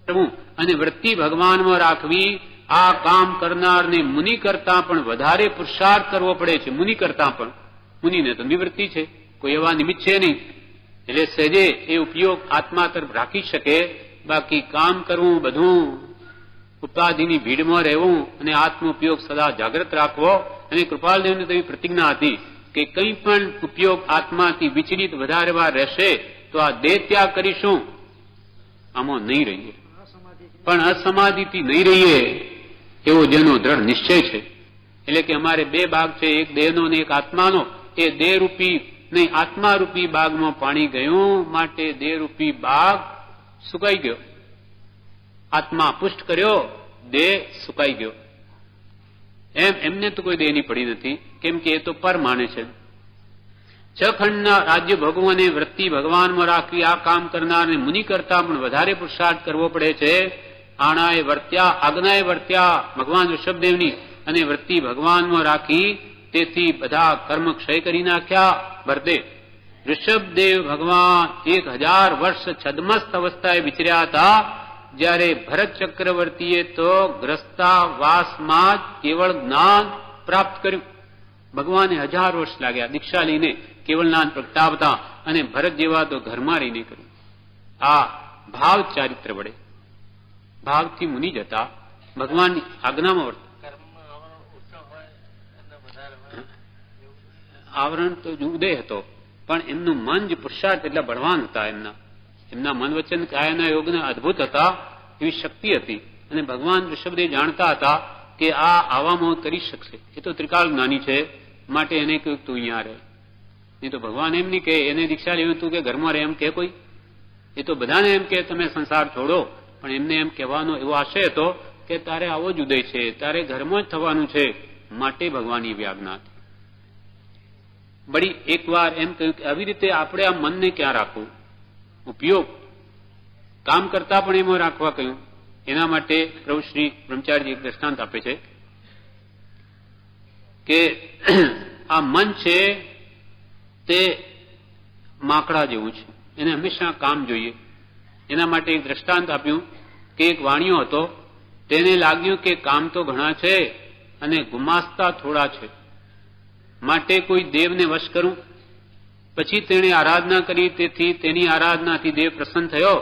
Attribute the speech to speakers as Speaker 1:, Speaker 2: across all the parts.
Speaker 1: અને વૃત્તિ ભગવાનમાં રાખવી, આ કામ કરનારને મુનિ કરતા પણ વધારે પુરુષાર્થ કરવો પડે છે. મુનિ કરતા પણ, મુનિને તો નિવૃત્તિ છે, કોઈ એવા નિમિત્ત છે નહીં, એટલે સહેજે એ ઉપયોગ આત્મા તરફ રાખી શકે. બાકી કામ કરવું, બધું ઉપાધિની ભીડમાં રહેવું અને આત્મ ઉપયોગ સદા જાગ્રત રાખવો. અને કૃપાલદેવને તો એવી પ્રતિજ્ઞા હતી કે કંઈ પણ ઉપયોગ આત્માથી વિચલિત વધારે વાર રહેશે તો આ દેહ ત્યાગ કરીશું, આમાં નહીં રહીએ. પણ અસમાધિથી નહીં રહીએ એવો જેનો દ્રઢ નિશ્ચય છે. એટલે કે અમારે બે ભાગ છે, એક દેહનો અને એક આત્માનો. એ દેહરૂપી નહીં, આત્મારૂપી બાગમાં પાણી ગયું, માટે દેહરૂપી બાગ સુકાઈ ગયો. આત્મા પુષ્ટ કર્યો, દેહ સુકાઈ ગયો. એમને તો કોઈ દેહની પડી નથી, કેમ કે એ તો પર માને છે. છ ખંડના રાજ્ય ભગવાને વૃત્તિ ભગવાનમાં રાખવી, આ કામ કરનારને મુનિ કરતા પણ વધારે પુરુષાર્થ કરવો પડે છે. આણાએ વર્ત્યા, આજ્ઞાએ વર્ત્યા ભગવાન ઋષભદેવની, અને વૃત્તિ ભગવાનમાં રાખી, તેથી બધા કર્મ ક્ષય કરી નાખ્યા. ભરદેવ ઋષભદેવ ભગવાન 1000 વર્ષ છદ્મસ્ત અવસ્થાએ વિચર્યા હતા. જ્યારે ભરત ચક્રવર્તીએ તો ગ્રસ્તાવાસમાં જ કેવળ જ્ઞાન પ્રાપ્ત કર્યું. ભગવાને 1000 વર્ષ લાગ્યા દીક્ષા લઈને કેવળ જ્ઞાન પ્રગટાવતા, અને ભરત જેવા તો ઘરમાં રહીને કર્યું. આ ભાવ ચારિત્ર વડે, ભાવથી મુનિ જતા ભગવાનની આજ્ઞામાં વર્ત. આવરણ તો ઉદય હતો, પણ એમનું મન જે પુરુષાર્થ એટલા બળવાન હતા, એમના મન વચન કાયાના યોગના અદભુત હતા, એવી શક્તિ હતી. અને ભગવાન ઋષભદેવ જાણતા હતા કે આ આવામાં કરી શકશે, એ તો ત્રિકાળ જ્ઞાની છે, માટે એને કહ્યું તું અહીંયા રહે. નહીં તો ભગવાન એમ નહીં કે એને દીક્ષા લેવું તું કે ઘરમાં રહે એમ કે કોઈ. એ તો બધાને એમ કે તમે સંસાર છોડો, પણ એમને એમ કહેવાનો એવો આશય હતો કે તારે આવો જ ઉદય છે, તારે ઘરમાં જ થવાનું છે, માટે ભગવાનની આજ્ઞા હતી. વળી એક વાર એમ કહ્યું કે આવી રીતે આપણે આ મનને ક્યાં રાખવું, ઉપયોગ કામ કરતા પણ એમાં રાખવા કહ્યું. એના માટે પ્રભુ શ્રી બ્રહ્મચારીજી એક દ્રષ્ટાંત આપે છે કે આ મન છે તે માકડા જેવું છે, એને હંમેશા કામ જોઈએ. એના માટે એક દ્રષ્ટાંત આપ્યું કે એક વાણિયો હતો, તેને લાગ્યું કે કામ તો ઘણા છે અને ગુમાસ્તા થોડા છે, માટે કોઈ દેવને વશ કરું. પછી તેણે આરાધના કરી, તેથી તેની આરાધનાથી દેવ પ્રસન્ન થયો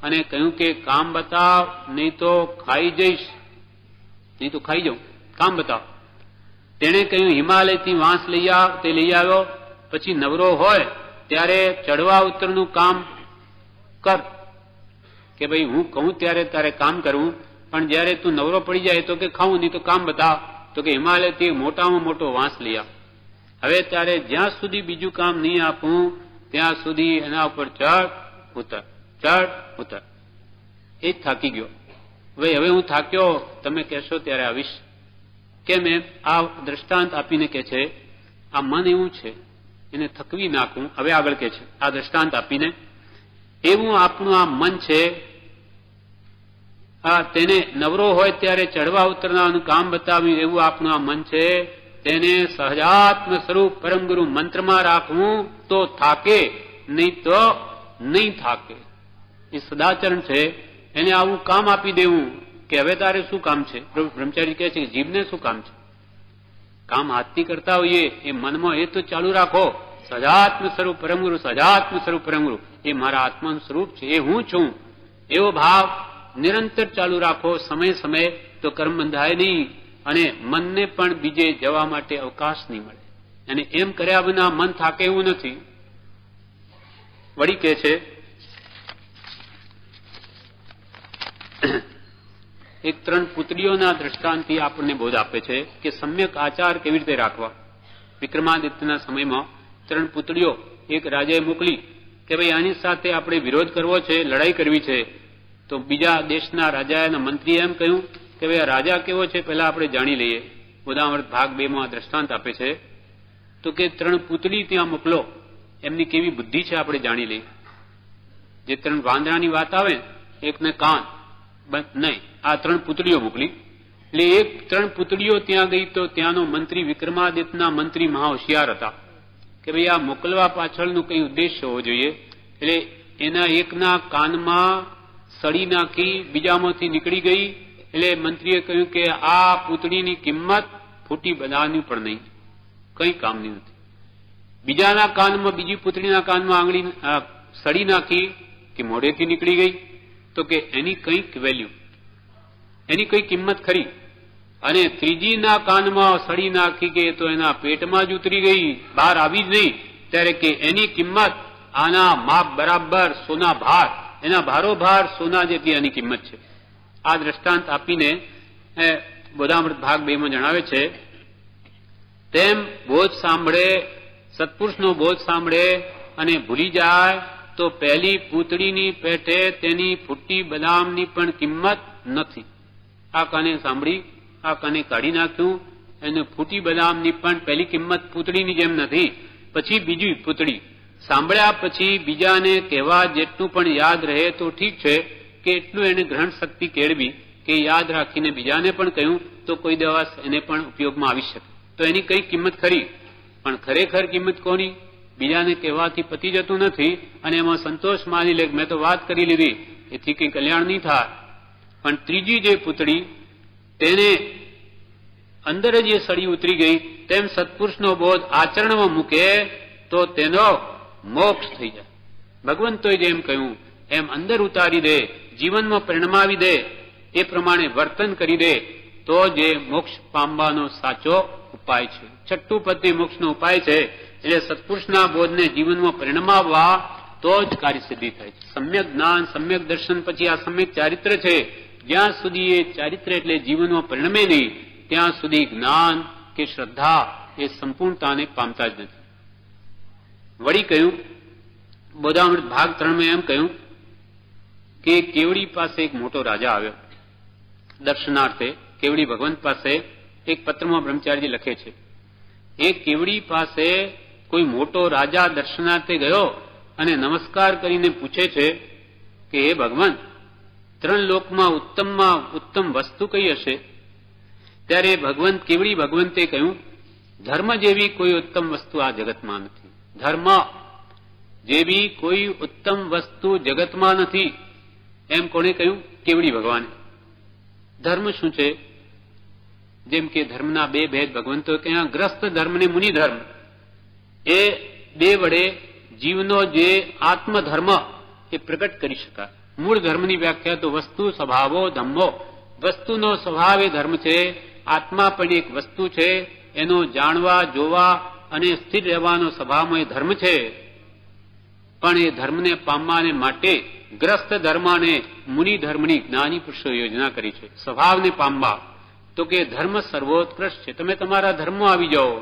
Speaker 1: અને કહ્યું કે કામ બતાવ, નહીં તો ખાઈ જઈશ, નહીં તો ખાઈ જાઉં, કામ બતાવ. તેણે કહ્યું હિમાલયથી વાંસ લઈ આવ. તે લઈ આવ્યો. પછી નવરો હોય ત્યારે ચડવા ઉતરનું કામ કર, કે ભાઈ હું કહું ત્યારે તારે કામ કરવું, પણ જયારે તું નવરો પડી જાય તો કે ખાવું, નહીં તો કામ બતાવ. તો કે હિમાલયથી મોટામાં મોટો વાંસ લઈ આવ. હવે ત્યારે જ્યાં સુધી બીજું કામ નહીં આપું ત્યાં સુધી એના ઉપર ચડ ઉતર, ચડ ઉતર. એ જ થાકી ગયો. હવે હું થાક્યો, તમે કહેશો ત્યારે આવીશ. કેમ એમ? આ દ્રષ્ટાંત આપીને કે છે આ મન એવું છે, એને થકવી નાખવું. હવે આગળ કે છે આ દ્રષ્ટાંત આપીને, એવું આપણું આ મન છે, તેને નવરો હોય ત્યારે ચડવા ઉતરવાનું કામ બતાવ્યું, એવું આપણું આ મન છે. તેને સહજાત્મ સ્વરૂપ પરમ ગુરુ મંત્રમાં રાખવું તો થાકે, નહીં તો નહીં થાકે. એ સદાચરણ છે, એને આવું કામ આપી દેવું કે હવે તારે શું કામ છે. બ્રહ્મચારી કહે છે કે જીભને શું કામ છે, કામ હાથથી કરતા હોઈએ એ મનમાં એ તો ચાલુ રાખો, સહજાત્મ સ્વરૂપ પરમ ગુરુ, સહજાત્મ સ્વરૂપ પરમ ગુરુ, એ મારા આત્માનું સ્વરૂપ છે, એ હું છું, એવો ભાવ નિરંતર ચાલુ રાખો. સમય સમય તો કર્મ બંધાય નહીં અને મનને પણ બીજે જવા માટે અવકાશ નહીં મળે. અને એમ કર્યા વિના મન થાકે એવું નથી. વળી કે છે એક 3 પુત્રીઓના દ્રષ્ટાંતથી આપણને બોધ આપે છે કે સમ્યક આચાર કેવી રીતે રાખવા. વિક્રમાદિત્યના સમયમાં 3 પુત્રીઓ એક રાજાએ મોકલી કે ભાઈ આની સાથે આપણે વિરોધ કરવો છે, લડાઈ કરવી છે. તો બીજા દેશના રાજાના મંત્રીએ એમ કહ્યું કે ભાઈ આ રાજા કેવો છે પહેલા આપણે જાણી લઈએ. ઉદાહરણ ભાગ 2 માં દ્રષ્ટાંત આપે છે. તો કે 3 પુતળી ત્યાં મોકલો, એમની કેવી બુદ્ધિ છે આપણે જાણી લઈએ. જે 3 વાંદરાની વાત આવે, એકને કાન નહીં, આ 3 પુતળીઓ મોકલી. એટલે એક 3 પુતળીઓ ત્યાં ગઈ તો ત્યાંનો મંત્રી વિક્રમાદિત્યના મંત્રી મહા હોશિયાર હતા કે ભાઈ આ મોકલવા પાછળનું કઈ ઉદ્દેશ હોવો જોઈએ. એટલે એના એકના કાનમાં સળી નાખી, બીજામાંથી નીકળી ગઈ. એટલે મંત્રીએ કહ્યું કે આ પૂતળીની કિંમત ફૂટી બધાની પણ નહીં, કંઈ કામની નથી. બીજાના કાનમાં, બીજી પૂતળીના કાનમાં આંગળી સળી નાખી કે મોઢેથી નીકળી ગઈ, તો કે એની કંઈક વેલ્યુ, એની કઈ કિંમત ખરી. અને ત્રીજીના કાનમાં સળી નાખી કે તો એના પેટમાં જ ઉતરી ગઈ, બહાર આવી જ નહીં, ત્યારે કે એની કિંમત આના માપ બરાબર સોના ભાર, એના ભારોભાર સોના જેટલી એની કિંમત છે. આ દ્રષ્ટાંત આપીને બોધામૃત ભાગ 2 માં જણાવે છે, તેમ બોધ સાંભળે, સત્પુરુષનો બોધ સાંભળે અને ભૂલી જાય તો પહેલી પૂતળીની પેટે તેની ફૂટી બદામની પણ કિંમત નથી. આ કાને સાંભળી, આ કાને કાઢી નાખ્યું, એને ફૂટી બદામની પણ પહેલી કિંમત પૂતળીની જેમ નથી. પછી બીજી પૂતળી સાંભળ્યા પછી બીજાને કહેવા જેટલું પણ યાદ રહે તો ઠીક છે, કે એટલું એને ગ્રહણ શક્તિ કેળવી કે યાદ રાખીને બીજાને પણ કહ્યું તો કોઈ દિવસ એને પણ ઉપયોગમાં આવી શકે. તો એની કઈ કિંમત ખરી, પણ ખરેખર કિંમત કોની? બીજાને કહેવાથી પતી જતું નથી. અને એમાં સંતોષ માની લે, મેં તો વાત કરી લીધી, એથી કઈ કલ્યાણ નહીં થાય. પણ ત્રીજી જે પૂતળી, તેને અંદર જ એ સળી ઉતરી ગઈ, તેમ સત્પુરુષનો બોધ આચરણમાં મૂકે તો તેનો મોક્ષ થઈ જાય. ભગવંતોએ જેમ કહ્યું એમ અંદર ઉતારી દે, જીવનમાં પરિણમાવી દે, એ પ્રમાણે વર્તન કરી દે તો જે મોક્ષ પામવાનો સાચો ઉપાય છે. છઠ્ઠું પદ મોક્ષનો ઉપાય છે. એટલે સત્પુરુષના બોધને જીવનમાં પરિણમાવવા તો જ કાર્યસિદ્ધિ થાય છે. સમ્યક જ્ઞાન, સમ્યક દર્શન, પછી આ સમ્યક ચારિત્ર છે. જ્યાં સુધી એ ચારિત્ર એટલે જીવનમાં પરિણમે નહીં, ત્યાં સુધી જ્ઞાન કે શ્રદ્ધા એ સંપૂર્ણતાને પામતા જ નથી. વળી કહ્યું, બોધામૃત ભાગ 3 માં એમ કહ્યું કે કેવડી પાસે એક મોટો રાજા આવ્યો દર્શનાર્થે. કેવડી ભગવંત પાસે એક પત્રમાં બ્રહ્મચારીજી લખે છે, એ કેવડી પાસે કોઈ મોટો રાજા દર્શનાર્થે ગયો અને નમસ્કાર કરીને પૂછે છે કે હે ભગવાન, 3 લોકમાં ઉત્તમ વસ્તુ કઈ હશે? ત્યારે ભગવંત, કેવડી ભગવંતે કહ્યું, ધર્મ જેવી કોઈ ઉત્તમ વસ્તુ આ જગતમાં નથી. ધર્મ જેવી કોઈ ઉત્તમ વસ્તુ જગતમાં નથી. એમ કોણે કહ્યું? કેવડી ભગવાને. ધર્મ શું છે? જેમ કે ધર્મના 2 ભેદ ભગવંતો કહ્યા, ગ્રસ્ત ધર્મ ને મુનિ ધર્મ. એ 2 વડે જીવનો જે આત્મધર્મ એ પ્રગટ કરી શકાય. મૂળ ધર્મની વ્યાખ્યા તો વસ્તુ સ્વભાવો ધમ્મો. વસ્તુનો સ્વભાવ એ ધર્મ છે. આત્મા પણ એક વસ્તુ છે, એનો જાણવા, જોવા અને સ્થિર રહેવાનો સ્વભાવમાં એ ધર્મ છે. પણ એ ધર્મને પામવાને માટે ગ્રસ્ત ધર્મ અને મુનિ ધર્મની જ્ઞાની પુરુષો યોજના કરી છે. સ્વભાવને પામવા તો કે ધર્મ સર્વોત્કૃષ્ટ છે. તમે તમારા ધર્મમાં આવી જાઓ.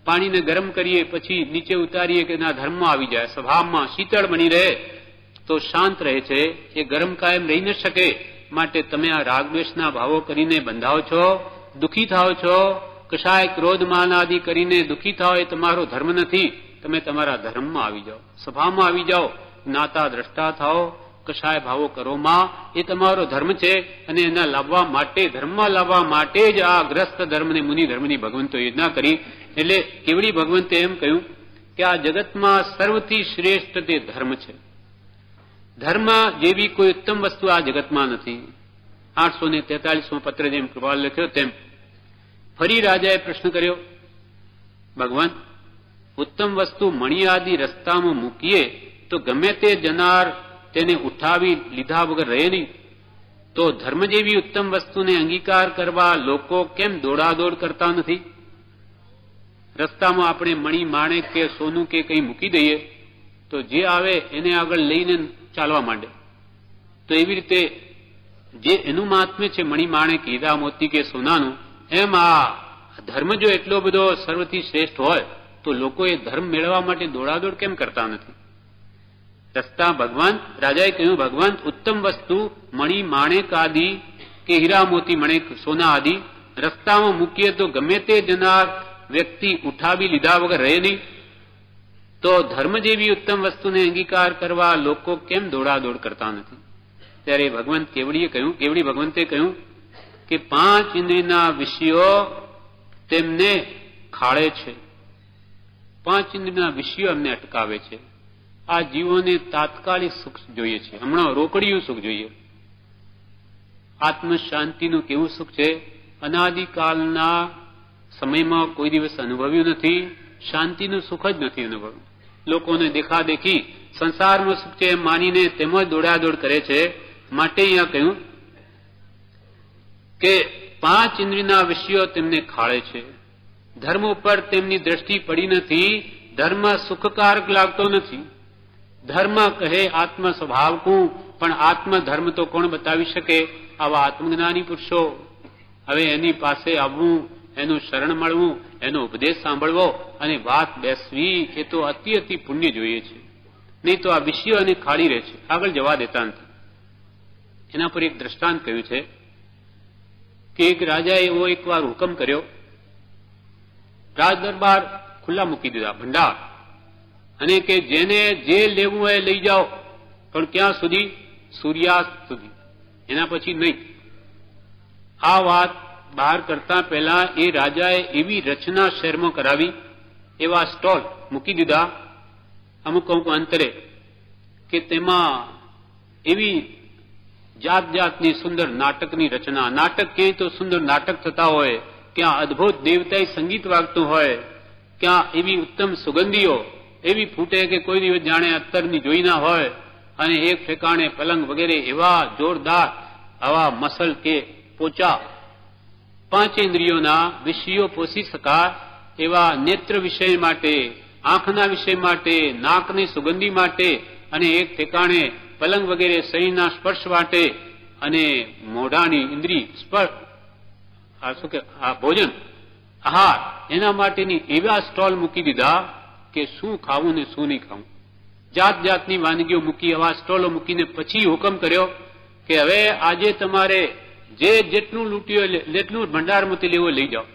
Speaker 1: પાણીને ગરમ કરીએ પછી નીચે ઉતારીએ કે ના ધર્મમાં આવી જાય, સ્વભાવમાં શીતળ બની રહે તો શાંત રહે છે. એ ગરમ કાયમ રહી ન શકે. માટે તમે આ રાગદ્વેષના ભાવો કરીને બંધાવો છો, દુઃખી થાઓ છો. કશાય ક્રોધ માન આદિ કરીને દુઃખી થાઓ એ તમારો ધર્મ નથી. તમે તમારા ધર્મમાં આવી જાઓ, સ્વભાવમાં આવી જાઓ, જ્ઞાતા દ્રષ્ટા થાઓ, કશાય ભાવો કરોમાં એ તમારો ધર્મ છે. અને એના લાવવા માટે, ધર્મમાં લાવવા માટે જ આ ગ્રસ્ત ધર્મ ને મુનિ ધર્મની ભગવંતો યોજના કરી. એટલે કેવડી ભગવંતે એમ કહ્યું કે આ જગતમાં સર્વથી શ્રેષ્ઠ તે ધર્મ છે. ધર્મ જેવી કોઈ ઉત્તમ વસ્તુ આ જગતમાં નથી. 843માં પત્ર જેમ કૃપાલ લખ્યો તેમ ફરી રાજાએ પ્રશ્ન કર્યો, ભગવાન, ઉત્તમ વસ્તુ મણી આદિ રસ્તામાં મૂકીએ તો ગમે તે જનાર તેને ઉઠાવી લીધા વગર રહે નહીં, તો ધર્મ જેવી ઉત્તમ વસ્તુને અંગીકાર કરવા લોકો કેમ દોડાદોડ કરતા નથી? રસ્તામાં આપણે મણી, માણેક કે સોનું કે કંઈ મૂકી દઈએ તો જે આવે એને આગળ લઈને ચાલવા માંડે. તો એવી રીતે જે એનું મહાત્મ્ય છે મણી, માણેક, હીરા, મોતી કે સોનાનું, એમ આ ધર્મ જો એટલો બધો સર્વથી શ્રેષ્ઠ હોય તો લોકો એ ધર્મ મેળવવા માટે દોડાદોડ કેમ કરતા નથી? રસ્તા ભગવાન, રાજાએ કહ્યું, ભગવાન, ઉત્તમ વસ્તુ મણી, માણેક આદિ કે હીરા, મોતી, મણેક, સોના આદિ રસ્તામાં મૂકીએ તો ગમે તે જનાર વ્યક્તિ ઉઠાવી લીધા વગર રહે નહીં, તો ધર્મ જેવી ઉત્તમ વસ્તુને અંગીકાર કરવા લોકો કેમ દોડાદોડ કરતા નથી? ત્યારે ભગવંત કેવડી ભગવંતે કહ્યું કે 5 ઇન્દ્રિયના વિષયો તેમને ખાળે છે. 5 ઇન્દ્રિયના વિષયો એમને અટકાવે છે. આ જીવોને તાત્કાલિક સુખ જોઈએ છે, હમણાં રોકડિયું સુખ જોઈએ. આત્મશાંતિનું કેવું સુખ છે? અનાદિકાલના સમયમાં કોઈ દિવસ અનુભવ્યું નથી. શાંતિનું સુખ જ નથી અનુભવ્યું. લોકોને દેખાદેખી સંસારમાં સુખ છે એમ માનીને તેમાં દોડાદોડ કરે છે. માટે અહીંયા કહ્યું કે 5 ઇન્દ્રિયના વિષયો તેમને ખાળે છે. ધર્મ ઉપર તેમની દ્રષ્ટિ પડી નથી. ધર્મ સુખકારક લાગતો નથી. ધર્મ કહે આત્મ સ્વભાવકું, પણ આત્મ ધર્મ તો કોણ બતાવી શકે? આવા આત્મજ્ઞાની પુરુષો. હવે એની પાસે આવવું, એનું શરણ મળવું, એનો ઉપદેશ સાંભળવો અને વાત બેસવી, એ તો અતિ અતિ પુણ્ય જોઈએ છે. નહીં તો આ વિષયો એને ખાડી રહે છે, આગળ જવા દેતા નથી. એના પર એક દ્રષ્ટાંત કહ્યું છે કે એક રાજાએ એવો એકવાર હુકમ કર્યો, રાજ દરબાર ખુલ્લા મૂકી દીધા, ભંડાર, અને કે જેને જે લેવું હોય લઈ જાઓ, પણ ક્યાં સુધી? સૂર્યાસ્ત સુધી, એના પછી નહીં. આ વાત બહાર કરતા પહેલા એ રાજાએ એવી રચના શહેરમાં કરાવી, એવા સ્ટોલ મૂકી દીધા અમુક અમુક અંતરે, કે તેમાં એવી જાત જાતની સુંદર નાટકની રચના. નાટક ક્યાંય તો સુંદર નાટક થતા હોય, ક્યાં અદભુત દેવતાઈ સંગીત વાગતું હોય, ક્યાં એવી ઉત્તમ સુગંધીઓ એવી ફૂટે કે કોઈ દિવસ જાણે અત્તરની જોઈ ના હોય, અને એક ઠેકાણે પલંગ વગેરે એવા જોરદાર આવા મસલ કે પોચા 5 ઇન્દ્રિયોના વિષયો પોષી શકાય એવા નેત્ર વિષય માટે, આંખના વિષય માટે, નાકની સુગંધી માટે, અને એક ઠેકાણે પલંગ વગેરે શરીરના સ્પર્શ માટે, અને મોઢાની ઇન્દ્રિય સ્પર્શ, આ શું કે આ ભોજન આહાર, એના માટેની એવા સ્ટોલ મૂકી દીધા કે શું ખાવું ને શું નહીં ખાવું. જાત જાતની વાનગીઓ મૂકી, આવા સ્ટોલો મૂકીને પછી હુકમ કર્યો કે હવે આજે તમારે જે જેટલું લૂંટ્યું એટલું ભંડારમાંથી લેવો લઈ જાઓ.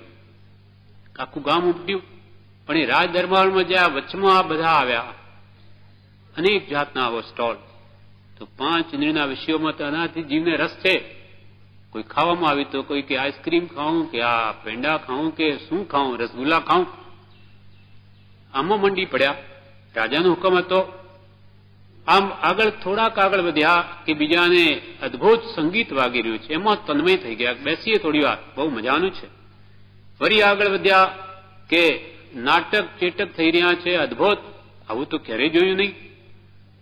Speaker 1: આખું ગામ ઉપડ્યું. પણ એ રાજ દરબારમાં જ્યાં વચમાં આ બધા આવ્યા, અનેક જાતના આવો સ્ટોલ. તો 5 ઇન્દ્રિયના વિષયોમાં તો આનાથી જીવને રસ છે. કોઈ ખાવામાં આવી તો કોઈ કે આઈસ્ક્રીમ ખાવું, કે આ પેંડા ખાવું, કે શું ખાવું, રસગુલ્લા ખાવું. આમાં મંડી પડ્યા. રાજાનો હુકમ હતો. આમ આગળ થોડાક આગળ વધ્યા કે બીજાને અદભુત સંગીત વાગી રહ્યું છે, એમાં તન્મય થઈ ગયા. બેસીએ થોડી વાર, બહુ મજાનું છે. ફરી આગળ વધ્યા કે નાટક ચેટક થઈ રહ્યા છે, અદભુત, આવું તો ક્યારેય જોયું નહીં.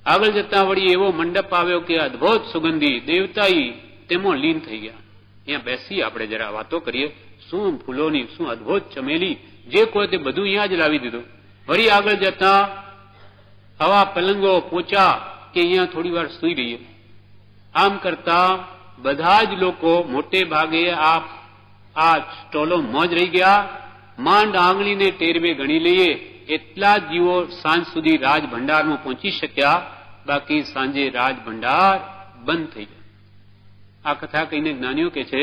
Speaker 1: આગળ જતા વળી એવો મંડપ આવ્યો કે અદભુત સુગંધી દેવતાઈ, તેમાં લીન થઈ ગયા. અહીંયા બેસી આપણે જરા વાતો કરીએ. શું ફૂલોની, શું અદભુત ચમેલી, જે કોઈ તે બધું અહીંયા જ લાવી દીધું. વળી આગળ જતા આવા પલંગો પોચા કે અહીંયા થોડી વાર સુઈ રહીએ. આમ કરતા બધા જ લોકો મોટે ભાગે આ સ્ટોલો મોજ રહી ગયા. માંડ આંગળીને ટેરવે ગણી લઈએ એટલા જ જીવો સાંજ સુધી રાજ ભંડારમાં પહોંચી શક્યા. બાકી સાંજે રાજ ભંડાર બંધ થઈ ગયા. આ કથા કહીને જ્ઞાનીઓ કે છે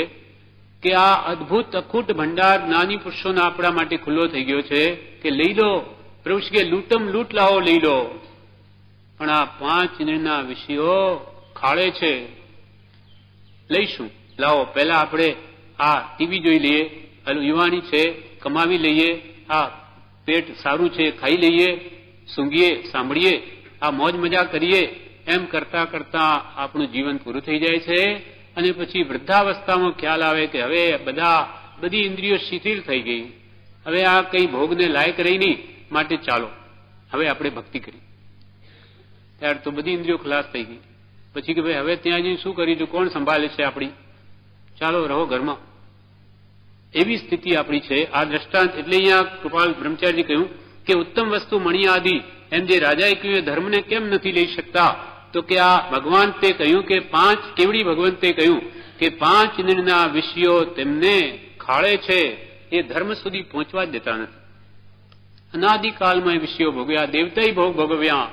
Speaker 1: કે આ અદભુત અખૂટ ભંડાર જ્ઞાની પુરુષોના આપણા માટે ખુલ્લો થઈ ગયો છે કે લઈ લો. પ્રભુ કે લૂંટમ લૂંટ લાવો, લઈ લો. પણ આ 5 ઇન્દ્રિયના વિષયો ખાળે છે. લઈશું, લાવો. પહેલા આપણે આ ટીવી જોઈ લઈએ, યુવાની છે, કમાવી લઈએ, આ પેટ સારું છે, ખાઈ લઈએ, સૂંઘીએ, સાંભળીએ, આ મોજ મજા કરીએ. એમ કરતા કરતા આપણું જીવન પૂરું થઈ જાય છે. અને પછી વૃદ્ધાવસ્થામાં ખ્યાલ આવે કે હવે બધી ઇન્દ્રિયો શિથિલ થઈ ગઈ, હવે આ કઈ ભોગને લાયક રહી નહીં, માટે ચાલો હવે આપણે ભક્તિ કરી. ત્યારે તો બધી ઇન્દ્રિયો ખલાસ થઈ ગઈ. પછી કે ભાઈ હવે ત્યાં જઈને શું કરીશું, કોણ સંભાળે છે આપણી, ચાલો રહો ઘરમાં. એવી સ્થિતિ આપણી છે. આ દ્રષ્ટાંત એટલે અહીંયા કૃપાલ બ્રહ્મચારીજી કહ્યું કે ઉત્તમ વસ્તુ મણી આદિ, એમ જે રાજાએ કહ્યું ધર્મને કેમ નથી લઈ શકતા, તો કે આ ભગવાન તે કહ્યું કે 5 કેવડી ભગવંતે કહ્યું કે 5 ઇન્દ્રિયના વિષયો તેમને ખાળે છે, એ ધર્મ સુધી પહોંચવા જ દેતા નથી. અનાદિકાલમાં એ વિષયો ભોગવ્યા, દેવતાઈ ભોગ ભોગવ્યા,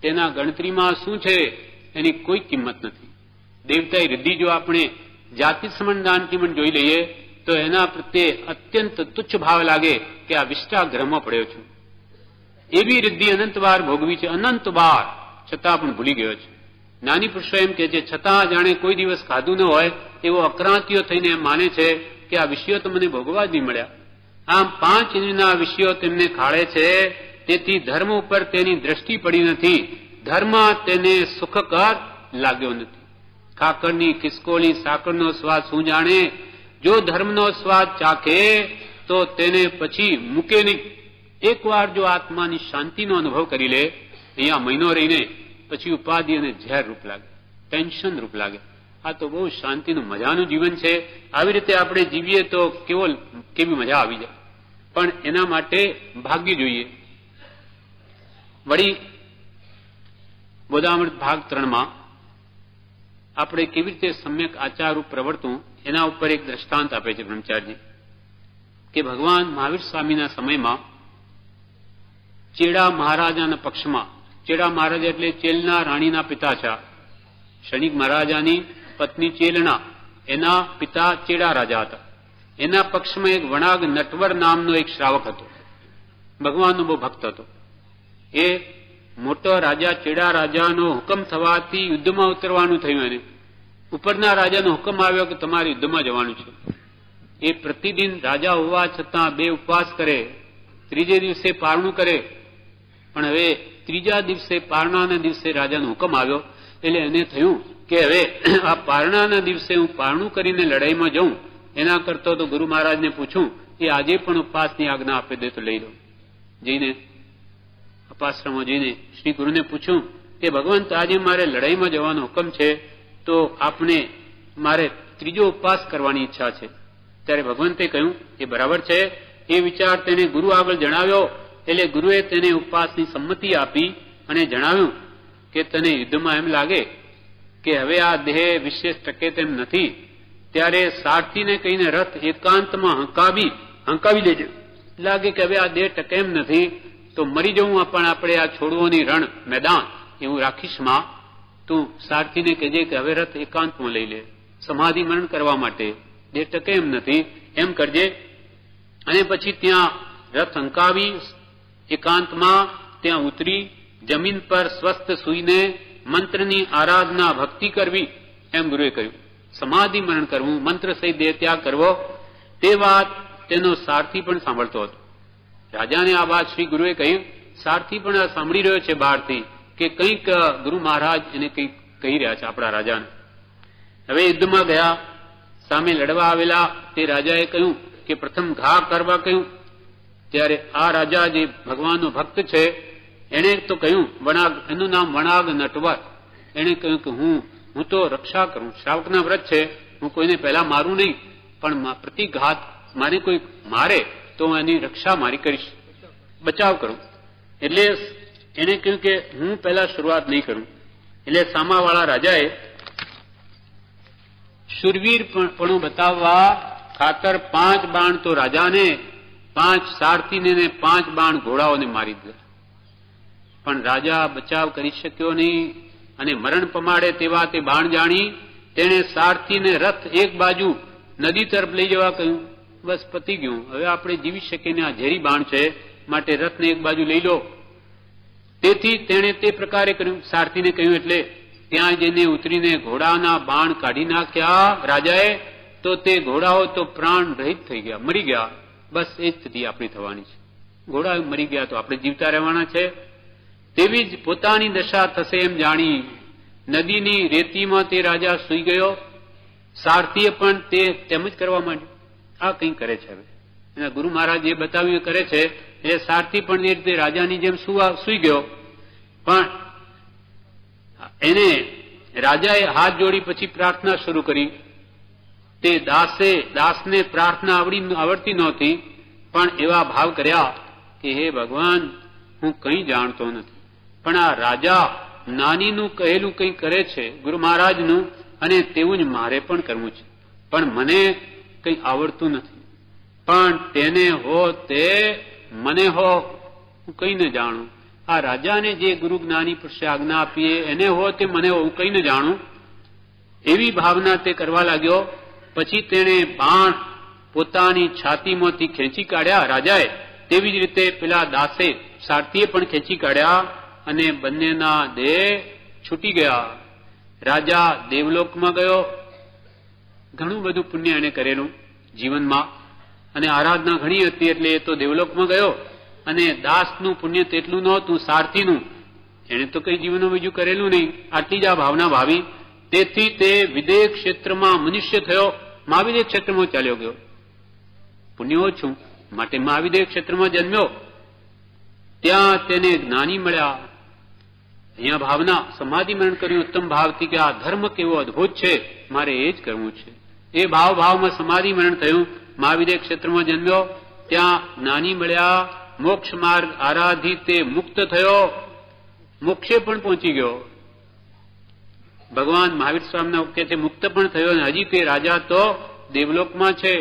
Speaker 1: તેના ગણતરીમાં શું છે એની કોઈ કિંમત નથી. દેવતાઈ રિદ્ધિ જો આપણે જાતિ સમનદાનથી પણ જોઈ લઈએ તો એના પ્રત્યે અત્યંત તુચ્છ ભાવ લાગે કે આ વિષ્ટાગ્રહમાં પડ્યો છું. એવી રિદ્ધિ અનંતવાર ભોગવી છે, અનંતવાર, છતાં પણ ભૂલી ગયો છે. જ્ઞાની પુરુષો એમ કે છે છતાં જાણે કોઈ દિવસ ખાધું ન હોય એવો અક્રાંતિઓ થઈને એમ માને છે કે આ વિષયો તો મને ભોગવા જ નહીં મળ્યા. આમ 5 ઇન્દ્રિયના વિષયો તેમને ખાળે છે, તેથી ધર્મ ઉપર તેની દ્રષ્ટિ પડી નથી. ધર્મ તેને સુખકર લાગ્યો નથી. ખાકરની ખિસકોલી સાકરનો સ્વાદ શું જાણે? જો ધર્મનો સ્વાદ ચાખે તો તેને પછી મૂકે નહીં. એકવાર જો આત્માની શાંતિનો અનુભવ કરી લે, અહીંયા મહિનો રહીને પછી ઉપાધિ અને ઝેર રૂપ લાગે, ટેન્શન રૂપ લાગે. આ તો બહુ શાંતિનું મજાનું જીવન છે. આવી રીતે આપણે જીવીએ તો કેવી મજા આવી જાય. પણ એના માટે ભાગ્ય જોઈએ. વળી બોધામૃત ભાગ 3 આપણે કેવી રીતે સમ્યક આચારરૂપ પ્રવર્તવું એના ઉપર એક દ્રષ્ટાંત આપે છે બ્રહ્મચારીજી, કે ભગવાન મહાવીર સ્વામીના સમયમાં ચેડા મહારાજાના પક્ષમાં, ચેડા મહારાજા એટલે ચેલના રાણીના પિતા છે, ક્ષણિક મહારાજાની પત્ની ચેલના, એના પિતા ચેડા રાજા હતા. એના પક્ષમાં એક વણાગ નટવર નામનો એક શ્રાવક હતો. ભગવાનનો બહુ ભક્ત હતો. એ મોટો રાજા ચેડા રાજાનો હુકમ થવાથી યુદ્ધમાં ઉતરવાનું થયું. એને ઉપરના રાજાનો હુકમ આવ્યો કે તમારે યુદ્ધમાં જવાનું છે. એ પ્રતિદિન રાજા હોવા છતાં 2 ઉપવાસ કરે, ત્રીજે દિવસે પારણું કરે. પણ હવે ત્રીજા દિવસે પારણાના દિવસે રાજાનો હુકમ આવ્યો એટલે એને થયું કે હવે આ પારણાના દિવસે હું પારણું કરીને લડાઈમાં જઉં એના કરતો તો ગુરુ મહારાજને પૂછું એ આજે પણ ઉપવાસની આજ્ઞા આપી દે તો લઈ લઉં. જઈને અપાશ્રમમાં જઈને શ્રી ગુરુને પૂછ્યું કે ભગવંત આજે મારે લડાઈમાં જવાનો હુકમ છે તો આપને મારે ત્રીજો ઉપવાસ કરવાની ઈચ્છા છે. ત્યારે ભગવંતે કહ્યું એ બરાબર છે. એ વિચાર તેને ગુરુ આગળ જણાવ્યો એટલે ગુરુએ તેને ઉપવાસની સંમતિ આપી અને જણાવ્યું કે તને યુદ્ધમાં એમ લાગે કે હવે આ દેહ વિશેષ ટકે તેમ નથી, ત્યારે સારથીને કહીને રથ એકાંતમાં હંકાવી દેજો. લાગે કે હવે આ દેહ ટકે એમ નથી તો મરી જવું પણ આપણે આ છોડવોની રણ મેદાન એવું રાખીશ માં, તું સારથીને કહેજે કે હવે રથ એકાંતમાં લઈ લે, સમાધિ મરણ કરવા માટે, દેહ ટકે એમ નથી એમ કરજે. અને પછી ત્યાં રથ હંકાવી એકાંતમાં ત્યાં ઉતરી જમીન પર સ્વસ્થ સૂઈને મંત્રની આરાધના ભક્તિ કરવી એમ ગુરુએ કહ્યું. સમાધિ મરણ કરવું, મંત્ર સહિત દેહ ત્યાગ કરવો, તે વાત તેનો સારથી પણ સાંભળતો હતો. રાજાને આ વાત શ્રી ગુરુએ કહ્યું. સારથી પણ આ સાંભળી રહ્યો છે બહારથી કે કંઈક ગુરુ મહારાજ એને કંઈક કહી રહ્યા છે આપણા રાજાને. હવે યુદ્ધમાં ગયા, સામે લડવા આવેલા તે રાજાએ કહ્યું કે પ્રથમ ઘા કરવા કહ્યું. ત્યારે આ રાજા જે ભગવાનનો ભક્ત છે એને તો કહ્યું, વણાગ, એનું નામ વણાગ નટવર, એને કહ્યું કે હું તો રક્ષા કરું, શ્રાવકના વ્રત છે, હું કોઈને પહેલા મારું નહીં, પણ પ્રતિઘાત મારે કોઈ મારે તો એની રક્ષા મારી કરીશ, બચાવ કરું. એટલે એને કહ્યું કે હું પહેલા શરૂઆત નહીં કરું. એટલે સામાવાળા રાજાએ શૂરવીરપણું બતાવવા ખાતર 5 બાણ તો રાજાને, 5 સારથીને 5 બાણ ઘોડાઓને મારી દીધા. પણ રાજા બચાવ કરી શક્યો નહીં અને મરણ પમાડે તેવા તે બાણ જાણી તેણે સારથીને રથ એક બાજુ નદી તરફ લઈ જવા કહ્યું. બસ પતી ગયું, હવે આપણે જીવી શકીએ ને, આ ઝેરી બાણ છે માટે રથને એક બાજુ લઈ લો. તેથી તેણે તે પ્રકારે કર્યું. સારથીને કહ્યું એટલે ત્યાં જઈને ઉતરીને ઘોડાના બાણ કાઢી નાખ્યા રાજાએ, તો તે ઘોડાઓ તો પ્રાણ રહિત થઈ ગયા, મરી ગયા. બસ એ સ્થિતિ આપણી થવાની છે. ઘોડા મરી ગયા તો આપણે જીવતા રહેવાના છે. તેવી જ પોતાની દશા થશે એમ જાણી નદીની રેતીમાં તે રાજા સૂઈ ગયો. સારથીએ પણ તે તેમ જ કરવા માંડ્યું. આ કંઈ કરે છે હવે એના ગુરુ મહારાજ જે બતાવ્યું કરે છે એ સારથી પણ એ રીતે રાજાની જેમ સૂઈ ગયો. પણ એને રાજાએ હાથ જોડી પછી પ્રાર્થના શરૂ કરી. તે દાસને પ્રાર્થના આવડતી નહોતી, પણ એવા ભાવ કર્યા કે હે ભગવાન, હું કંઈ જાણતો નથી, પણ આ રાજા નાનીનું કહેલું કંઈ કરે છે ગુરુ મહારાજનું, અને તેવું જ મારે પણ કરવું છે, પણ મને કંઈ આવડતું નથી. પણ તેને હો તે મને હો, હું કંઈ ન જાણું. આ રાજાને જે ગુરુ જ્ઞાની પુરુષે આજ્ઞા આપીએ એને હો તે મને હું કંઈ ન જાણું, એવી ભાવના તે કરવા લાગ્યો. પછી તેણે બાણ પોતાની છાતીમાંથી ખેંચી કાઢ્યા રાજાએ, તેવી જ રીતે પેલા દાસે સારથીએ પણ ખેંચી કાઢ્યા અને બંનેના દેહ છૂટી ગયા. રાજા દેવલોકમાં ગયો. ઘણું બધું પુણ્ય એને કરેલું જીવનમાં અને આરાધના ઘણી હતી એટલે એ તો દેવલોકમાં ગયો. અને દાસનું પુણ્ય તેટલું નહોતું, સારથીનું એણે તો કઈ જીવનમાં બીજું કરેલું નહીં, આટલી જ આ ભાવના ભાવી. તેથી તે વિદેહ ક્ષેત્રમાં મનુષ્ય થયો, મહાવિદેહ ક્ષેત્રમાં ચાલ્યો ગયો. પુણ્યો છું માટે મહાવિદેહ ક્ષેત્રમાં જન્મ્યો, ત્યાં તેને જ્ઞાની મળ્યા. અહીંયા ભાવના સમાધિ મરણ કર્યું ઉત્તમ ભાવથી કે આ ધર્મ કેવો અદભુત છે, મારે એ જ કરવું છે. એ ભાવમાં સમાધિ મરણ થયું. મહાવિદેહ ક્ષેત્રમાં જન્મ્યો, ત્યાં જ્ઞાની મળ્યા. મોક્ષ માર્ગ આરાધી તે મુક્ત થયો, મોક્ષે પણ પહોંચી ગયો. ભગવાન મહાવીર સ્વામીના વખતે મુક્ત પણ થયો, અને હજી તે રાજા તો દેવલોકમાં છે.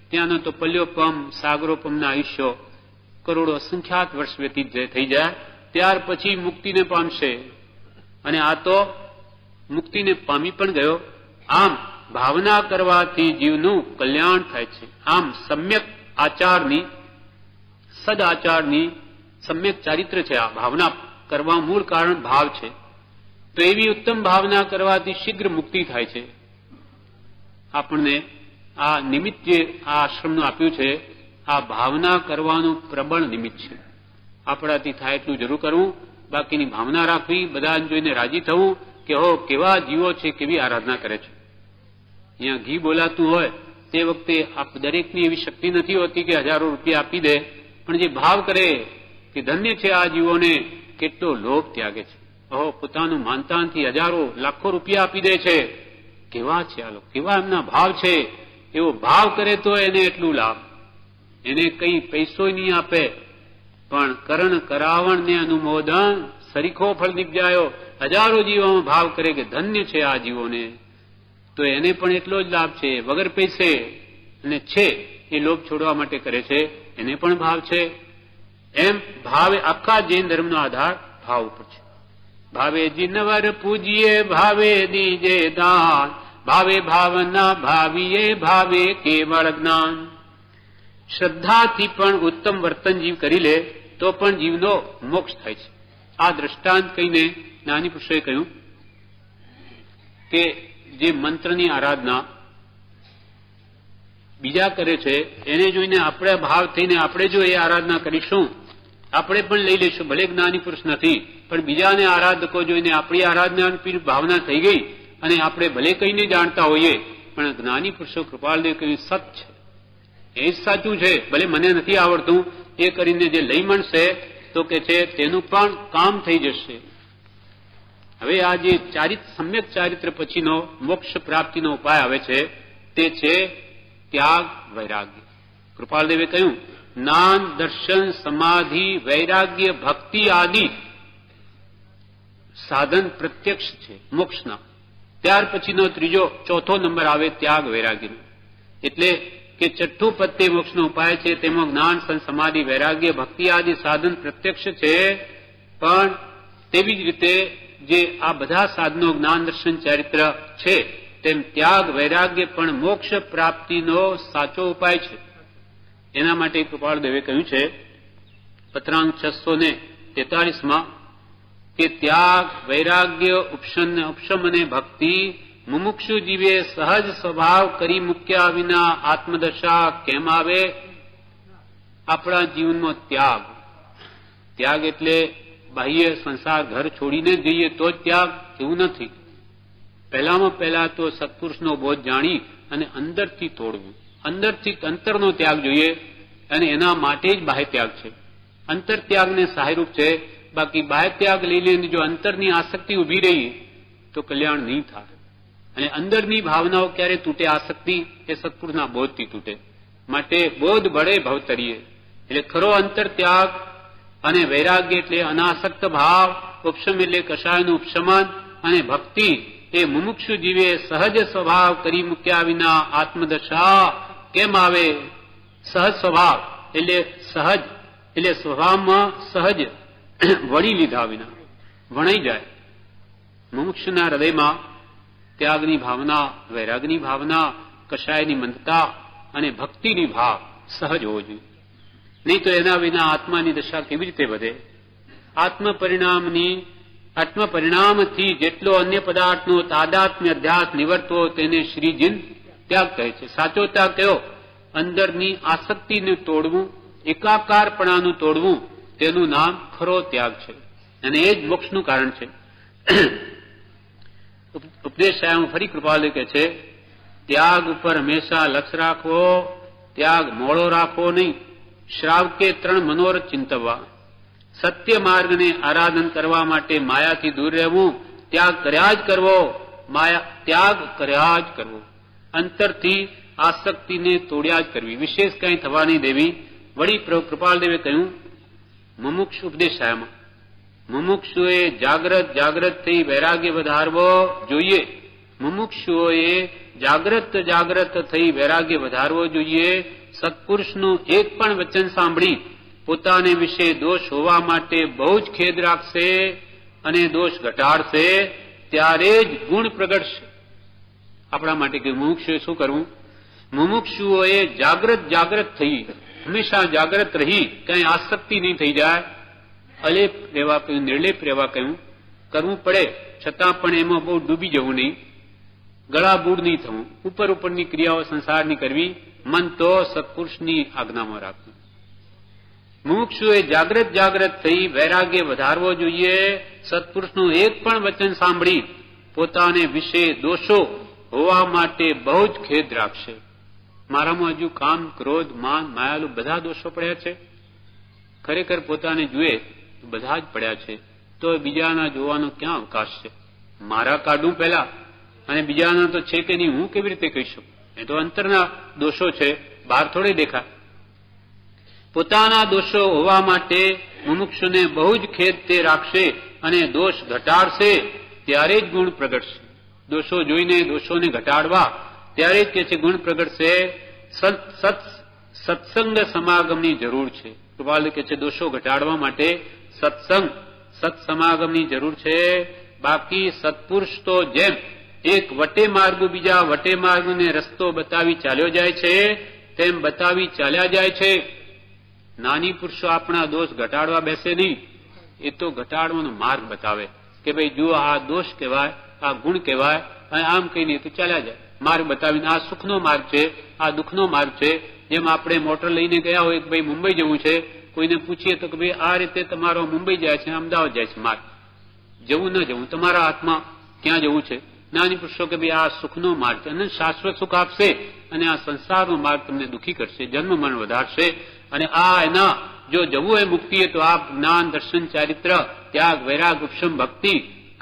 Speaker 1: ત્યાંનો તો પલ્યોપમ સાગરોપમના આયુષ્યો કરોડો અસંખ્યાત વર્ષ વ્યતીત થઈ જાય, ત્યાર પછી મુક્તિને પામશે. અને આ તો મુક્તિને પામી પણ ગયો. આમ ભાવના કરવાથી જીવનું કલ્યાણ થાય છે. આમ સમ્યક આચારની, સદાચારની સમ્યક ચારિત્ર છે. આ ભાવના કરવા મૂળ કારણ ભાવ છે. તો એવી ઉત્તમ ભાવના કરવાથી શીઘ્ર મુક્તિ થાય છે. આપણને આ નિમિત્ત જે આ આશ્રમનું આપ્યું છે, આ ભાવના કરવાનું પ્રબળ નિમિત્ત છે. આપણાથી થાય એટલું જરૂર કરવું, બાકીની ભાવના રાખવી, બધાને જોઈને રાજી થવું કે હો કેવા જીવો છે, કેવી આરાધના કરે છે. અહીંયા ઘી બોલાતું હોય તે વખતે દરેકની એવી શક્તિ નથી હોતી કે હજારો રૂપિયા આપી દે, પણ જે ભાવ કરે કે ધન્ય છે આ જીવોને, કેટલો લોભ ત્યાગે છે. ઓહો પોતાનું માનતાનથી હજારો લાખો રૂપિયા આપી દે છે. કેવા છે આ લોકો, કેવા એમના ભાવ છે. એવો ભાવ કરે તો એને એટલું લાભ, એને કઈ પૈસો નહીં આપે, પણ કરણ કરાવણ ને અનુમોદન સરીખો ફળ નિપજાયો. હજારો જીવોમાં ભાવ કરે કે ધન્ય છે આ જીવોને, તો એને પણ એટલો જ લાભ છે. વગર પૈસે અને છે એ લોભ છોડવા માટે કરે છે, એને પણ ભાવ છે. એમ ભાવે આખા જૈન ધર્મનો આધાર ભાવ ઉપર છે. ભાવે જીનવર પૂજીએ, ભાવે દીજે દાન, ભાવે ભાવના ભાવીએ, ભાવે કેવળ જ્ઞાન. શ્રદ્ધાથી પણ ઉત્તમ વર્તન જીવ કરી લે તો પણ જીવનો મોક્ષ થાય છે. આ દ્રષ્ટાંત કહીને જ્ઞાની પુરુષોએ કહ્યું કે જે મંત્રની આરાધના બીજા કરે છે એને જોઈને આપણે ભાવ થઈને આપણે જો એ આરાધના કરીશું, આપણે પણ લઈ લઈશું. ભલે જ્ઞાની પુરુષ નથી, પણ બીજાને આરાધકો જોઈને આપણી આરાધનાની ભાવના થઈ ગઈ, અને આપણે ભલે કહીને જાણતા હોઈએ, પણ જ્ઞાની પુરુષો કૃપાળદેવ કહ્યું સત છે, એ જ સાચું છે. ભલે મને નથી આવડતું, એ કરીને જે લઈ મળશે તો કે છે તેનું પણ કામ થઈ જશે. હવે આ જે સમ્યક ચારિત્ર પછીનો મોક્ષ પ્રાપ્તિનો ઉપાય આવે છે તે છે ત્યાગ વૈરાગ્ય. કૃપાળદેવે કહ્યું જ્ઞાન દર્શન સમાધિ વૈરાગ્ય ભક્તિ આદિ સાધન પ્રત્યક્ષ છે મોક્ષના. ત્યાર પછીનો ચોથો નંબર આવે ત્યાગ વૈરાગ્યનો. એટલે કે છઠ્ઠું પદ તે મોક્ષનો ઉપાય છે, તેમાં જ્ઞાન સમાધિ વૈરાગ્ય ભક્તિ આદિ સાધન પ્રત્યક્ષ છે. પણ તેવી જ રીતે જે આ બધા સાધનો જ્ઞાન દર્શન ચારિત્ર છે, તેમ ત્યાગ વૈરાગ્ય પણ મોક્ષ પ્રાપ્તિનો સાચો ઉપાય છે. એના માટે કૃપાળદેવે કહ્યું છે પત્રાંક 643 કે ત્યાગ વૈરાગ્ય ઉપશમ અને ભક્તિ મુમુક્ષુ જીવે સહજ સ્વભાવ કરી મૂક્યા વિના આત્મદશા કેમ આવે. આપણા જીવનમાં ત્યાગ એટલે બાહ્ય સંસાર ઘર છોડીને જઈએ તો જ ત્યાગ, એવું નથી. પહેલામાં પહેલા તો સત્પુરુષનો બોધ જાણી અને અંદરથી તોડવું, અંતરનો ત્યાગ જોઈએ, અને એના માટે જ બાહ્ય ત્યાગ છે. અંતર ત્યાગને સહાયરૂપ છે. બાકી બાહ્ય ત્યાગ લઈ લઈને જો અંતરની આસક્તિ ઉભી રહી તો કલ્યાણ નહીં થાય. અને અંદરની ભાવનાઓ ક્યારે તૂટે, આસક્તિ એ સત્પુરુષના બોધથી તૂટે. માટે બોધ બળે ભવતરીએ. એટલે ખરો અંતર ત્યાગ અને વૈરાગ્ય એટલે અનાસક્ત ભાવ, ઉપશમ એટલે કષાયનું ઉપશમન, અને ભક્તિ એ મુમુક્ષુ જીવે સહજ સ્વભાવ કરી મૂક્યા વિના આત્મદશા કેમ આવે. સહજ સ્વભાવ એટલે સ્વભાવમાં સહજ વળી લીધા વિના વણાઈ જાય. મુમુક્ષુના હૃદયમાં ત્યાગની ભાવના, વૈરાગની ભાવના, કષાયની મંદતા અને ભક્તિની ભાવ સહજ હોવો જોઈએ. નહીં તો એના વિના આત્માની દશા કેવી રીતે વધે. આત્મપરિણામથી જેટલો અન્ય પદાર્થનો તાદાત્મ્ય અધ્યાસ નિવર્તવો તેને શ્રીજીન ત્યાગ કહે છે. સાચો ત્યાગ કયો? અંદરની આસક્તિને તોડવું, એકાકારપણાનું તોડવું, તેનું નામ ખરો ત્યાગ છે. અને એ જ મોક્ષનું કારણ છે. ઉપદેશ સાહેબ ફરી કૃપાલુ કહે છે, ત્યાગ ઉપર હંમેશા લક્ષ રાખવો, ત્યાગ મોડો રાખવો નહીં. શ્રાવકે 3 મનોરથ ચિંતવવા. સત્ય માર્ગને આરાધન કરવા માટે માયાથી દૂર રહેવું, ત્યાગ કર્યા જ કરવો, ત્યાગ કર્યા જ કરવો, અંતરથી આસક્તિને તોડ્યા જ કરવી, વિશેષ કંઈ થવા નહીં દેવી. વળી કૃપાલદેવે કહ્યું મુમુક્ષુ ઉપદેશાયમાં, મુમુક્ષુએ જાગ્રત થઈ વૈરાગ્ય વધારવો જોઈએ. મુમુક્ષુઓએ જાગ્રત થઈ વૈરાગ્ય વધારવો જોઈએ. સત્પુરુષનું એક પણ વચન સાંભળી પોતાને વિશે દોષ હોવા માટે બહુ જ ખેદ રાખશે અને દોષ ઘટાડશે, ત્યારે જ ગુણ પ્રગટશે. આપણા માટે કે મુમુક્ષુએ શું કરવું? મુમુક્ષુઓએ જાગ્રત થઈ, હંમેશા જાગ્રત રહી, કઈ આસક્તિ નહીં થઈ જાય. અલેપ રહેવા કહ્યું, નિર્લેપ રહેવા કહ્યું. કરવું પડે છતાં પણ એમાં બહુ ડૂબી જવું નહીં, ગળાબૂડ નહીં થવું, ઉપરની ક્રિયાઓ સંસારની કરવી, મન તો સત્પુરુષની આજ્ઞામાં રાખવું. મુમુક્ષુએ જાગ્રત થઈ વૈરાગ્ય વધારવો જોઈએ. સત્પુરુષનું એક પણ વચન સાંભળી પોતાને વિશે દોષો હોવા માટે બહુ જ ખેદ રાખશે. મારામાં હજુ કામ, ક્રોધ, માન, માયાલુ બધા દોષો પડ્યા છે. ખરેખર પોતાને જુએ તો બધા જ પડ્યા છે, તો બીજાના જોવાનો ક્યાં અવકાશ છે? મારા કાઢું પહેલા અને બીજાના તો છે કે નહીં, હું કેવી રીતે કહી શકું? એ તો અંતરના દોષો છે, બહાર થોડી દેખાય. પોતાના દોષો હોવા માટે મુમુક્ષુને બહુ જ ખેદ તે રાખશે અને દોષ ઘટાડશે, ત્યારે જ ગુણ પ્રગટશે. દોષો જોઈને દોષોને ઘટાડવા ત્યારે જ કે છે ગુણ પ્રગટશે. સત્સંગ સમાગમની જરૂર છે. કૃપાલ કે છે દોષો ઘટાડવા માટે સત સમાગમની જરૂર છે. બાકી સત્પુરુષ તો જેમ એક વટે માર્ગ બીજા વટે માર્ગને રસ્તો બતાવી ચાલ્યો જાય છે, તેમ બતાવી ચાલ્યા જાય છે. નાની પુરુષો આપણા દોષ ઘટાડવા બેસે નહીં, એ તો ઘટાડવાનો માર્ગ બતાવે કે ભાઈ જુઓ આ દોષ કહેવાય, આ ગુણ કહેવાય, અને આમ કહીને તો ચાલ્યા જાય. માર્ગ બતાવીને આ સુખનો માર્ગ છે, આ દુઃખનો માર્ગ છે. જેમ આપણે મોટર લઈને ગયા હોય કે ભાઈ મુંબઈ જવું છે, કોઈને પૂછીએ તો કે ભાઈ આ રીતે તમારો મુંબઈ જાય છે, અમદાવાદ જાય છે, માર્ગ જવું ન જવું તમારા હાથમાં, ક્યાં જવું છે. નાની પુરુષો કે ભાઈ આ સુખનો માર્ગ છે અને શાશ્વત સુખ આપશે, અને આ સંસારનો માર્ગ તમને દુઃખી કરશે, જન્મ મરણ વધારશે. અને આ એના જો જવું હોય મુક્તિ તો આ જ્ઞાન, દર્શન, ચારિત્ર, ત્યાગ, વૈરાગ, ઉપશમ, ભક્તિ,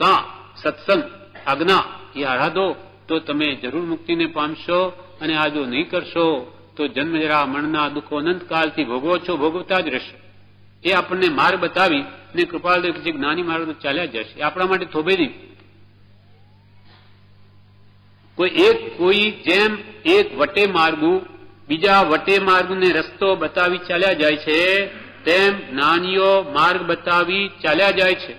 Speaker 1: કા સત્સંગ, આજ્ઞા એ આરાધો તો તમે જરૂર મુક્તિને પામશો. અને આ જો નહીં કરશો તો જન્મ જરા મરણના દુઃખો અનંતકાળથી ભોગવો છો, ભોગવતા જ રહેશો. એ આપણને માર્ગ બતાવી ને કૃપાલદેવ જે જ્ઞાની માર્ગ તો ચાલ્યા જશે. એ આપણા માટે થોભે નહીં. કોઈ જેમ એક વટે માર્ગુ બીજા વટે માર્ગને રસ્તો બતાવી ચાલ્યા જાય છે, તેમ જ્ઞાનીઓ માર્ગ બતાવી ચાલ્યા જાય છે.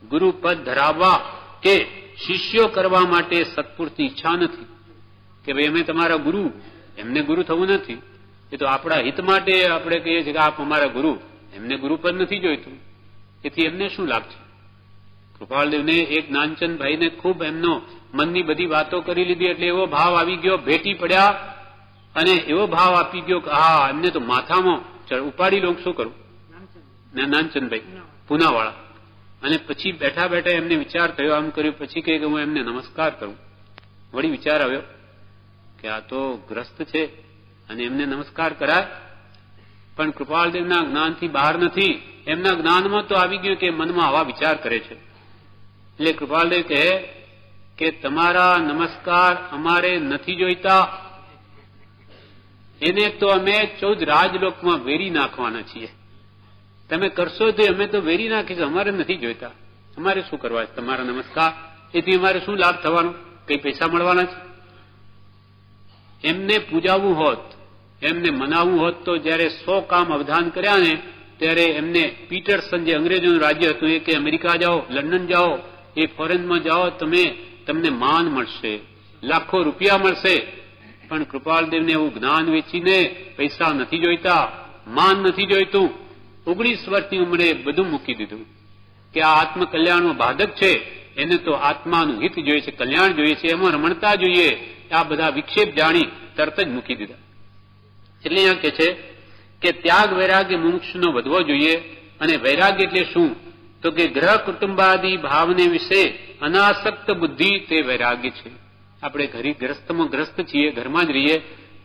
Speaker 1: ગુરુ પદ ધરાવવા કે શિષ્યો કરવા માટે સત્પુરુષની ઈચ્છા નથી કે ભાઈ અમે તમારા ગુરુ, એમને ગુરુ થવું નથી. એ તો આપણા હિત માટે આપણે કહીએ છીએ કે આપ અમારા ગુરુ, એમને ગુરુપદ નથી જોઈતું. એથી એમને શું લાભ છે? કૃપાલદેવને એક નાનચંદભાઈને ખૂબ એમનો મનની બધી વાતો કરી લીધી, એટલે એવો ભાવ આવી ગયો, ભેટી પડ્યા અને એવો ભાવ આપી ગયો કે હા એમને તો માથામાં ઉપાડી લો, શું કરું? નાનચંદભાઈ પૂનાવાળા. અને પછી બેઠા બેઠા એમને વિચાર થયો, આમ કર્યું, પછી કહે કે હું એમને નમસ્કાર કરું. વળી વિચાર આવ્યો કે આ તો ગ્રસ્ત છે અને એમને નમસ્કાર કરાય, પણ કૃપાલદેવના જ્ઞાનથી બહાર નથી. એમના જ્ઞાનમાં તો આવી ગયું કે મનમાં આવા વિચાર કરે છે. એટલે કૃપાલદેવ કહે કે તમારા નમસ્કાર અમારે નથી જોઈતા, એને તો અમે 14 રાજલોકમાં વેરી નાખવાના છીએ. તમે કરશો તો અમે તો વેરી નાખીશું, અમારે નથી જોઈતા. અમારે શું કરવા છે તમારા નમસ્કાર? એથી અમારે શું લાભ થવાનો? કઈ પૈસા મળવાના છે? એમને પૂજાવવું હોત, એમને મનાવવું હોત તો જયારે 100 કામ અવધાન કર્યા ને ત્યારે એમને પીટરસન જે અંગ્રેજોનું રાજ્ય હતું એ કે અમેરિકા જાઓ, લંડન જાઓ, એ ફોરેનમાં જાઓ, તમને માન મળશે, લાખો રૂપિયા મળશે. પણ કૃપાલદેવને એવું જ્ઞાન વેચીને પૈસા નથી જોઈતા, માન નથી જોઈતું. 19 વર્ષની ઉંમરે બધું મૂકી દીધું કે આ આત્મકલ્યાણનો બાધક છે, એને તો આત્માનું હિત જોઈએ છે, કલ્યાણ જોઈએ છે, એમાં રમણતા જોઈએ. આ બધા વિક્ષેપ જાણી તરત જ મૂકી દીધા. એટલે અહીંયા કે છે કે ત્યાગ વૈરાગ્ય મુમુક્ષુનો વધવો જોઈએ. અને વૈરાગ્ય એટલે શું? તો કે ગ્રહ કુટુંબાદી ભાવને વિશે અનાસક્ત બુદ્ધિ તે વૈરાગ્ય છે. આપણે ઘરે ગ્રસ્તમાં ગ્રસ્ત છીએ, ઘરમાં જ રહીએ,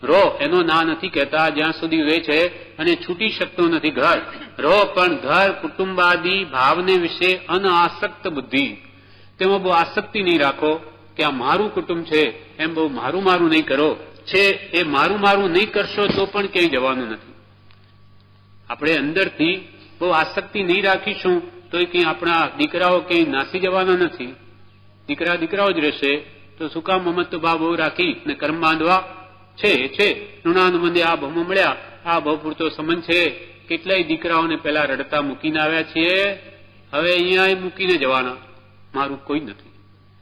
Speaker 1: રહો એનો ના નથી કહેતા જ્યાં સુધી રહે છે અને છૂટી શકતો નથી ઘર, રહો પણ ઘર કુટુંબાદી ભાવને વિશે અનાસક્ત બુદ્ધિ, તેમાં બહુ આસક્તિ નહીં રાખો કે આ મારું કુટુંબ છે એમ બહુ મારું મારું નહીં કરો. છે એ મારું મારું નહીં કરશો તો પણ ક્યાંય જવાનું નથી. આપણે અંદરથી બહુ આસક્તિ નહીં રાખીશું તો એ કંઈ આપણા દીકરાઓ કંઈ નાસી જવાના નથી. દીકરાઓ જ રહેશે. તો શું કામ મમત્વ ભાવ બહુ રાખી ને કર્મ બાંધવા છે ઋણાનુબંધે આ ભવમાં મળ્યા, આ ભવ પૂરતો સંબંધ છે. કેટલાય દીકરાઓને પેલા રડતા મૂકીને આવ્યા છીએ, હવે અહીંયા મૂકીને જવાના, મારું કોઈ નથી,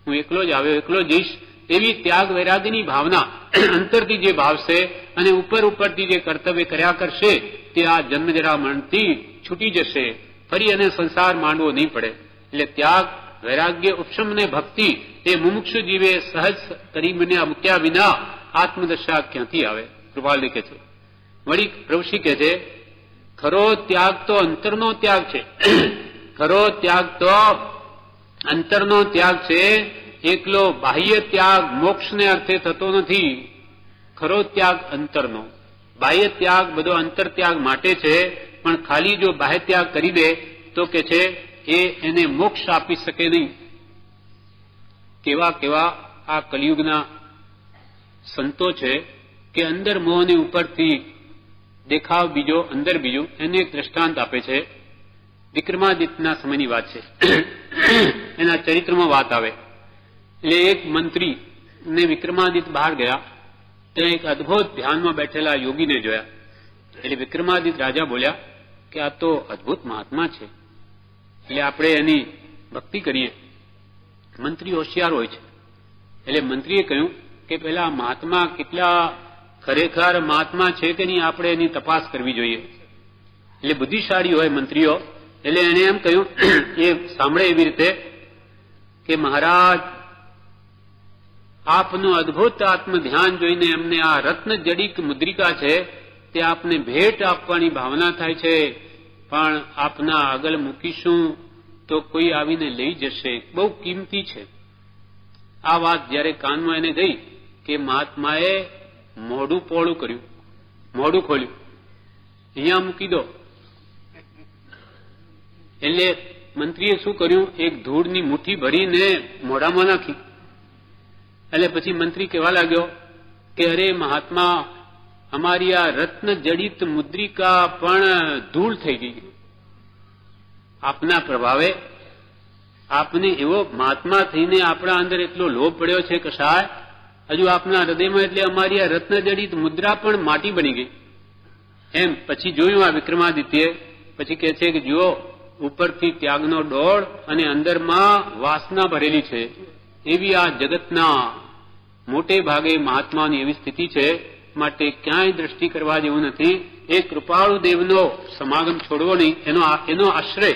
Speaker 1: હું એકલો જ આવ્યો, એકલો જઈશ. એવી ત્યાગ વૈરાગ્યની ભાવના અંતરથી જે ભાવશે અને ઉપરથી જે કર્તવ્ય કર્યા કરશે તે આ જન્મજરા મરણથી છૂટી જશે, ફરી એને સંસાર માંડવો નહીં પડે. એટલે ત્યાગ વૈરાગ્ય ઉપશમ ને ભક્તિ એ મુમુક્ષુ જીવે સહજ કરી મૂક્યા વિના આત્મદશા ક્યાંથી આવે? કૃપાલ કે છે. વળી પ્રભુશ્રી કે છે ખરો ત્યાગ તો અંતરનો ત્યાગ છે. ખરો ત્યાગ તો અંતરનો ત્યાગ છે. એકલો બાહ્ય ત્યાગ મોક્ષને અર્થે થતો નથી. ખરો ત્યાગ અંતરનો. બાહ્ય ત્યાગ બધો અંતર ત્યાગ માટે છે, પણ ખાલી જો બાહ્ય ત્યાગ કરી દે તો કે છે એને મોક્ષ આપી શકે નહીં. કેવા કેવા આ કલિયુગના સંતો છે કે અંદર મોહની ઉપરથી દેખાવ બીજો, અંદર બીજું. એને એક દ્રષ્ટાંત આપે છે. વિક્રમાદિત્યના સમયની વાત છે. એના ચરિત્રમાં વાત આવે. એટલે એક મંત્રી ને વિક્રમાદિત્ય બહાર ગયા, ત્યાં એક અદભુત ધ્યાનમાં બેઠેલા યોગીને જોયા. એટલે વિક્રમાદિત્ય રાજા બોલ્યા કે આ તો અદભુત મહાત્મા છે, એટલે આપણે એની ભક્તિ કરીએ. મંત્રી હોશિયાર હોય છે. એટલે મંત્રીએ કહ્યું કે પેલા મહાત્મા કેટલા ખરેખર મહાત્મા છે કે નહીં આપણે એની તપાસ કરવી જોઈએ. એટલે બુદ્ધિશાળી હોય મંત્રીઓ. એટલે એને એમ કહ્યું, એ સાંભળે એવી રીતે કે મહારાજ આપનું અદભુત આત્મ ધ્યાન જોઈને એમને આ રત્ન જડિક મુદ્રિકા છે તે આપને ભેટ આપવાની ભાવના થાય છે, પણ આપના આગળ મૂકીશું તો કોઈ આવીને લઈ જશે, બહુ કિંમતી છે. આ વાત જયારે કાનમાં એને ગઈ કે મહાત્માએ મોઢું પોળું કર્યું, મોઢું ખોલ્યું, અહીંયા મૂકી દો. એટલે મંત્રીએ શું કર્યું, એક ધૂળની મુઠ્ઠી ભરીને મોઢામાં નાખી. એટલે પછી મંત્રી કહેવા લાગ્યો કે અરે મહાત્મા, અમારી આ રત્ન જડિત મુદ્રિકા પણ ધૂળ થઈ ગઈ આપના પ્રભાવે. આપને એવો મહાત્મા થઈને આપણા અંદર એટલો લોભ પડ્યો છે કશાય, હજુ આપના હૃદયમાં, એટલે અમારી આ રત્ન જડિત મુદ્રા પણ માટી બની ગઈ. એમ પછી જોયું આ વિક્રમાદિત્ય. પછી કહે છે કે જુઓ, ઉપરથી ત્યાગનો ડોળ અને અંદરમાં વાસના ભરેલી છે. એવી આ જગતના મોટે ભાગે મહાત્માની એવી સ્થિતિ છે. માટે ક્યાંય દ્રષ્ટિ કરવા જેવું નથી. એ કૃપાળુ દેવનો સમાગમ છોડવો નહીં, એનો આશ્રય.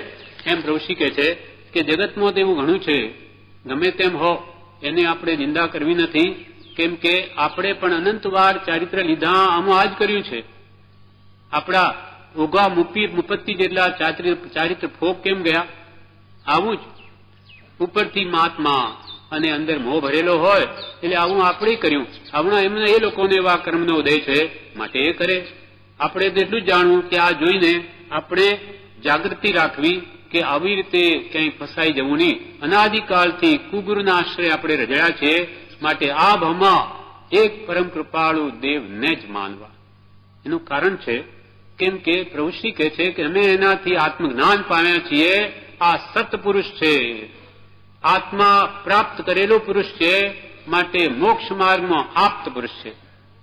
Speaker 1: એમ પ્રભુશ્રી કહે છે કે જગતમાં તો એવું ઘણું છે, ગમે તેમ હો એને આપણે નિંદા કરવી નથી. કેમ કે આપણે પણ અનંતવાર ચારિત્ર લીધા, આમાં આ જ કર્યું છે. આપણા ઓઘા મુપત્તિ જેટલા ચારિત્ર ફોક કેમ ગયા? આવું જ ઉપરથી મહાત્મા અને અંદર મોહ ભરેલો હોય એટલે આવું આપણે કર્યું. હમણાં એમને એ લોકોને એવા કર્મનો ઉદય છે, માટે એ કરે. આપણે તો એટલું જ જાણવું કે આ જોઈને આપણે જાગૃતિ રાખવી કે આવી રીતે ક્યાંય ફસાઈ જવું નહીં. અનાદિકાળથી કુગુરુના આશ્રય આપણે રજળ્યા છીએ, માટે આ ભાવમાં એક પરમ કૃપાળુ દેવને જ માનવા. એનું કારણ છે કેમ કે પ્રભુશ્રી કહે છે કે અમે એનાથી આત્મજ્ઞાન પામ્યા છીએ. આ સત્પુરુષ છે, આત્મા પ્રાપ્ત કરેલો પુરુષ છે, માટે મોક્ષ માર્ગમાં આપ્ત પુરુષ છે.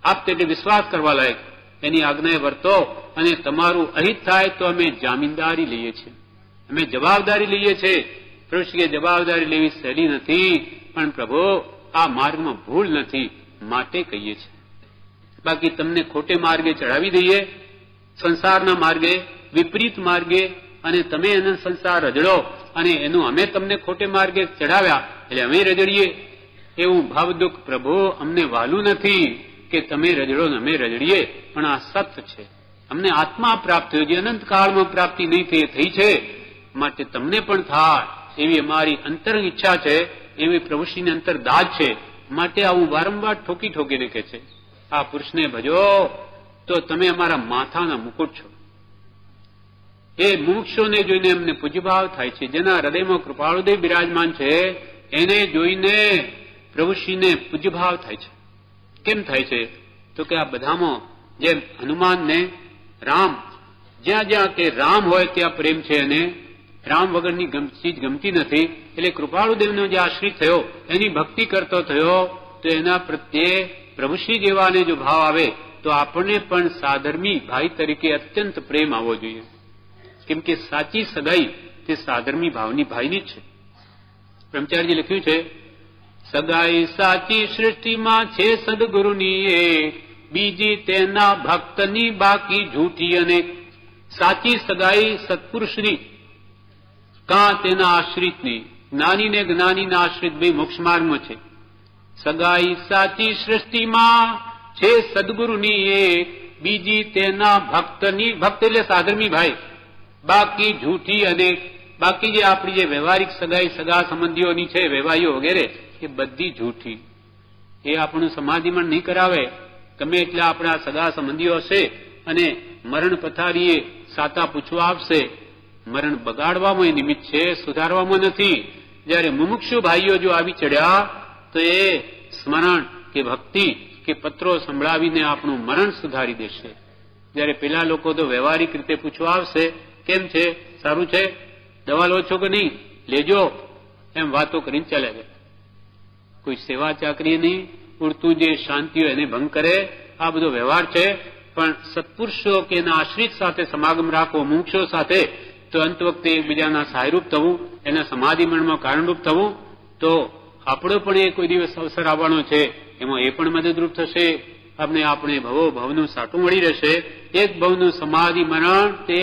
Speaker 1: આપ્ત એટલે વિશ્વાસ કરવા લાયક. એની આજ્ઞાએ વર્તો અને તમારું અહિત થાય તો અમે જામીનદારી લઈએ છીએ, અમે જવાબદારી લઈએ છીએ. પ્રભુશ્રીએ જવાબદારી લેવી સહેલી નથી, પણ પ્રભુ આ માર્ગમાં ભૂલ નથી માટે કહીએ છીએ. બાકી તમને ખોટે માર્ગે ચડાવી દઈએ, સંસારના માર્ગે, વિપરીત માર્ગે, અને તમે એને સંસાર રજડો અને એનું અમે તમને ખોટે માર્ગે ચડાવ્યા એટલે અમે રજડીએ, એવું ભાવ દુઃખ પ્રભુ અમને વાલું નથી કે તમે રજડો ને અમે રજડીએ. પણ આ સત્ય છે. અમને આત્મા પ્રાપ્ત થયો, જે અનંત કાળમાં પ્રાપ્તિ નહીં થઈ છે માટે તમને પણ થાય એવી અમારી અંતરંગ ઈચ્છા છે, એવી પ્રભુશ્રીની અંતર દાજ છે. માટે આવું વારંવાર ઠોકી ઠોકીને કહે છે, આ પુરુષને ભજો તો તમે અમારા માથાના મુકુટ છો. એ મુમુક્ષોને જોઈને એમને પૂજ્યભાવ થાય છે. જેના હૃદયમાં કૃપાળુદેવ બિરાજમાન છે એને જોઈને પ્રભુશ્રીને પૂજ્યભાવ થાય છે. કેમ થાય છે? તો કે આ બધામાં જેમ હનુમાનને રામ, જ્યાં જ્યાં કે રામ હોય ત્યાં પ્રેમ છે અને રામ વગરની ચીજ ગમતી નથી. એટલે કૃપાળુદેવનો જે આશ્રિત થયો એની ભક્તિ કરતો થયો તો એના પ્રત્યે પ્રભુશ્રી જેવાને જો ભાવ આવે તો આપણને પણ સાધર્મી ભાઈ તરીકે અત્યંત પ્રેમ આવવો જોઈએ. કેમ કે સાચી સગાઈ તે સાધર્મી ભાવની ભાઈની જ છે. બ્રહ્મચારીજી લખ્યું છે, સગાઈ સાચી સૃષ્ટિમાં છે સદગુરુની એક, બીજી તેના ભક્તની બાકી જૂઠી અનેક. સાચી સગાઈ સત્પુરુષની કાં તેના આશ્રિતની, જ્ઞાની ને જ્ઞાનીના આશ્રિત બે મોક્ષ માર્ગમાં છે. સગાઈ સાચી સૃષ્ટિમાં છે સદગુરુની એક, બીજી તેના ભક્તની, ભક્ત એટલે સાધર્મી ભાઈ, બાકી જૂઠી અનેક. બાકી જે આપણી જે વ્યવહારિક સગાઈ સગા સંબંધીઓની છે, વેવાઈઓ વગેરે, એ બધી જૂઠી. એ આપણું સમાધિમાં નહીં કરાવે. ગમે એટલા આપણા સગા સંબંધીઓ હશે અને મરણ પથારીએ સાતા પૂછવા આપશે, મરણ બગાડવામાં એ નિમિત્ત છે, સુધારવામાં નથી. જયારે મુમુક્ષુ ભાઈઓ જો આવી ચડ્યા તો એ સ્મરણ કે ભક્તિ કે પત્રો સંભળાવીને આપણું મરણ સુધારી દેશે. જયારે પેલા લોકો તો વ્યવહારિક રીતે પૂછવા આવશે, કેમ છે, સારું છે, દવા લો છો કે નહીં, લેજો, એમ વાતો કરીને ચાલ્યા જાય. કોઈ સેવા ચાકરી નહીં, ઉડતું જે શાંતિઓ એને ભંગ કરે, આ બધો વ્યવહાર છે. પણ સત્પુરુષો કે એના આશ્રિત સાથે સમાગમ રાખવો, મુમુક્ષો સાથે, તો અંત વખતે એકબીજાના સહાયરૂપ થવું, એના સમાધિમણમાં કારણરૂપ થવું, તો આપણો પણ એ કોઈ દિવસ અવસર આવવાનો છે, એમાં એ પણ મદદરૂપ થશે. આપણે ભવો ભવનું સાટું મળી રહેશે. એક ભવનું સમાધિ મરણ તે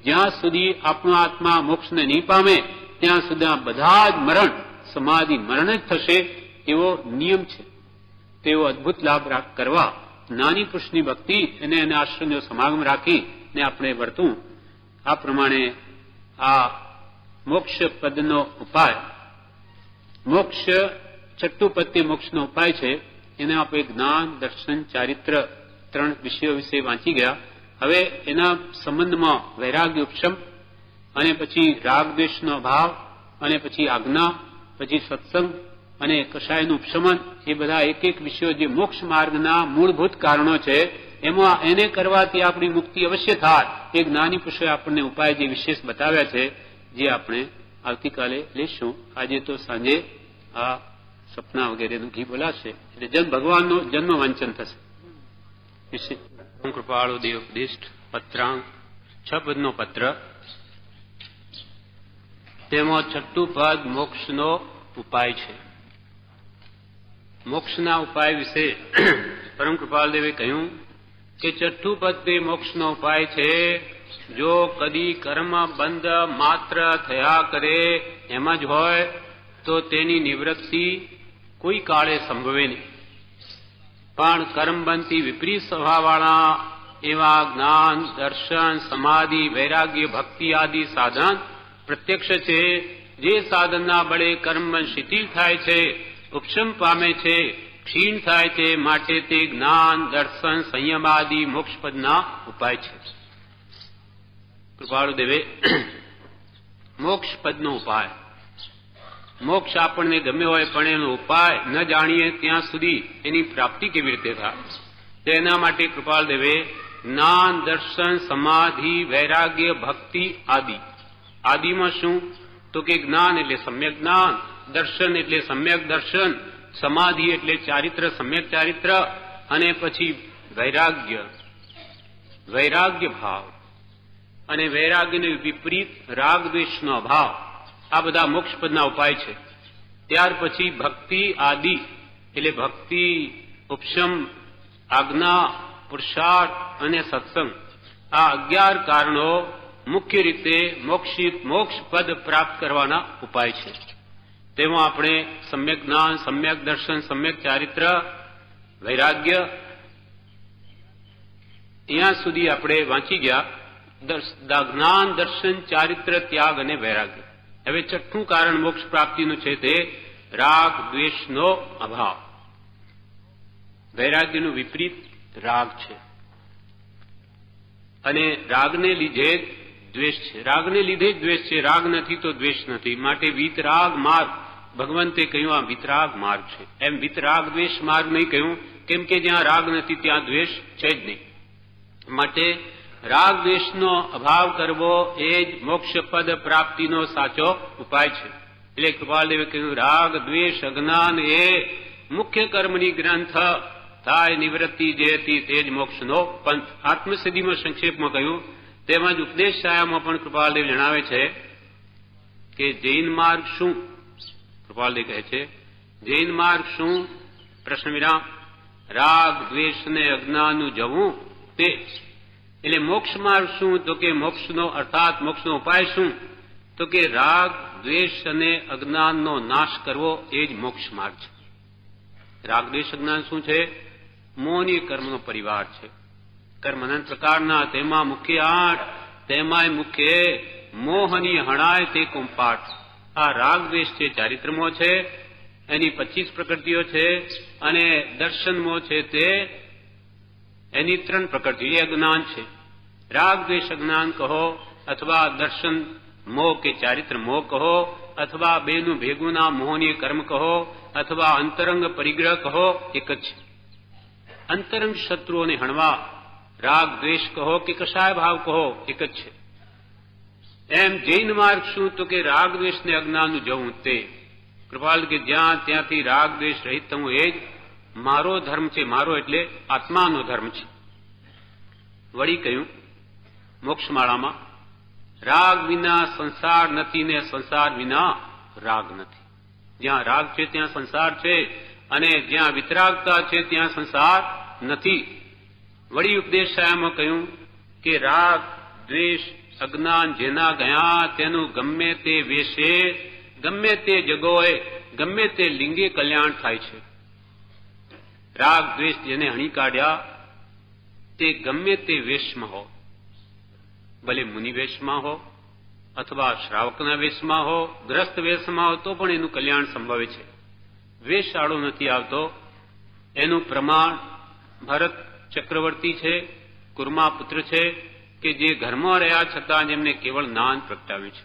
Speaker 1: જ્યાં સુધી આપણો આત્મા મોક્ષને નહીં પામે ત્યાં સુધી બધા જ મરણ સમાધિ મરણ જ થશે, એવો નિયમ છે. તેવો અદભુત લાભ કરવા નાની પુરુષની ભક્તિ એને આશ્રમનો સમાગમ રાખીને આપણે વર્તું. આ પ્રમાણે આ મોક્ષ પદનો ઉપાય, મોક્ષ છઠ્ઠું પદ તે મોક્ષનો ઉપાય છે. એને આપણે જ્ઞાન, દર્શન, ચારિત્ર 3 વિષયો વિશે વાંચી ગયા. હવે એના સંબંધમાં વૈરાગ્ય ઉપશમ, અને પછી રાગ દ્વેષનો અભાવ, અને પછી આજ્ઞા, પછી સત્સંગ અને કષાયનું ઉપશમન, એ બધા એક એક વિષયો જે મોક્ષ માર્ગના મૂળભૂત કારણો છે, એમાં એને કરવાથી આપણી મુક્તિ અવશ્ય થાય. એ જ્ઞાની પુરુષોએ આપણને ઉપાય જે વિશેષ બતાવ્યા છે, જે આપણે આવતીકાલે લેશું. આજે તો સાંજે આ સપના વગેરેનું ઘી બોલાશે, એટલે ભગવાનનો જન્મ વાંચન થશે. કૃપાળુ દેવ ઉપદિષ્ટ પત્રાંક 6 પદનો પત્ર, તેમાં છઠ્ઠું પદ મોક્ષનો ઉપાય છે. મોક્ષના ઉપાય વિશે પરમ કૃપાળદેવે કહ્યું કે છઠ્ઠું પદ તે મોક્ષનો ઉપાય છે. જો કદી કર્મ બંધ માત્ર થયા કરે એમ જ હોય તો તેની નિવૃત્તિ કોઈ કાળે સંભવે નહીં. પણ કર્મબંધથી વિપરીત સ્વભાવવાળા એવા જ્ઞાન, દર્શન, સમાધિ, વૈરાગ્ય, ભક્તિ આદિ સાધન પ્રત્યક્ષ છે. જે સાધનના બળે કર્મબંધ શિથિલ થાય છે, ઉપશમ પામે છે, ક્ષીણ થાય છે, માટે તે જ્ઞાન, દર્શન, સંયમ આદિ મોક્ષપદના ઉપાય છે. કૃપાળુદેવે મોક્ષપદનો ઉપાય, મોક્ષ આપણને ગમે હોય પણ એનો ઉપાય ન જાણીએ ત્યાં સુધી એની પ્રાપ્તિ કેવી રીતે થાય? તેના માટે કૃપાળદેવે જ્ઞાન, દર્શન, સમાધિ, વૈરાગ્ય, ભક્તિ આદિ. આદિમાં શું? તો કે જ્ઞાન એટલે સમ્યક જ્ઞાન, દર્શન એટલે સમ્યક દર્શન, સમાધિ એટલે ચારિત્ર, સમ્યક ચારિત્ર, અને પછી વૈરાગ્ય, વૈરાગ્ય ભાવ, અને વૈરાગ્યને વિપરીત રાગ દ્વેષનો અભાવ. આ બધા મોક્ષપદના ઉપાય છે. ત્યાર પછી ભક્તિ આદિ એટલે ભક્તિ, ઉપશમ, આજ્ઞા, પુરુષાર્થ અને સત્સંગ. આ 11 કારણો મુખ્ય રીતે મોક્ષપદ પ્રાપ્ત કરવાના ઉપાય છે. તેમાં આપણે સમ્યક જ્ઞાન, સમ્યક દર્શન, સમ્યક ચારિત્ર, વૈરાગ્ય, અહીંયા સુધી આપણે વાંચી ગયા. જ્ઞાન, દર્શન, ચારિત્ર, ત્યાગ અને વૈરાગ્ય. હવે છઠ્ઠું કારણ મોક્ષ પ્રાપ્તિનું છે તે રાગ દ્વેષનો અભાવ. વૈરાગ્યનું વિપરીત રાગ છે અને રાગને લીધે જ દ્વેષ છે. રાગને લીધે જ દ્વેષ છે, રાગ નથી તો દ્વેષ નથી. માટે વિતરાગ માર્ગ ભગવંતે કહ્યું આ વિતરાગ માર્ગ છે. એમ વિતરાગ દ્વેષ માર્ગ નહીં કહ્યું, કેમ કે જ્યાં રાગ નથી ત્યાં દ્વેષ છે જ નહીં. માટે રાગ દ્વેષનો અભાવ કરવો એ જ મોક્ષ પદ પ્રાપ્તિનો સાચો ઉપાય છે. એટલે કૃપાલદેવે કહ્યું રાગ દ્વેષ અજ્ઞાન એ મુખ્ય કર્મની ગ્રંથ થાય નિવૃત્તિ જે હતી તે જ મોક્ષનો પંથ. આત્મસિદ્ધિમાં સંક્ષેપમાં કહ્યું, તેમજ ઉપદેશ છાયામાં પણ કૃપાલદેવ જણાવે છે કે જૈન માર્ગ શું? કૃપાલદેવ કહે છે જૈન માર્ગ શું? પ્રશ્ન વિરામ. રાગ દ્વેષ ને અજ્ઞાનનું જવું તે. એટલે મોક્ષ માર્ગ શું? તો કે મોક્ષનો અર્થાત મોક્ષનો ઉપાય શું? તો કે રાગ દ્વેષ અને અજ્ઞાનનો નાશ કરવો એ જ મોક્ષ માર્ગ છે. રાગ દ્વેષ અજ્ઞાન શું છે? મોહની કર્મનો પરિવાર છે. કર્મ અનંત પ્રકારના, તેમાં મુખ્ય 8, તેમાંય મુખ્ય મોહની હણાય તે કુંપાટ. આ રાગ દ્વેષ છે, ચારિત્રમો છે, એની 25 પ્રકૃતિઓ છે, અને દર્શનમો છે તે એની 3 પ્રકૃતિ, એ અજ્ઞાન છે. રાગ દ્વેષ અજ્ઞાન કહો અથવા દર્શન મોહ કે ચારિત્ર મોહ કહો અથવા બેનું ભેગુના મોહનીય કર્મ કહો અથવા અંતરંગ પરિગ્રહ કહો, એક જ છે. અંતરંગ શત્રુઓને હણવા રાગ દ્વેષ કહો કે કશાય ભાવ કહો, એક જ છે. એમ જૈન માર્ગ શું? તો કે રાગ દ્વેષ ને અજ્ઞાનનું જવું તે. કૃપાલ કે જ્યાં ત્યાંથી રાગ દ્વેષ રહિત થવું એ જ મારો ધર્મ છે. મારો એટલે આત્માનો ધર્મ છે. વળી કહ્યું મોક્ષમાળામાં રાગ વિના સંસાર નથી ને સંસાર વિના રાગ નથી. જ્યાં રાગ છે ત્યાં સંસાર છે અને જ્યાં વિતરાગતા છે ત્યાં સંસાર નથી. વળી ઉપદેશ છાયામાં કહ્યું કે રાગ દ્વેષ અજ્ઞાન જેના ગયા તેનું ગમે તે વેશે, ગમે તે જગોએ, ગમે તે લિંગે કલ્યાણ થાય છે. રાગ દ્વેષ જેને હણી કાઢ્યા તે ગમે તે વેશમાં હો, ભલે મુનિ વેશમાં હો અથવા શ્રાવકના વેશમાં હો, ગ્રસ્ત વેશમાં હો, તો પણ એનું કલ્યાણ સંભવે છે. વેશ આડો નથી આવતો. એનું પ્રમાણ ભરત ચક્રવર્તી છે, કુર્મા પુત્ર છે, કે જે ઘરમાં રહ્યા છતાં જેમને કેવળ જ્ઞાન પ્રગટાવ્યું છે.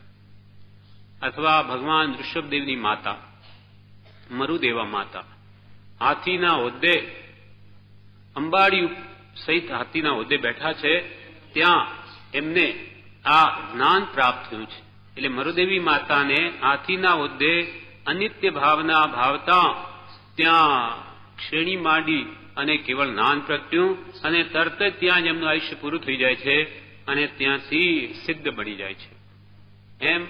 Speaker 1: અથવા ભગવાન ઋષભદેવની માતા મરુદેવા માતા હાથીના હોદ્દે, અંબાડી સહિત હાથીના હોદ્દે બેઠા છે, ત્યાં એમને આ જ્ઞાન પ્રાપ્ત થયું છે. એટલે મરુદેવી માતાને હાથીના હોદ્દે અનિત્ય ભાવના ભાવતા ત્યાં શ્રેણી માંડી અને કેવળ જ્ઞાન પ્રગટ્યું અને તરત જ ત્યાં જ એમનું આયુષ્ય પૂરું થઈ જાય છે અને ત્યાંથી સિદ્ધ બની જાય છે. એમ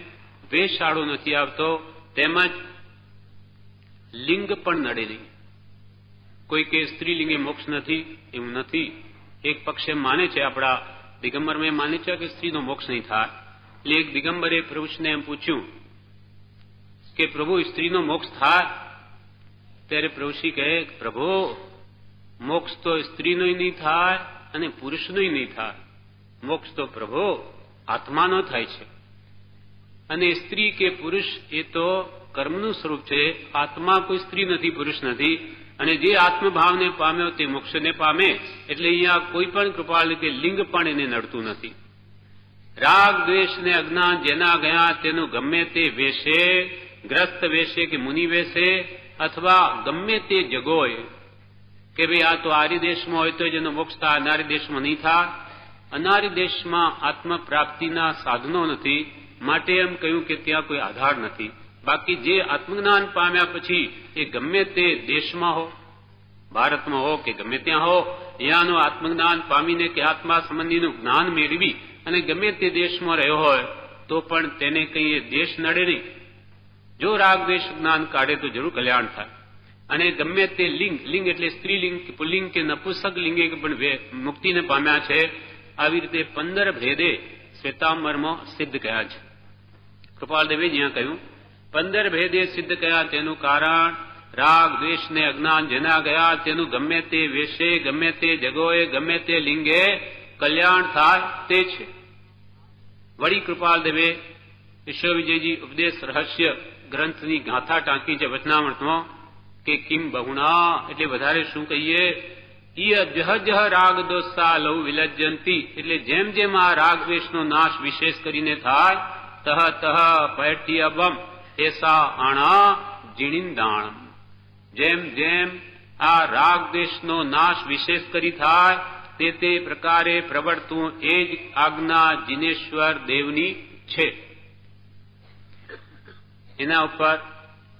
Speaker 1: વેશાળો નથી આવતો, તેમજ લિંગ પણ નડે નહીં. કોઈ કે સ્ત્રીલિંગે મોક્ષ નથી, એવું નથી. એક પક્ષ એમ માને છે, આપણા દિગંબરમાં એમ માને છે કે સ્ત્રીનો મોક્ષ નહીં થાય. એટલે એક દિગંબરે પ્રભુને એમ પૂછ્યું કે પ્રભુ સ્ત્રીનો મોક્ષ થાય? ત્યારે પ્રભુશ્રી કહે પ્રભુ મોક્ષ તો સ્ત્રીનો નહીં થાય અને પુરુષનો નહીં થાય. મોક્ષ તો પ્રભુ આત્માનો થાય છે અને સ્ત્રી કે પુરુષ એ તો કર્મનું સ્વરૂપ છે. આત્મા કોઈ સ્ત્રી નથી, પુરુષ નથી. અને જે આત્મભાવને પામ્યો તે મોક્ષને પામે. એટલે અહીંયા કોઈ પણ કૃપાળ કે લિંગ પણ એને નડતું નથી. રાગ દ્વેષ ને અજ્ઞાન જેના ગયા તેનું ગમે તે વેશે, ગ્રસ્ત વેશે કે મુનિ વેશે અથવા ગમે તે જગોય, કે ભાઈ આ તો આર્ય દેશમાં હોય તો જેનો મોક્ષ થાય, અનાર્ય દેશમાં નહીં થાય. અનાર્ય દેશમાં આત્મ પ્રાપ્તિના સાધનો નથી, માટે એમ કહ્યું કે ત્યાં કોઈ આધાર નથી. બાકી જે આત્મજ્ઞાન પામ્યા પછી એ ગમે તે દેશમાં હો, ભારતમાં હો કે ગમે ત્યાં હો, અહીંયાનું આત્મજ્ઞાન પામીને કે આત્મા સંબંધીનું જ્ઞાન મેળવી અને ગમે તે દેશમાં રહ્યો હોય તો પણ તેને કંઈ દેશ નડે નહીં. જો રાગ દ્વેષ જ્ઞાન કાઢે તો જરૂર કલ્યાણ થાય. અને ગમે તે લિંગ, લિંગ એટલે સ્ત્રીલિંગ કે પુલ્લિંગ કે નપુંસક લિંગે પણ મુક્તિને પામ્યા છે. આવી રીતે 15 ભેદે શ્વેતાંબરમાં સિદ્ધ કયા છે. કૃપાલદેવે જ્યાં કહ્યું 15 ભેદે સિદ્ધ કયા, તેનું કારણ રાગ દ્વેષ ને અજ્ઞાન જેના ગયા તેનું ગમે તે વેશે, ગમે તે જગોએ, ગમે તે લિંગે કલ્યાણ થાય તે છે. વળી કૃપાલદેવે વિશ્વવિજયજી ઉપદેશ રહસ્ય ગ્રંથની ગાથા ટાંકી છે વચનામૃતમાં કે કિમ બહુણા એટલે વધારે શું કહીએ, ઈય જહ જહ રાગ દોષા લવ વિલજ્જંતી એટલે જેમ જેમ આ રાગ દ્વેષનો નાશ વિશેષ કરીને થાય તહ તહ પૈઠ્યબમ એસા આણા જીણિંદાણમ જેમ જેમ આ રાગ દ્વેષનો નાશ વિશેષ કરી થાય તે પ્રકારે પ્રવર્તવું એ જ આજ્ઞા જિનેશ્વર દેવની છે. એના ઉપર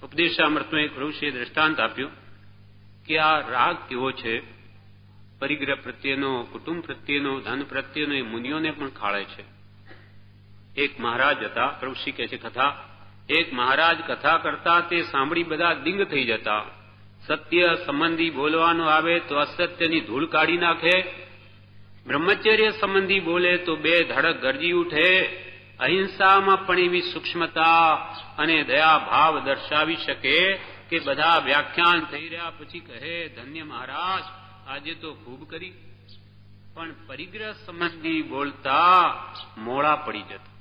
Speaker 1: ઉપદેશામૃતમાં એક ઋષિએ દ્રષ્ટાંત આપ્યું કે આ રાગ કેવો છે, પરિગ્રહ પ્રત્યેનો, કુટુંબ પ્રત્યેનો, ધન પ્રત્યેનો એ મુનિઓને પણ ખાળે છે. એક મહારાજ હતા, ઋષિ કહે છે કથા, એક મહારાજ કથા કરતા તે સાંભળી બધા દિંગ થઈ જતા. સત્ય સંબંધી બોલવાનું આવે તો અસત્યની ધૂળ કાઢી નાખે, બ્રહ્મચર્ય સંબંધી બોલે તો બે ધડક ગરજી ઉઠે, અહિંસામાં પણ એવી સૂક્ષ્મતા અને દયા ભાવ દર્શાવી શકે કે બધા વ્યાખ્યાન થઈ રહ્યા પછી કહે ધન્ય મહારાજ આજે તો ખૂબ કરી, પણ પરિગ્રહ સંબંધી બોલતા મોડા પડી જતા.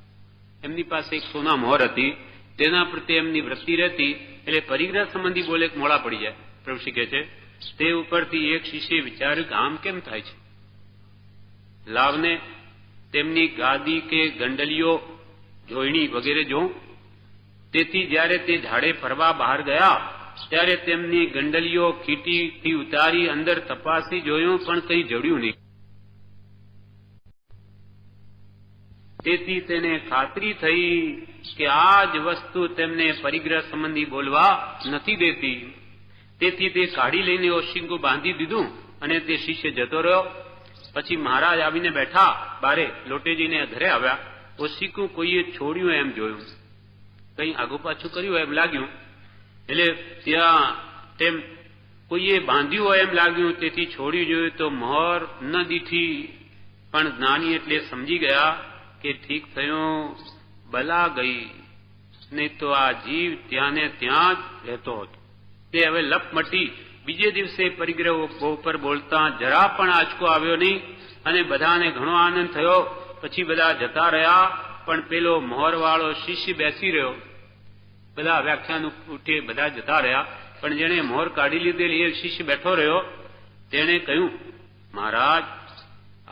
Speaker 1: એમની પાસે એક સોના મોહર હતી, તેના પ્રત્યે એમની વૃત્તિ રહેતી, એટલે પરિગ્રહ સંબંધી બોલે મોડા પડી જાય. પ્રભુ કહે છે તે ઉપરથી એક શિષ્યે વિચાર્યું કે આમ કેમ થાય છે, લાવને તેમની ગાદી કે ગંડલીઓ જોઈણી વગેરે જોઉં. તેથી જયારે તે ઝાડે ફરવા બહાર ગયા ત્યારે તેમની ગંડલીઓ કીટીથી ઉતારી અંદર તપાસી જોયું પણ કંઈ જડ્યું નહીં. તેથી તેને ખાતરી થઈ કે આ જ વસ્તુ તેમને પરિગ્રહ સંબંધી બોલવા નથી દેતી. તેથી તે કાઢી લઈને ઓશિંકું બાંધી દીધું અને તે શિષ્ય જતો રહ્યો. પછી મહારાજ આવીને બેઠા બારે, લોટેજીને ઘરે આવ્યા. ઓશિકું કોઈએ છોડ્યું એમ જોયું, કંઈ આગુ પાછું કર્યું એમ લાગ્યું, એટલે ત્યાં તેમ કોઈએ બાંધ્યું હોય એમ લાગ્યું, તેથી છોડ્યું જોયું તો મોહર ન દીઠી. પણ જ્ઞાની એટલે સમજી ગયા કે ઠીક થયું, બલા ગઈ, નહીં તો આ જીવ ત્યાં ને ત્યાં જ રહેતો હતો. તે હવે લપમટી બીજે દિવસે પરિગ્રહ ઉપર બોલતા જરા પણ આંચકો આવ્યો નહીં અને બધાને ઘણો આનંદ થયો. પછી બધા જતા રહ્યા, પણ પેલો મોહરવાળો શિષ્ય બેસી રહ્યો. બધા વ્યાખ્યાન ઉઠે બધા જતા રહ્યા, પણ જેણે મોહર કાઢી લીધેલી એ શિષ્ય બેઠો રહ્યો. તેણે કહ્યું મહારાજ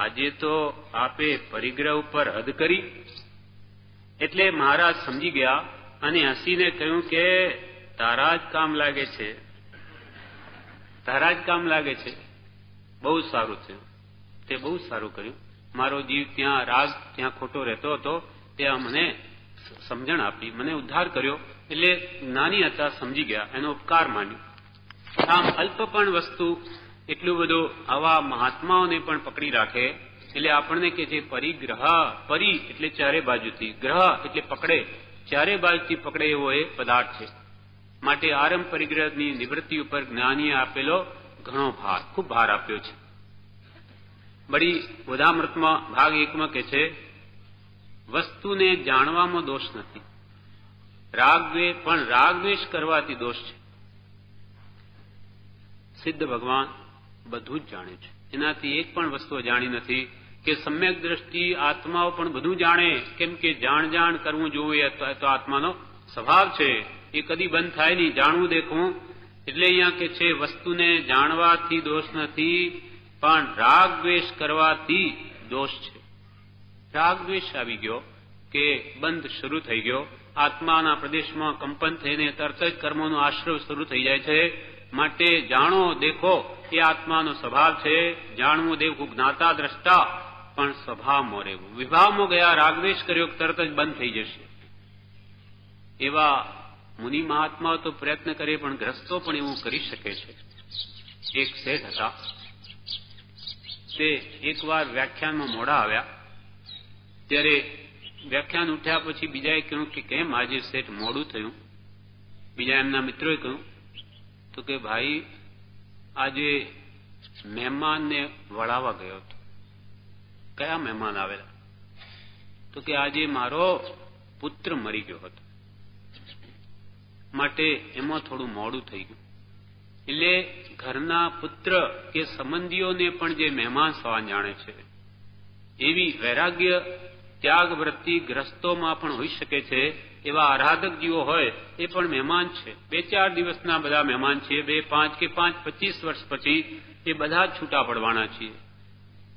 Speaker 1: આજે તો આપે પરિગ્રહ ઉપર હદ કરી. એટલે મહારાજ સમજી ગયા અને હસીને કહ્યું કે તારા જ કામ લાગે છે, તારા જ કામ લાગે છે. બહુ સારું થયું, તે બહુ સારું કર્યું. મારો જીવ ત્યાં રાગ ત્યાં ખોટો રહેતો હતો, ત્યાં મને સમજણ આપી, મને ઉદ્ધાર કર્યો. એટલે જ્ઞાની હતા, સમજી ગયા, એનો ઉપકાર માન્યો. આમ અલ્પ પણ વસ્તુ એટલું બધું આવા મહાત્માઓને પણ પકડી રાખે. એટલે આપણને કે છે પરિગ્રહ, પરી એટલે ચારે બાજુથી, ગ્રહ એટલે પકડે, ચારે બાજુથી પકડે એવો એ પદાર્થ છે. માટે આરંભ પરિગ્રહની નિવૃત્તિ ઉપર જ્ઞાનીએ આપેલો ઘણો ભાર, ખૂબ ભાર આપ્યો છે. બળી બોધામૃતમાં ભાગ 1માં કે છે વસ્તુને જાણવામાં દોષ નથી, પણ રાગદ્વેષ કરવાથી દોષ છે. સિદ્ધ ભગવાન બધું જ જાણે છે, એનાથી એક પણ વસ્તુ જાણી નથી. કે સમ્યક દ્રષ્ટિ આત્માઓ પણ બધું જાણે, કેમ કે જાણ કરવું જોઈએ તો આત્માનો સ્વભાવ છે, એ કદી બંધ થાય નહીં. જાણવું દેખવું એટલે અહીંયા કે છે વસ્તુને જાણવાથી દોષ નથી, પણ રાગ દ્વેષ કરવાથી દોષ છે. રાગ દ્વેષ આવી ગયો કે બંધ શરૂ થઈ ગયો, આત્માના પ્રદેશમાં કંપન થઈને તરત જ કર્મોનો આશ્રવ શરૂ થઈ જાય છે. માટે જાણો દેખો એ આત્માનો સ્વભાવ છે. જાણવું દેખવું જ્ઞાતા દ્રષ્ટા, પણ સ્વભાવમાં રહેવું. વિભાવમાં ગયા રાગદ્વેષ કર્યો તરત જ બંધ થઈ જશે. એવા મુનિ મહાત્માઓ તો પ્રયત્ન કરે, પણ ગ્રસ્તો પણ એવું કરી શકે છે. એક શેઠ હતા, તે એકવાર વ્યાખ્યાનમાં મોડા આવ્યા. ત્યારે વ્યાખ્યાન ઉઠ્યા પછી બીજાએ કહ્યું કે કેમ આજે શેઠ મોડું થયું? બીજા એમના મિત્રોએ કહ્યું તો કે ભાઈ આજે મહેમાનને વળાવવા ગયો હતો. કયા મહેમાન આવેલા? તો કે આજે મારો પુત્ર મરી ગયો હતો, માટે એમાં થોડું મોડું થઈ ગયું. એટલે ઘરના પુત્ર કે સંબંધીઓને પણ જે મહેમાન સવાન જાણે છે, એવી વૈરાગ્ય ત્યાગ વૃત્તિ ગ્રસ્તોમાં પણ હોઈ શકે છે. એવા આરાધક જીવો હોય એ પણ મહેમાન છે. 2-4 દિવસના બધા મહેમાન છીએ. 2, 5 કે 25 વર્ષ પછી એ બધા જ છૂટા પડવાના છીએ.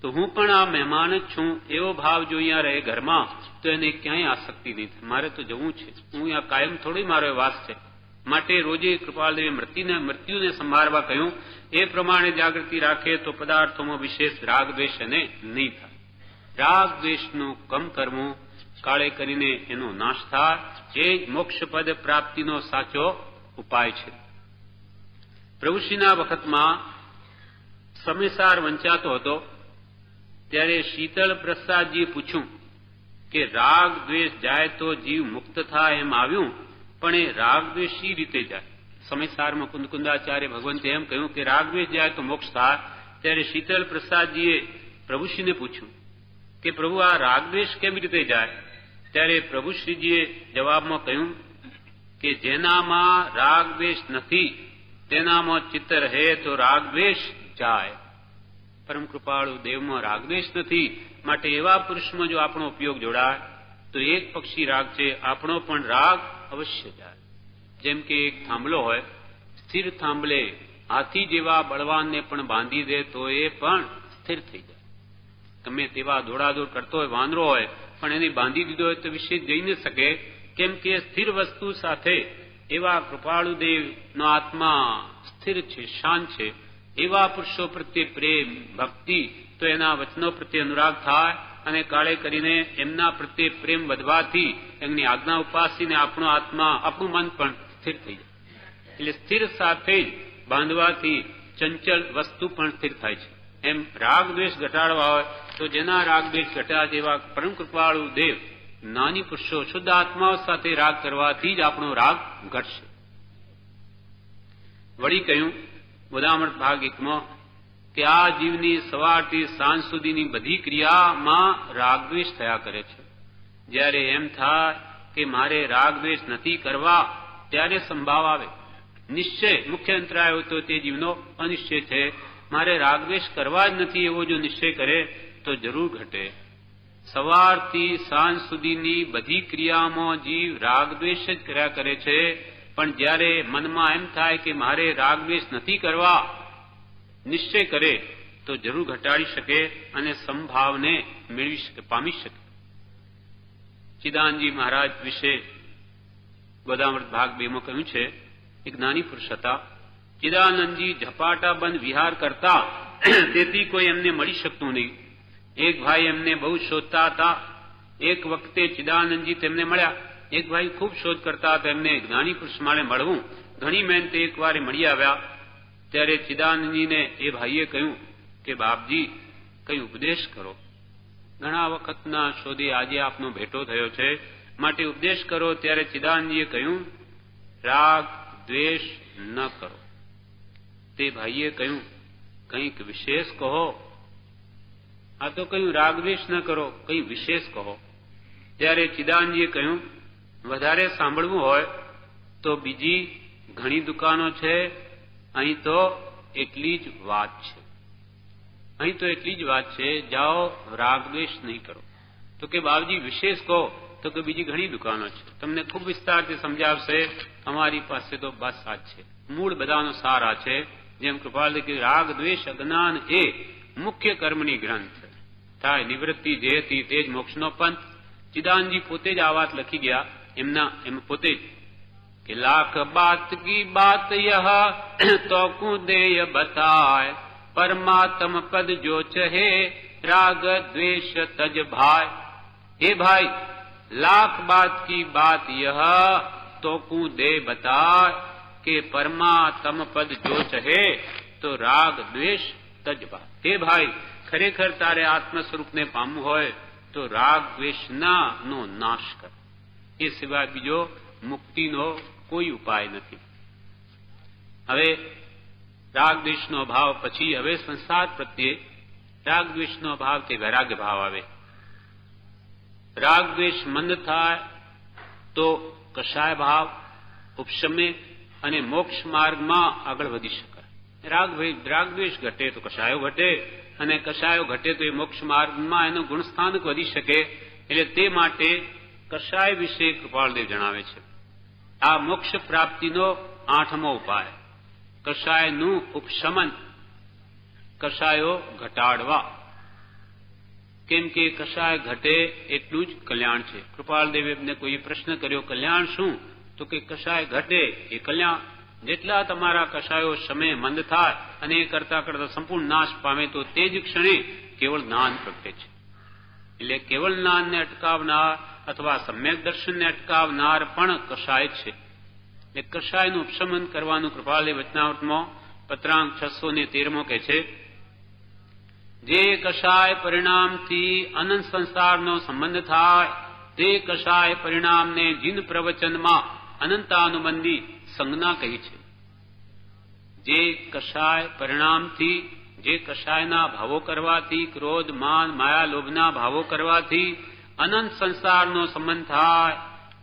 Speaker 1: તો હું પણ આ મહેમાન જ છું એવો ભાવ જો અહીંયા રહે ઘરમાં, તો એને ક્યાંય આસક્તિ નહીં થાય. મારે તો જવું છે, હું અહીંયા કાયમ થોડી મારો વાસ છે. માટે રોજે કૃપાલદેવે મૃત્યુને સંભાળવા કહ્યું. એ પ્રમાણે જાગૃતિ રાખે તો પદાર્થોમાં વિશેષ રાગ દ્વેષ એને નહીં થાય. રાગ દ્વેષનું કમ કરવું, કાળે કરીને એનો નાશ થાય, એ જ મોક્ષપદ પ્રાપ્તિનો સાચો ઉપાય છે. પ્રભુશ્રીના વખતમાં સમયસાર વંચાતો હતો ત્યારે શીતળ પ્રસાદજીએ પૂછ્યું કે રાગ દ્વેષ જાય તો જીવ મુક્ત થાય એમ આવ્યું, પણ એ રાગ દ્વેષ શી રીતે જાય? સમયસારમાં કુંદકુંદાચાર્ય ભગવંતે એમ કહ્યું કે રાગ દ્વેષ જાય તો મોક્ષ થાય. ત્યારે શીતળ પ્રસાદજીએ પ્રભુશ્રીને પૂછ્યું કે પ્રભુ આ રાગ દ્વેષ કેવી રીતે જાય? ત્યારે પ્રભુશ્રીજીએ જવાબમાં કહ્યું કે જેનામાં રાગ દ્વેષ નથી તેનામાં ચિત્ત રહે તો રાગ દ્વેષ જાય. પરમ કૃપાળુ દેવમાં રાગ દ્વેષ નથી, માટે એવા પુરુષમાં જો આપણો ઉપયોગ જોડાય તો એક પક્ષી રાગ છે, આપણો પણ રાગ અવશ્ય જાય. જેમ કે એક થાંભલો હોય, સ્થિર થાંભલે હાથી જેવા બળવાનને પણ બાંધી દે તો એ પણ સ્થિર થઈ જાય. ગમે તેવા દોડાદોડ કરતો હોય, વાંદરો હોય, પણ એને બાંધી દીધો હોય તો વિશે જઈ ન શકે. કેમ કે સ્થિર વસ્તુ સાથે એવા કૃપાળુદેવનો આત્મા સ્થિર છે, શાંત છે. એવા પુરુષો પ્રત્યે પ્રેમ ભક્તિ, તો એના વચનો પ્રત્યે અનુરાગ થાય અને કાળે કરીને એમના પ્રત્યે પ્રેમ વધવાથી એમની આજ્ઞા ઉપાસીને આપણો આત્મા, આપણું મન પણ સ્થિર થઈ જાય. એટલે સ્થિર સાથે જ બાંધવાથી ચંચળ વસ્તુ પણ સ્થિર થાય છે. એમ રાગ દ્વેષ ઘટાડવા હોય તો જેના રાગ દ્વેષ ઘટ્યા જેવા પરમ કૃપાળુ દેવ નાની પુરુષો શુદ્ધ આત્માઓ સાથે રાગ કરવાથી જ આપણો રાગ ઘટશે. વળી કહ્યું બોધામૃત ભાગ 1માં કે આ જીવની સવારથી સાંજ સુધીની બધી ક્રિયામાં રાગ દ્વેષ થયા કરે છે. જ્યારે એમ થાય કે મારે રાગ દ્વેષ નથી કરવા, ત્યારે સંભાવ આવે. નિશ્ચય મુખ્ય અંતરાય તો તે જીવનો અનિશ્ચય છે. મારે રાગ દ્વેષ કરવા જ નથી એવો જો નિશ્ચય કરે તો જરૂર ઘટે. સવારથી સાંજ સુધીની બધી ક્રિયામાં જીવ રાગ દ્વેષ જ કર્યા કરે છે. પણ જ્યારે મનમાં એમ થાય કે મારે રાગ દ્વેષ નથી કરવા, નિશ્ચય કરે તો જરૂર ઘટાડી શકે અને સંભાવને મેળવી શકે, પામી શકે. ચિદાનજી મહારાજ વિશે બોધામૃત ભાગ 2માં કહ્યું છે, એક જ્ઞાની પુરુષ હતા. ચિદાનંદજી ઝપાટા બંધ વિહાર કરતા, તેથી કોઈ એમને મળી શકતું નહીં. એક ભાઈ એમને બહુ શોધતા હતા. એક વખતે ચિદાનંદજી તેમને મળ્યા. એક ભાઈ ખૂબ શોધ કરતા હતા, એમને જ્ઞાની પુરુષ મારે મળવું. ઘણી મહેનતે એક વાર મળી આવ્યા. ત્યારે ચિદાનંદજીને એ ભાઈએ કહ્યું કે બાપજી કઈ ઉપદેશ કરો. ઘણા વખતના શોધે આજે આપનો ભેટો થયો છે, માટે ઉપદેશ કરો. ત્યારે ચિદાનંદજીએ કહ્યું રાગ દ્વેષ ન કરો. તે ભાઈએ કહ્યું કંઈક વિશેષ કહો. આ તો કહ્યું રાગ દ્વેષ ન કરો, કંઈ વિશેષ કહો. ત્યારે ચિદાનંદજીએ કહ્યું વધારે સાંભળવું હોય તો બીજી ઘણી દુકાનો છે, અહીં તો એટલી જ વાત છે. અહીં તો એટલી જ વાત છે, જાઓ રાગ દ્વેષ નહીં કરો. તો કે બાપજી વિશેષ કહો. તો કે બીજી ઘણી દુકાનો છે, તમને ખૂબ વિસ્તારથી સમજાવશે. અમારી પાસે તો બસ આ જ છે. મૂળ બધાનો સાર આ છે. જેમ કૃપાલ કે રાગ દ્વેષ અજ્ઞાન એ મુખ્ય કર્મની ગ્રંથ થાય. નિવૃત્તિ જે હતી તે જ મોક્ષનો પંથ. ચિદાનંદજી પોતે જ આ વાત લખી ગયા એમ પોતે જ કે લાખ બાત કી બાત યહ તો કુદેય બતાય, પરમાત્મ પદ જો ચહે રાગ દ્વેષ તજ ભાય. હે ભાઈ, લાખ બાત કી બાત યહ તો કુદે બતાય કે પરમાત્મ પદ જો ચહે તો રાગ દ્વેષ તજ ભાય. હે ભાઈ, ખરેખર તારે આત્મ સ્વરૂપને પામવું હોય તો રાગ દ્વેષના નો નાશ કર. એ સિવાય બીજો મુક્તિનો કોઈ ઉપાય નથી. હવે રાગ દ્વેષનો ભાવ પછી હવે સંસાર પ્રત્યે રાગ દ્વેષનો ભાવ તે વૈરાગ્ય ભાવ આવે. રાગ દ્વેષ મંદ થાય તો કષાય ભાવ ઉપશમે અને મોક્ષ માર્ગમાં આગળ વધી શકાય. રાગ દ્વેષ ઘટે તો કષાયો ઘટે, અને કષાયો ઘટે તો એ મોક્ષ માર્ગમાં એનું ગુણસ્થાનક વધી શકે. એટલે તે માટે કષાય વિશે કૃપાળદેવ જણાવે છે. આ મોક્ષ પ્રાપ્તિનો 8મો ઉપાય. કષાયનું ઉપશમન, કષાયો ઘટાડવા. કેમ કે કષાય ઘટે એટલું જ કલ્યાણ છે. કૃપાળદેવે એમને કોઈ પ્રશ્ન કર્યો, કલ્યાણ શું? તો કે કષાય ઘટે એ કલ્યાણ. જેટલા તમારા કષાયો સમય મંદ થાય અને એ કરતા કરતા સંપૂર્ણ નાશ પામે તો તે જ ક્ષણે કેવળ જ્ઞાન પ્રગટે છે. એટલે કેવળ જ્ઞાનને અટકાવનાર અથવા સમ્યક દર્શનને અટકાવનાર પણ કષાય છે. એટલે કષાયનું ઉપશમન કરવાનું કૃપાળદેવ વચનામૃતમાં પત્રાંક 613 કહે છે, જે કષાય પરિણામથી અનંત સંસારનો સંબંધ થાય તે કષાય પરિણામને જીન પ્રવચનમાં અનંતાનુબંધી સંજ્ઞા કહી છે. જે કષાય પરિણામથી, જે કષાયના ભાવો કરવાથી, ક્રોધ, માન, માયા, લોભના ભાવો કરવાથી અનંત સંસારનો સંબંધ થાય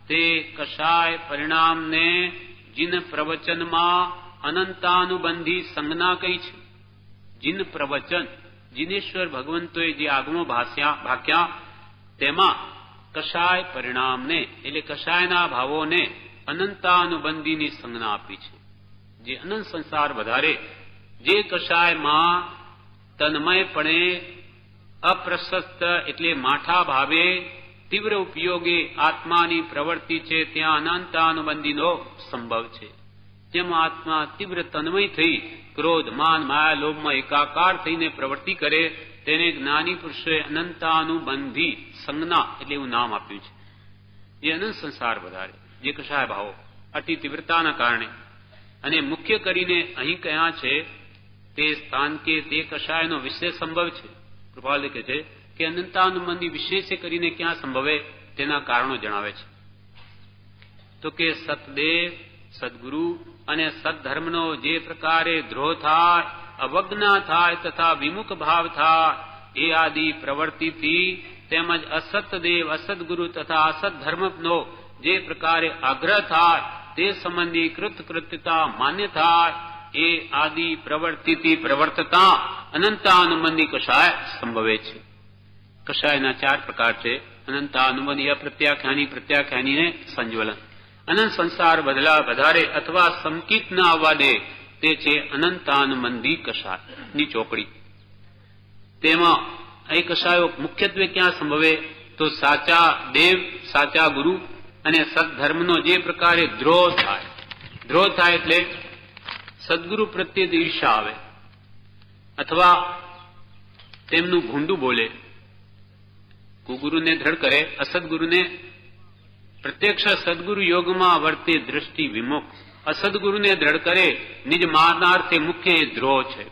Speaker 1: તે કષાય પરિણામને જીન પ્રવચનમાં અનંતાનુબંધી સંજ્ઞા કહી છે. જીન પ્રવચન, જીનેશ્વર ભગવંતોએ જે આગમો ભાક્યા તેમાં કષાય પરિણામને એટલે કષાયના ભાવોને અનંતાનુબંધીની સંજ્ઞા આપી છે. જે અનંત સંસાર વધારે, જે કષાયમાં તન્મયપણે અપ્રશસ્ત એટલે માઠા ભાવે તીવ્ર ઉપયોગે આત્માની પ્રવૃત્તિ છે ત્યાં અનંતાનુબંધીનો સંભવ છે. જેમાં આત્મા તીવ્ર તન્મય થઈ ક્રોધ, માન, માયા, લોભમાં એકાકાર થઈને પ્રવૃત્તિ કરે તેને જ્ઞાની પુરુષોએ અનંતાનુબંધી સંજ્ઞા એટલે એવું નામ આપ્યું છે. જે અનંત સંસાર વધારે, જે કષાય ભાવો અતિ તીવ્રતાના કારણે અને મુખ્ય કરીને અહીં કયા છે તે સ્થાન કે તે કષાયનો વિશેષ સંભવ છે. કૃપાલ કહે છે કે અનંતાનુબંધી વિશેષ કરીને ક્યાં સંભવે તેના કારણો જણાવે છે. તો કે સતદેવ, સદગુરુ અને સદધર્મનો જે પ્રકારે દ્રોહ થાય, અવજ્ઞા થાય તથા વિમુખ ભાવ થાય એ આદિ પ્રવૃત્તિથી તેમજ અસતદેવ, અસદગુરુ તથા અસદધર્મનો જે પ્રકારે આગ્રહ થાય તે સંબંધી કૃતકૃત્યતા માન્ય થાય એ આદિ પ્રવૃત્તિથી પ્રવર્તતા અનંતાનુબંધી કષાય સંભવે છે. કષાયના 4 પ્રકાર છે: અનંતાનુબંધી, અપ્રત્યાખ્યાની, પ્રત્યાખ્યાની, સંજ્વલન. અનંત સંસાર વધારે અથવા સંકિત ન આવવા દે તે છે અનંતાનુબંધી કષાયની ચોકડી. તેમાં એ કષાયો મુખ્યત્વે ક્યાં સંભવે તો સાચા દેવ, સાચા ગુરુ અને સદધર્મનો જે પ્રકારે દ્રોહ થાય. દ્રોહ થાય એટલે સદગુરુ પ્રત્યે ઈર્ષા આવે અથવા તેમનું ભૂંડું બોલે, કુગુરુને દ્રઢ કરે, અસદગુરુને પ્રત્યક્ષ સદગુરુ યોગમાં વર્તે દ્રષ્ટિ વિમુખ, અસદગુરુને દ્રઢ કરે નિજ માનાર્થે મુખ્ય એ દ્રોહ છે.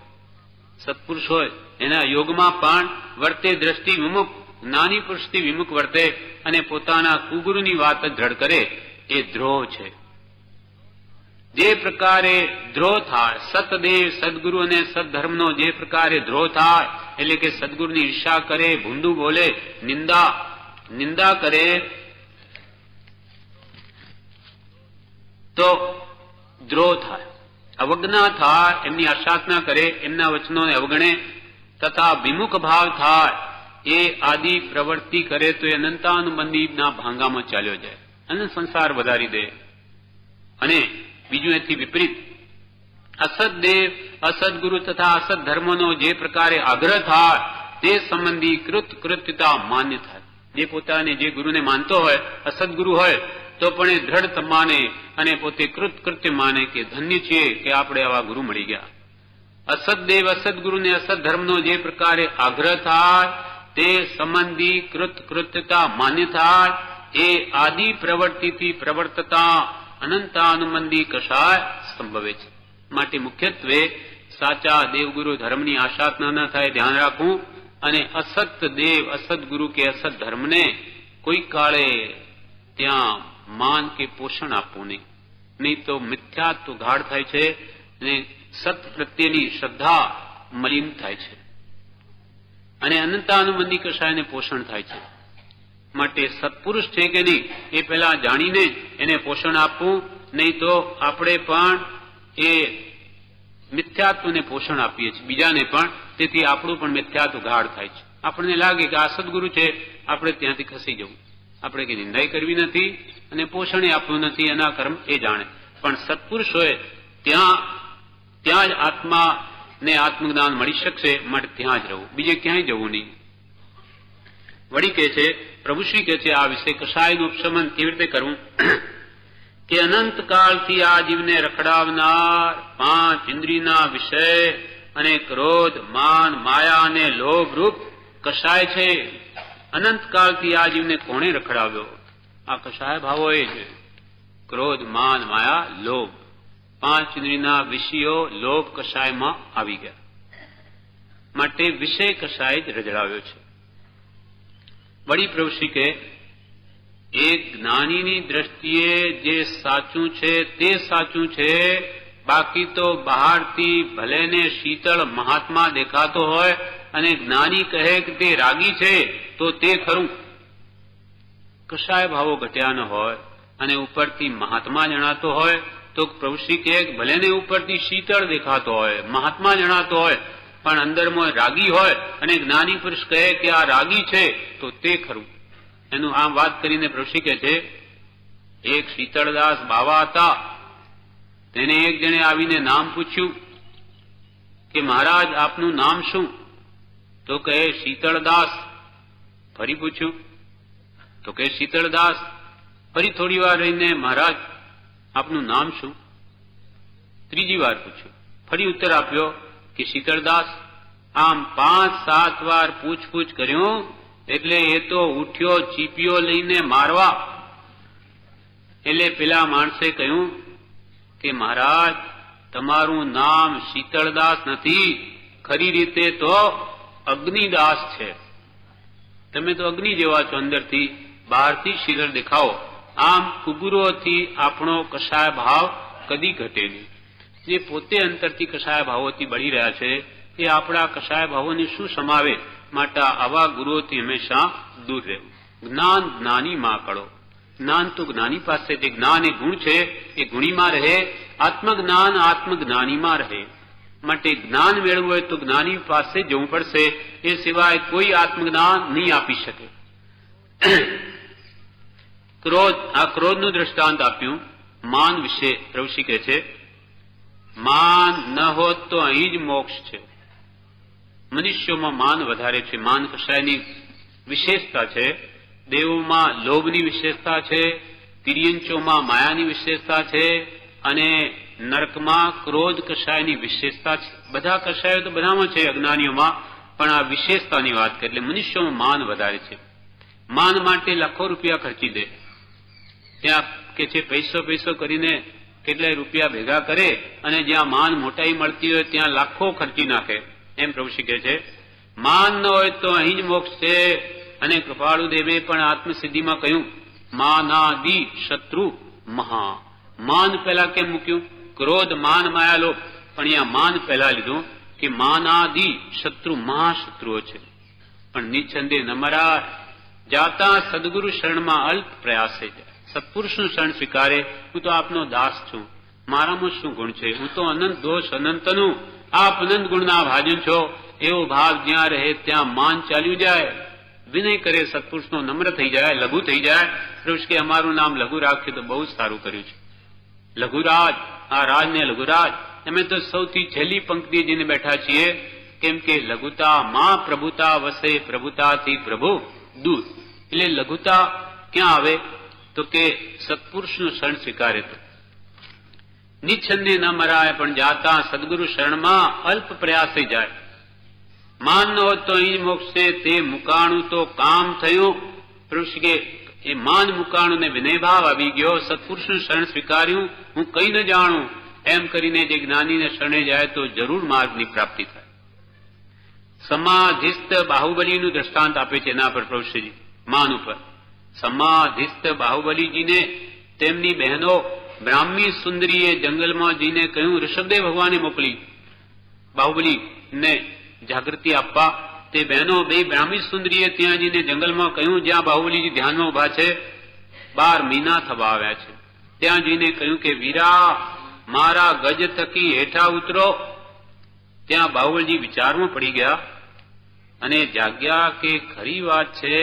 Speaker 1: સત્પુરુષ હોય એના યોગમાં પણ વર્તે દ્રષ્ટિ વિમુખ, જ્ઞાની પુરુષથી વિમુખ વર્તે અને પોતાના કુગુરુની વાત જ દ્રઢ કરે એ દ્રોહ છે. જે પ્રકારે દ્રોહ થાય, સતદેવ, સદગુરુ અને સદધર્મનો જે પ્રકારે દ્રોહ થાય એટલે કે સદગુરુની ઈર્ષા કરે, ભૂંડું બોલે, નિંદા કરે તો દ્રોહ થાય. અવજ્ઞા થાય, એમની અશાસના કરે, એમના વચનોને અવગણે તથા વિમુખ ભાવ થાય એ આદિ પ્રવૃત્તિ કરે તો એ અનંતાનુબંધીના ભાંગામાં ચાલ્યો જાય, અનંત સંસાર વધારી દે. અને બીજું એથી વિપરીત અસદદેવ, અસદગુરુ તથા અસદધર્મનો જે પ્રકારે આગ્રહ થાય તે સંબંધી કૃતકૃત્યતા માન્ય થાય. જે પોતાને જે ગુરુને માનતો હોય, અસદગુરુ હોય તો પણ એ દ્રઢ માને અને પોતે કૃતકૃત્ય માને કે ધન્ય છીએ કે આપણે આવા ગુરુ મળી ગયા. અસદદેવ, અસદગુરુને અસદધર્મનો જે પ્રકારે આગ્રહ થાય તે સંબંધી કૃતકૃત્યતા માન્ય થાય એ આદિ પ્રવૃત્તિથી પ્રવર્તતા અનંતાનુબંધી કષાય સંભવે છે. માટે મુખ્યત્વે સાચા દેવગુરુ ધર્મની આશાસના ન થાય ધ્યાન રાખવું અને અસત દેવ, અસત ગુરુ કે અસત ધર્મને કોઈ કાળે ત્યાં માન કે પોષણ આપવું નહીં તો મિથ્યાત્વ ગાઢ થાય છે અને સત પ્રત્યેની શ્રદ્ધા મલિન થાય છે અને અનંતાનુબંધી કષાયને પોષણ થાય છે. માટે સત્પુરુષ છે કે નહીં એ પહેલા જાણીને એને પોષણ આપવું, નહીં તો આપણે પણ એ મિથ્યાત્વને પોષણ આપીએ છીએ બીજાને પણ, તેથી આપણું પણ મિથ્યાત્વ ગાઢ થાય છે. આપણને લાગે કે આ સદગુરુ છે, આપણે ત્યાંથી ખસી જવું. આપણે કઈ નિંદાઈ કરવી નથી અને પોષણ આપવું નથી, એના કર્મ એ જાણે. પણ સત્પુરુષોએ ત્યાં જ આત્માને આત્મજ્ઞાન મળી શકશે, માટે ત્યાં જ રહવું, બીજે ક્યાંય જવું નહીં. વળી કે છે, પ્રભુશ્રી કે છે, આ વિશે કષાયનું ઉપશમન કેવી રીતે કરવું કે અનંતકાળથી આ જીવને રખડાવનાર 5 ઇન્દ્રિયના વિષય અને ક્રોધ, માન, માયા અને લોભ રૂપ કષાય છે. અનંતકાળથી આ જીવને કોણે રખડાવ્યો? આ કષાય ભાવો એ છે. ક્રોધ, માન, માયા, લોભ, 5 ઇન્દ્રિયના વિષયો લોભ કષાયમાં આવી ગયા, માટે વિષય કષાય જ રજડાવ્યો છે. વળી પ્રભુશ્રી કે એક જ્ઞાનીની દ્રષ્ટિએ જે સાચું છે તે સાચું છે, બાકી તો બહારથી ભલે ને શીતળ મહાત્મા દેખાતો હોય અને જ્ઞાની કહે કે તે રાગી છે તો તે ખરું. કશાય ભાવો ઘટ્યા ન હોય અને ઉપરથી મહાત્મા જણાતો હોય તો પ્રભુશ્રી કહે ભલે ને ઉપરથી શીતળ દેખાતો હોય, મહાત્મા જણાતો હોય, પણ અંદરમાં રાગી હોય અને જ્ઞાની પુરુષ કહે કે આ રાગી છે તો તે ખરું. એનું આમ વાત કરીને પ્રભુશ્રી કહે છે, એક શીતળદાસ બાવા હતા, તેને એક જણે આવીને નામ પૂછ્યું કે મહારાજ આપનું નામ શું? તો કહે શીતળદાસ. ફરી પૂછ્યું તો કહે શીતળદાસ. ફરી થોડી વાર રહીને મહારાજ આપનું નામ શું? ત્રીજી વાર પૂછ્યું, ફરી ઉત્તર આપ્યો કે શીતળદાસ. આમ 5-7 વાર પૂછપૂછ કર્યું એટલે એ તો ઉઠ્યો ચીપિયો લઈને મારવા. એટલે પેલા માણસે કહ્યું કે મહારાજ તમારું નામ શીતળદાસ નથી, ખરી રીતે તો અગ્નિદાસ છે. તમે તો અગ્નિ જેવા છો, અંદરથી, બહારથી શીતળ દેખાવો. આમ કુબુરોથી આપણો કષાય ભાવ કદી ઘટે નહીં. જે પોતે અંતરથી કષાય ભાવોથી બળી રહ્યા છે એ આપણા કષાય ભાવોને શું સમાવે? માટે આવા ગુરુઓથી હંમેશા દૂર રહેવું. જ્ઞાન જ્ઞાનીમાં કરો. જ્ઞાન તો જ્ઞાની પાસે, જે જ્ઞાન એ ગુણ છે એ ગુણીમાં રહે, આત્મજ્ઞાન આત્મજ્ઞાનીમાં રહે. માટે જ્ઞાન મેળવવું હોય તો જ્ઞાની પાસે જવું પડશે, એ સિવાય કોઈ આત્મજ્ઞાન નહીં આપી શકે. ક્રોધ, આ ક્રોધનું દ્રષ્ટાંત આપ્યું માન વિશે. પ્રભુશ્રી કહે છે માન ન હોત તો અહીં જ મોક્ષ છે. મનુષ્યોમાં માન વધારે છે. માન કશાયની વિશેષતા છે. દેવોમાં લોભની વિશેષતા છે, તિર્યંચોમાં માયાની વિશેષતા છે, અને નરકમાં ક્રોધ કશાયની વિશેષતા છે. બધા કશાયો તો બધામાં છે અજ્ઞાનીઓમાં, પણ આ વિશેષતાની વાત કરે એટલે મનુષ્યોમાં માન વધારે છે. માન માટે લાખો રૂપિયા ખર્ચી દે. ત્યાં કે છે પૈસો કરીને કેટલાય રૂપિયા ભેગા કરે અને જ્યાં માન મોટાઈ મળતી હોય ત્યાં લાખો ખર્ચી નાખે. એમ પ્રભુશ્રી કહે છે માન ન હોય તો અહીં જ મોક્ષ છે. અને કૃપાળુ દેવે પણ આત્મસિદ્ધિમાં કહ્યું માનાદિ શત્રુ મહા. માન પહેલા કેમ મૂક્યું? ક્રોધ, માન, માયા, લોભ, પણ અહીંયા માન પહેલા લીધું કે માનાદિ શત્રુ મહાશત્રુઓ છે. પણ નિચ્છંદે નમરા જાતા સદગુરુ શરણમાં અલ્પ પ્રયાસે જાય. સત્પુરુષનું શરણ સ્વીકારે, હું તો આપનો દાસ છું, મારામાં શું ગુણ છે? હું તો અનંત દોષ અનંતનું, આપ અનંત ગુણના ભાજન છો. એવો ભાવ જ્યાં રહે ત્યાં માન ચાલ્યું જાય. વિનય કરે સત્પુરુષનો, નમ્ર થઈ જાય, લઘુ થઈ જાય. પુરુષ કે અમારું નામ લઘુ રાખ્યું તો બહુ જ સારું કર્યું છે. લઘુરાજ, આ રાજને લઘુરાજ. અમે તો સૌથી છેલ્લી પંક્તિએ જઈને બેઠા છીએ, કેમ કે લઘુતા માં પ્રભુતા વસે, પ્રભુતાથી પ્રભુ દૂર. એટલે લઘુતા ક્યાં આવે? તો કે સત્પુરુષનું શરણ સ્વીકારે તો. નિચ્છંદે ન મરાય પણ જાતા સદગુરુ શરણમાં અલ્પ પ્રયાસે જાય. માન ન હોત તો અહીં મોક્ષ છે. તે મુકાણું તો કામ થયું. પુરુષ કે એ માન મુકાણું ને વિનયભાવ આવી ગયો. સત્પુરુષનું શરણ સ્વીકાર્યું, હું કઈ ન જાણું એમ કરીને જે જ્ઞાનીને શરણે જાય તો જરૂર માર્ગની પ્રાપ્તિ થાય. સમાધિસ્થ બાહુબલીનું દ્રષ્ટાંત આપે છે એના પર પ્રભુશ્રીજી, માન ઉપર. સમાધિસ્થ બાહુબલીજીને તેમની બહેનો બ્રાહ્મી સુંદરીએ જંગલમાં જઈને કહ્યું, ઋષભદેવ ભગવાને મોકલી બાહુબલીને જાગૃતિ આપવા. તે બહેનો બે બ્રાહ્મી સુંદરીએ ત્યાં જઈને જંગલમાં કહ્યું, જ્યાં બાહુબલીજી ધ્યાનમાં ઉભા છે, 12 મહિના થવા આવ્યા છે, ત્યાં જઈને કહ્યું કે વીરા મારા ગજ થકી હેઠા ઉતરો. ત્યાં બાહુબલીજી વિચારમાં પડી ગયા અને જાગ્યા કે ખરી વાત છે,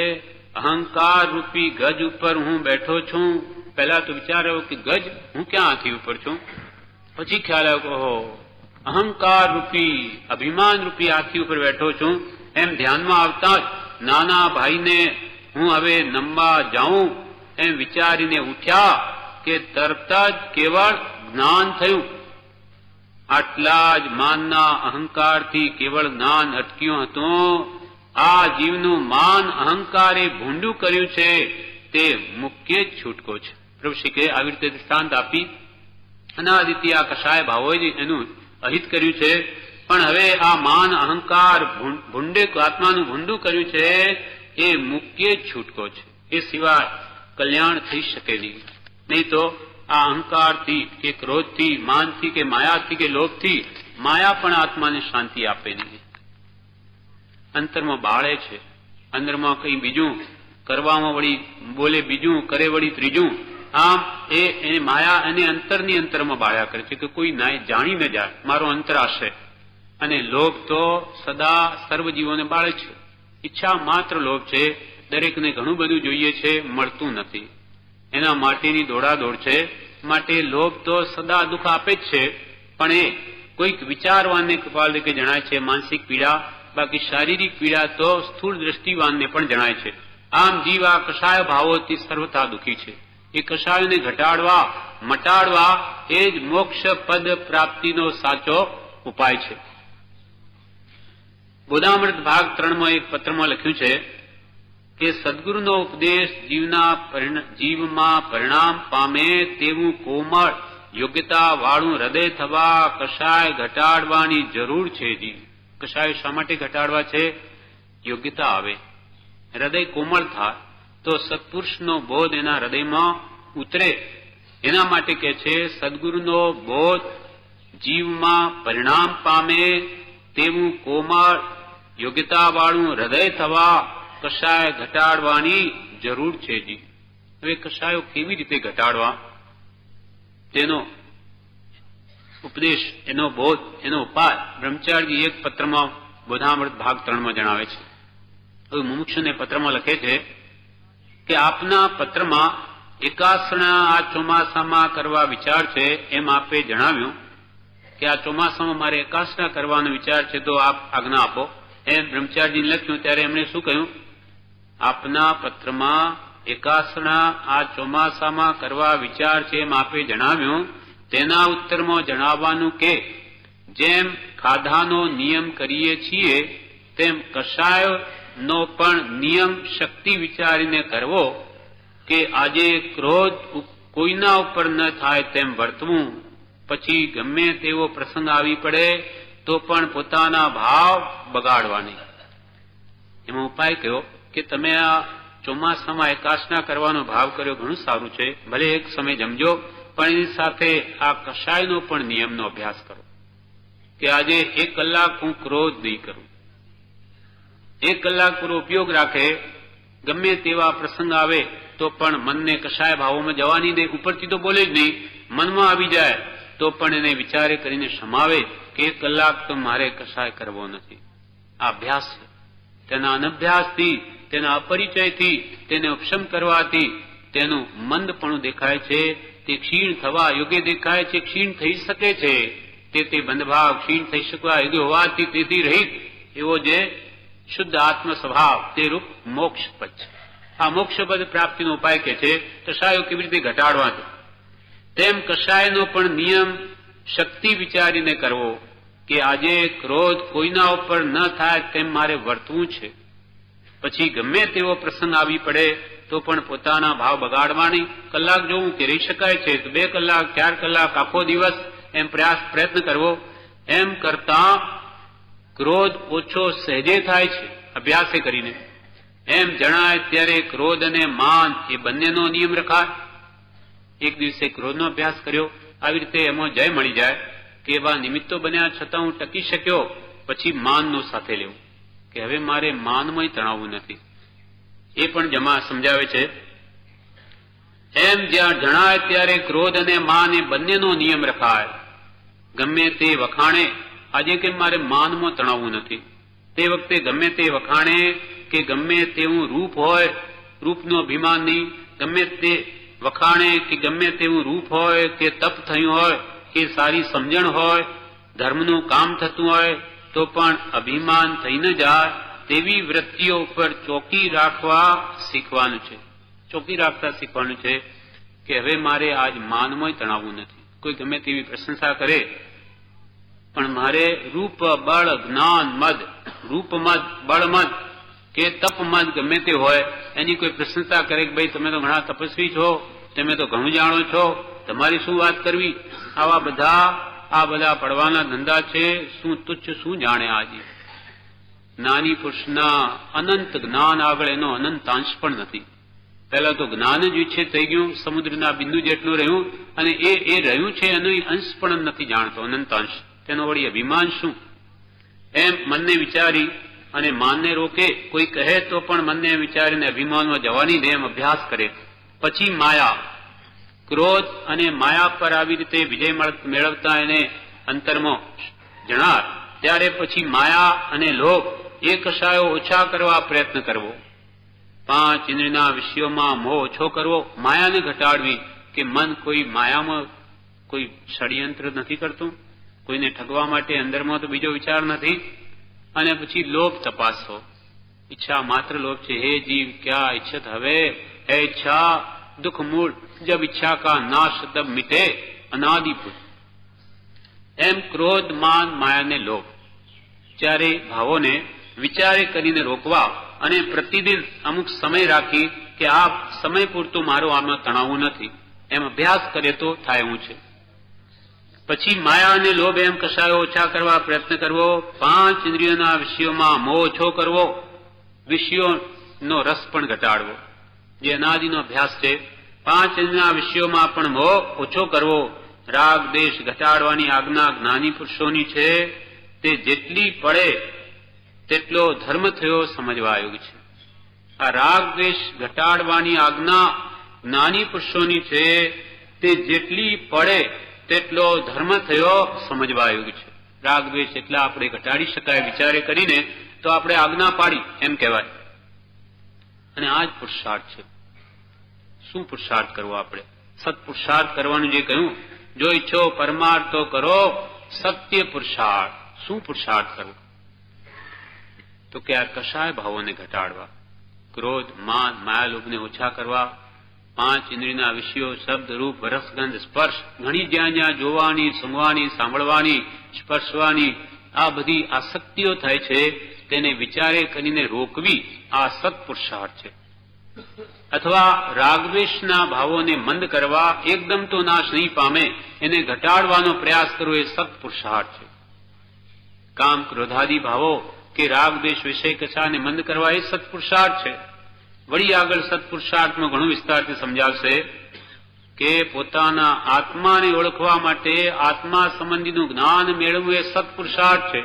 Speaker 1: અહંકાર રૂપી ગજ ઉપર હું બેઠો છું. પહેલા તો વિચાર આવ્યો કે ગજ, હું ક્યાં હાથી ઉપર છું? પછી ખ્યાલ આવ્યો કે ઓહો, અહંકાર રૂપી અભિમાન રૂપી હાથી ઉપર બેઠો છું. એમ ધ્યાનમાં આવતા જ નાના ભાઈને હું હવે નમવા જાઉં એમ વિચારીને ઉઠ્યા કે તરત જ કેવળ જ્ઞાન થયું. આટલા જ માનના અહંકારથી કેવળ જ્ઞાન અટક્યું હતું. આ જીવનું માન અહંકારે ભૂંડું કર્યું છે તે મુખ્ય જ છૂટકો છે. પ્રભુ શ્રી કે આવી રીતે દૃષ્ટાંત આપી અનાદિત્ય આ કષાય ભાવોએ એનું અહિત કર્યું છે. પણ હવે આ માન અહંકાર ભૂંડે આત્માનું ભૂંડું કર્યું છે એ મુખ્ય જ છૂટકો છે. એ સિવાય કલ્યાણ થઈ શકે નહીં. નહીં તો આ અહંકારથી કે ક્રોધથી, માનથી કે માયાથી કે લોભથી માયા પણ આત્માને શાંતિ આપે નહીં. અંતરમાં બાળે છે, અંદરમાં કંઈ બીજું કરવામાં વળી બોલે બીજું, કરે વળી ત્રીજું. આમ એ માયા એને અંતરની અંતરમાં બાળ્યા કરે છે કે કોઈ જાણી ન જાય મારો અંતરાશે. અને લોભ તો સદા સર્વજીવોને બાળે છે. ઈચ્છા માત્ર લોભ છે. દરેકને ઘણું બધું જોઈએ છે, મળતું નથી. એના માટેની દોડાદોડ છે. માટે લોભ તો સદા દુઃખ આપે જ છે. પણ એ કોઈક વિચારવાનને કૃપાલ કે જણાય છે માનસિક પીડા, બાકી શારીરિક પીડા તો સ્થૂળ દ્રષ્ટિવાનને પણ જણાય છે. આમ જીવ આ કષાય ભાવોથી સર્વથા દુઃખી છે. એ કષાયોને ઘટાડવા, મટાડવા એ જ મોક્ષ પદ પ્રાપ્તિનો સાચો ઉપાય છે. બોધામૃત ભાગ 3 એક પત્રમાં લખ્યું છે કે સદગુરુનો ઉપદેશ જીવમાં પરિણામ પામે તેવું કોમળ યોગ્યતા વાળું હૃદય થવા કષાય ઘટાડવાની જરૂર છે. જીવ કષાય શા માટે ઘટાડવા છે? યોગ્યતા આવે, હૃદય કોમળ થાય તો સત્પુરુષનો બોધ એના હૃદયમાં ઉતરે. એના માટે કે છે સદગુરુનો બોધ જીવમાં પરિણામ પામે તેવું કોમળ યોગ્યતા વાળું હૃદય થવા કષાય ઘટાડવાની જરૂર છે. જી હવે કષાયો કેવી રીતે ઘટાડવા તેનો ઉપદેશ, એનો બોધ, એનો ઉપાય બ્રહ્મચારી એક પત્રમાં બોધામૃત ભાગ 3 જણાવે છે. હવે મુમુક્ષુને પત્રમાં લખે છે કે આપના પત્રમાં એકાસણા આ ચોમાસામાં કરવા વિચાર છે એમ આપે જણાવ્યું કે આ ચોમાસામાં મારે એકાસણા કરવાનો વિચાર છે તો આપ આજ્ઞા આપો. એમ બ્રહ્મચારીજીને લખ્યું ત્યારે એમણે શું કહ્યું? આપના પત્રમાં એકાસણા આ ચોમાસામાં કરવા વિચાર છે એમ આપે જણાવ્યું. તેના ઉત્તરમાં જણાવવાનું કે જેમ ખાધાનો નિયમ કરીએ છીએ તેમ કષાયનો પણ નિયમ શક્તિ વિચારીને કરવો કે આજે ક્રોધ કોઈના ઉપર ન થાય તેમ વર્તવું. પછી ગમે તેવો પ્રસંગ આવી પડે તો પણ પોતાના ભાવ બગાડવા નહીં. એમાં ઉપાય કયો કે તમે આ ચોમાસામાં એકાસના કરવાનો ભાવ કર્યો, ઘણું સારું છે, ભલે એક સમય જમજો, પણ એની સાથે આ કષાયનો પણ નિયમનો અભ્યાસ કરો કે આજે 1 કલાક હું ક્રોધ નહીં કરું. 1 કલાક પૂરો ઉપયોગ રાખે. ગમે તેવા પ્રસંગ આવે તો પણ મનને કષાય ભાવોમાં જવાની દે. ઉપરથી તો બોલે જ નહીં, મનમાં આવી જાય તો પણ એને વિચારે કરીને સમાવે કે 1 કલાક તો મારે કષાય કરવો નથી. આ અભ્યાસ છે. તેના અનભ્યાસથી, તેના અપરિચયથી, તેને ઉપશમ કરવાથી તેનું મંદપણું દેખાય છે. તે ક્ષીણ થવા યોગ્ય દેખાય છે. ક્ષીણ થઈ શકે છે. તે બંધભાવ ક્ષીણ થઈ શકવા યોગ્ય હોવાથી તેથી રહિત એવો જે શુદ્ધ આત્મ સ્વભાવ તે રૂપ મોક્ષપદ છે. આ મોક્ષપદ પ્રાપ્તિનો ઉપાય કે છે કષાયો કેવી રીતે ઘટાડવા છે. તેમ કષાયનો પણ નિયમ શક્તિ વિચારીને કરવો કે આજે ક્રોધ કોઈના ઉપર ન થાય તેમ મારે વર્તવું છે. પછી ગમે તેવો પ્રસંગ આવી પડે તો પણ પોતાના ભાવ બગાડવા નહીં. કલાક જોવું કે રહી શકાય છે તો 2 કલાક, 4 કલાક, આખો દિવસ એમ પ્રયત્ન કરવો. એમ કરતા ક્રોધ ઓછો સહેજે થાય છે અભ્યાસે કરીને. એમ જણાય ત્યારે ક્રોધ અને માન એ બંનેનો નિયમ રખાય. એક દિવસે ક્રોધનો અભ્યાસ કર્યો, આવી રીતે એમાં જય મળી જાય કે એવા નિમિત્તો બન્યા છતાં હું ટકી શક્યો. પછી માનનો સાથે લેવું કે હવે મારે માનમાં તણાવવું નથી. એ પણ જમા સમજાવે છે. એમ જ્યાં જણાય ત્યારે ક્રોધ અને માન એ બંનેનો નિયમ રખાય. ગમે તે વખાણે આજે કેમ મારે માનમાં તણાવવું નથી, તે વખતે ગમે તે વખાણે કે ગમે તેવું રૂપ હોય, રૂપનું અભિમાન નહીં, ગમે તે વખાણે કે ગમે તેવું રૂપ હોય કે તપ થયું હોય કે સારી સમજણ હોય, ધર્મનું કામ થતું હોય તો પણ અભિમાન થઈ ન જાય તેવી વૃત્તિઓ ઉપર ચોકી રાખવા શીખવાનું છે. ચોકી રાખતા શીખવાનું છે કે હવે મારે આજ માનમાં તણાવવું નથી. કોઈ ગમે તેવી પ્રશંસા કરે પણ મારે રૂપ બળ જ્ઞાન મદ, રૂપ મદ બળ મદ કે તપ મદ ગમે તે હોય એની કોઈ પ્રશંસા કરે કે ભાઈ તમે તો ઘણા તપસ્વી છો, તમે તો ઘણું જાણો છો, તમારી શું વાત કરવી, આ બધા પડવાના ધંધા છે. શું તુચ્છ શું જાણે આજે. જ્ઞાની પુરુષના અનંત જ્ઞાન આગળ એનો અનંતાંશ પણ નથી. પહેલા તો જ્ઞાન જ વિચ્છેદ થઈ ગયું, સમુદ્રના બિંદુ જેટલું રહ્યું અને એ રહ્યું છે એનો અંશ પણ નથી જાણતો, અનંતાંશ. તેનો વળી અભિમાન શું? એમ મનને વિચારી અને માનને રોકે. કોઈ કહે તો પણ મનને વિચારીને અભિમાનમાં જવાની દે એમ અભ્યાસ કરે. પછી માયા, ક્રોધ અને માયા પર આવી રીતે વિજય મેળવતા એને અંતરમાં જણાર, ત્યારે પછી માયા અને લોભ એ કશાયો ઓછા કરવા પ્રયત્ન કરવો. 5 ઇન્દ્રિયના વિષયોમાં મોહ ઓછો કરવો, માયાને ઘટાડવી કે મન કોઈ માયામાં કોઈ ષડયંત્ર નથી કરતું, કોઈને ઠગવા માટે અંદરમાં તો બીજો વિચાર નથી. અને પછી લોભ તપાસવો. ઈચ્છા માત્ર લોભ છે. હે જીવ ક્યા ઈચ્છત હવે, હે ઈચ્છા દુઃખ મૂળ, જબ ઈચ્છા કા નાશ તબ મિટે અનાદિપુર. એમ ક્રોધ માન માયાને લોભ ચારે ભાવોને વિચારે કરીને રોકવા અને પ્રતિદિન અમુક સમય રાખી કે આ સમય પૂરતું મારું આમાં તણાવવું નથી એમ અભ્યાસ કરે તો થાય એવું છે. પછી માયા અને લોભ એમ કશાયો ઓછા કરવા પ્રયત્ન કરવો. 5 ઇન્દ્રિયોના વિષયોમાં મોહ ઓછો કરવો, વિષયોનો રસ પણ ઘટાડવો, જે અનાદિનો અભ્યાસ છે. 5 ઇન્દ્રિયના વિષયોમાં પણ મોહ ઓછો કરવો. રાગ દ્વેષ ઘટાડવાની આજ્ઞા જ્ઞાની પુરુષોની છે, તે જેટલી પડે તેટલો ધર્મ થયો સમજવા યોગ્ય છે. આ રાગ દ્વેષ ઘટાડવાની આજ્ઞા જ્ઞાની પુરુષોની છે, તે જેટલી પડે તેટલો ધર્મ થયો સમજવા યોગ્ય છે. રાગ દ્વેષ એટલા આપણે ઘટાડી શકાય વિચારે કરીને તો આપણે આજ્ઞા પાડી એમ કહેવાય. અને આ જ પુરુષાર્થ છે. શું પુરુષાર્થ કરવો? આપણે સત્પુરુષાર્થ કરવાનું જે કહ્યું, જો ઈચ્છો પરમાર્થ તો કરો સત્ય પુરુષાર્થ. શું પુરુષાર્થ કરવો? તો કે આ કશાય ભાવોને ઘટાડવા, ક્રોધ માન માયા લોભને ઓછા કરવા, 5 ઇન્દ્રિયના વિષયો શબ્દ રૂપ રસગંધ સ્પર્શ, ઘણી જ્યાં જ્યાં જોવાની સૂંઘવાની સાંભળવાની સ્પર્શવાની આ બધી આસક્તિઓ થાય છે તેને વિચારે કરીને રોકવી, આ સત્પુરુષાર્થ છે. અથવા રાગદ્વેષના ભાવોને મંદ કરવા, એકદમ તો નાશ નહીં પામે એને ઘટાડવાનો પ્રયાસ કરવો, એ સત્પુરુષાર્થ છે. કામ ક્રોધાદી ભાવો કે રાગ દ્વેષ વિષય કશાને મંદ કરવા એ સત્પુરુષાર્થ છે. વળી આગળ સત્પુરુષાર્થમાં ઘણું વિસ્તારથી સમજાવશે કે પોતાના આત્માને ઓળખવા માટે આત્મા સંબંધીનું જ્ઞાન મેળવવું એ સત્પુરુષાર્થ છે.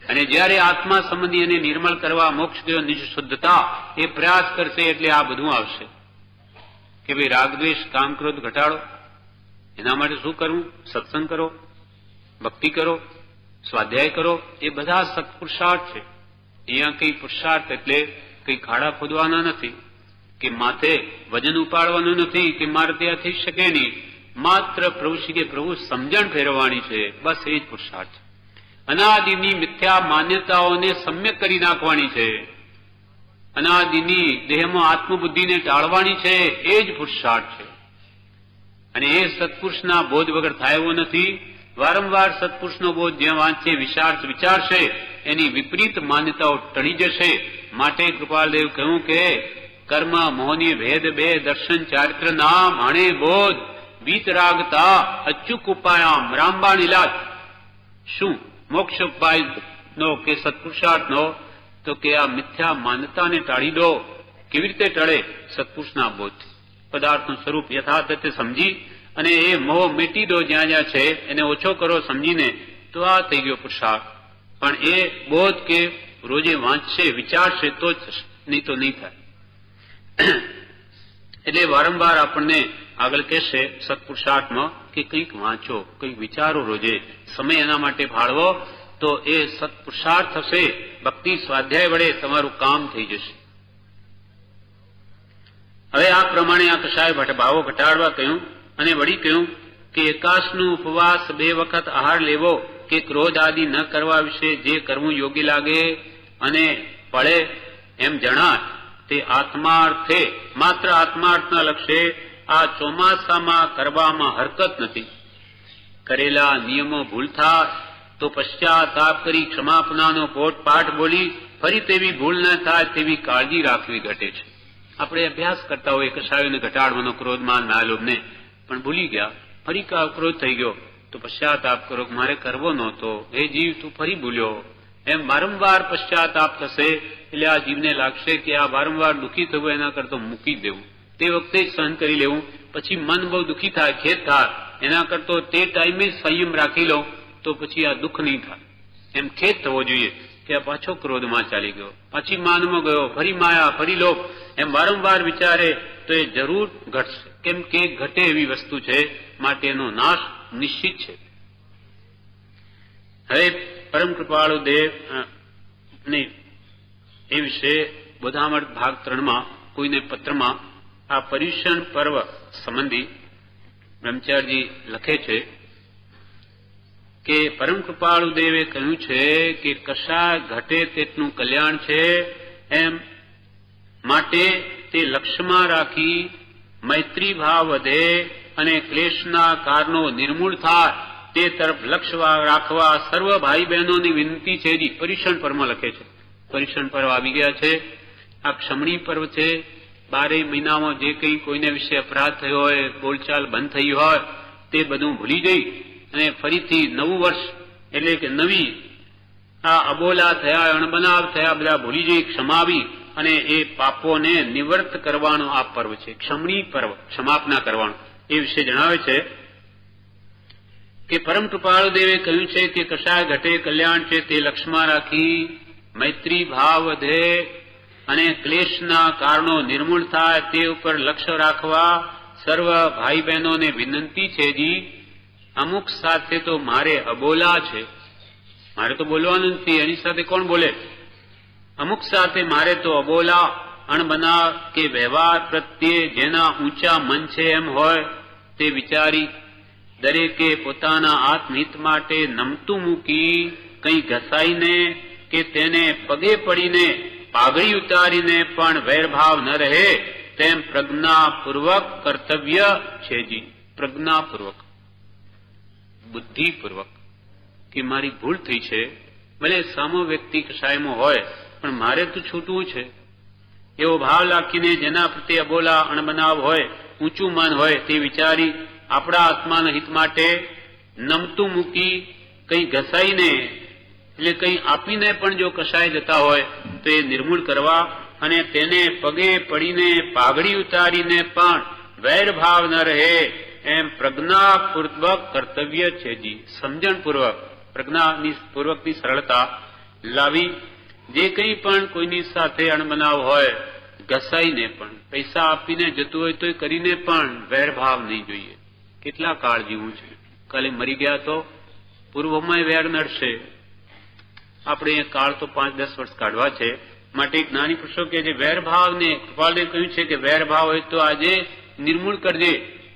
Speaker 1: અને જયારે આત્મા સંબંધી એને નિર્મળ કરવા, મોક્ષ દેવ નિજ શુદ્ધતા એ પ્રયાસ કરશે એટલે આ બધું આવશે કે ભાઈ રાગદ્વેષ કામ ક્રોધ ઘટાડો. એના માટે શું કરવું? સત્સંગ કરો, ભક્તિ કરો, સ્વાધ્યાય કરો, એ બધા સત્પુરુષાર્થ છે. અહીંયા કઈ પુરુષાર્થ એટલે કઈ ખાડા ખોદવાના નથી કે માથે વજન ઉપાડવાનું નથી કે મારે ત્યાં થઈ શકે નહીં. માત્ર પ્રભુ શ્રી કે પ્રભુ સમજણ ફેરવવાની છે, બસ એ જ પુરુષાર્થ છે. અનાદિની મિથ્યા માન્યતાઓને સમ્યક કરી નાખવાની છે, અનાદિની દેહમાં આત્મબુદ્ધિને ટાળવાની છે, એ જ પુરુષાર્થ છે. અને એ સત્પુરુષના બોધ વગર થાય એવો નથી. વારંવાર સત્પુરુષનો બોધ જ્યાં વાંચે વિચારશે એની વિપરીત માન્યતાઓ ટળી જશે. માટે કૃપાલદેવ કહ્યું કે કર્મ મોહની ભેદ બે દર્શન ચારિત્ર નામ હણે બોધ વીતરાગતા અચૂક ઉપાયામ રામબાણ ઇલાજ. શું મોક્ષ ઉપાય નો કે સત્પુરુષાર્થ નો? તો કે આ મિથ્યા માન્યતાને ટાળી દો. કેવી રીતે ટળે? સત્પુરુષના બોધ, પદાર્થનું સ્વરૂપ યથાર્થ સમજી અને એ મોહ મીટી દો જ્યાં જ્યાં છે, એને ઓછો કરો સમજીને, તો આ થઈ ગયો પુરુષાર્થ. પણ એ બોધ કે રોજે વાંચશે વિચારશે તો જ થશે, નહીં તો નહીં થાય. એટલે વારંવાર આપણને આગળ કહેશે સત્પુરુષાર્થમાં કે કંઈક વાંચો, કંઈક વિચારો, રોજે સમય એના માટે ફાળવો, તો એ સત્પુરુષાર્થ થશે. ભક્તિ સ્વાધ્યાય વડે તમારું કામ થઈ જશે. હવે આ પ્રમાણે આ કશાય ભાવો ઘટાડવા કહ્યું અને વળી કહ્યું કે એકાશનું ઉપવાસ 2 વખત આહાર લેવો કે ક્રોધ આદિ ન કરવા વિશે જે કરવું યોગ્ય લાગે અને પડે એમ જણાય તે આત્માર્થે માત્ર આત્માર્થના લક્ષ્ય આ ચોમાસામાં કરવામાં હરકત નથી. કરેલા નિયમો ભૂલ થાય તો પશ્ચાતાપ કરી ક્ષમાપનાનો પાઠ બોલી ફરી તેવી ભૂલ ન થાય તેવી કાળજી રાખવી ઘટે છે. આપણે અભ્યાસ કરતા હોય કશાયોને ઘટાડવાનો ક્રોધમાન નાલોભને, પણ ભૂલી ગયા, ફરી ક્રોધ થઈ ગયો તો પશ્ચાતાપ કરો, મારે કરવો નહોતો, હે જીવ તું ફરી ભૂલ્યો. એમ વારંવાર પશ્ચાતાપ થશે એટલે આ જીવને લાગશે કે આ વારંવાર દુઃખી થવું એના કરતો મૂકી દેવું, તે વખતે જ સહન કરી લેવું. પછી મન બહુ દુઃખી થાય, ખેદ થાય, એના કરતો તે ટાઈમે જ સંયમ રાખી લો તો પછી આ દુઃખ નહીં થાય. એમ ખેદ થવો જોઈએ કે આ પાછો ક્રોધમાં ચાલી ગયો, પાછી માનમાં ગયો, ફરી માયા, ફરી લોભ, એમ વારંવાર વિચારે તો એ જરૂર ઘટશે. કેમ કે ઘટે એવી વસ્તુ છે, માટે એનો નાશ નિશ્ચિત છે. હવે પરમ કૃપાળુ દેવ એ વિશે બોધામૃત ભાગ 3 કોઈને પત્રમાં આ પર્યુષણ પર્વ સંબંધી બ્રહ્મચારીજી લખે છે કે પરમ કૃપાળુ દેવે કહ્યું છે કે કશાય ઘટે તેટલું કલ્યાણ છે, એમ માટે તે લક્ષ્યમાં રાખી મૈત્રી ભાવ વધે અને ક્લેશના કારણો નિર્મૂળ થાય તે તરફ લક્ષ્ય રાખવા સર્વ ભાઈ બહેનોની વિનંતી છે. પર્યુષણ પર્વમાં લખે છે. પર્યુષણ પર્વ આવી ગયા છે. આ ક્ષમણી પર્વ છે. 12 મહિનામાં જે કંઈ કોઈને વિશે અપરાધ થયો હોય, બોલચાલ બંધ થઈ હોય તે બધું ભૂલી જઈ અને ફરીથી નવું વર્ષ એટલે કે નવી આ અબોલા થયા, અણબનાવ થયા, બધા ભૂલી જઈ ક્ષમાવી અને એ પાપોને નિવૃત્ત કરવાનો આ પર્વ છે. ક્ષમણી પર્વ, ક્ષમાપના કરવાનો એ વિશે જણાવે છે કે પરમ કૃપાળુ દેવે કહ્યું છે કે કશાય ઘટે કલ્યાણ છે તે લક્ષ્યમાં રાખી મૈત્રી ભાવ વધે અને ક્લેશના કારણો નિર્મૂળ થાય તે ઉપર લક્ષ્ય રાખવા સર્વ ભાઈ બહેનોને વિનંતી છે. અમુક સાથે તો મારે અબોલા છે, મારે તો બોલવાનું નથી, એની સાથે કોણ બોલે? અમુક સાથે મારે તો અબોલા, અણબનાવ કે વ્યવહાર પ્રત્યે જેના ઊંચા મન છે એમ હોય તે વિચારી દરેકે પોતાના આત્મહિત માટે નમતું મૂકી કંઈ ઘસાઈને કે તેને પગે પડીને પાઘડી ઉતારીને પણ વૈરભાવ ન રહે તેમ પ્રજ્ઞાપૂર્વક કર્તવ્ય છે. પ્રજ્ઞાપૂર્વક, બુદ્ધિપૂર્વક કે મારી ભૂલ થઈ છે, ભલે સામો વ્યક્તિ કશાયમાં હોય પણ મારે તો છૂટવું છે એવો ભાવ રાખીને જેના પ્રત્યે અબોલા, અણબનાવ હોય, ઊંચું મન હોય તે વિચારી આપણા આત્માના હિત માટે નમતું મૂકી કંઈ ઘસાઈને એટલે કંઈ આપીને પણ જો કશાય જતા હોય તો એ નિર્મૂળ કરવા અને તેને પગે પડીને પાઘડી ઉતારીને પણ વૈરભાવ ન રહે એમ પ્રજ્ઞાપૂર્વક કર્તવ્ય છે. સમજણપૂર્વક, પ્રજ્ઞાની પૂર્વકની સરળતા લાવી જે કંઈ પણ કોઈની સાથે અણબનાવ હોય ઘસાઈને પણ, પૈસા આપીને જતું હોય તો કરીને પણ વૈરભાવ નહીં જોઈએ. કેટલા કાળ જીવવું છે? કાલે મરી ગયા તો પૂર્વમાં વેર નડશે. આપણે એ કાળ તો 5-10 વર્ષ કાઢવા છે. માટે જ્ઞાની પુરુષો કે જે વેરભાવને કૃપાલદેવ કહ્યું છે કે વેરભાવ હોય તો આજે નિર્મૂળ કરજે,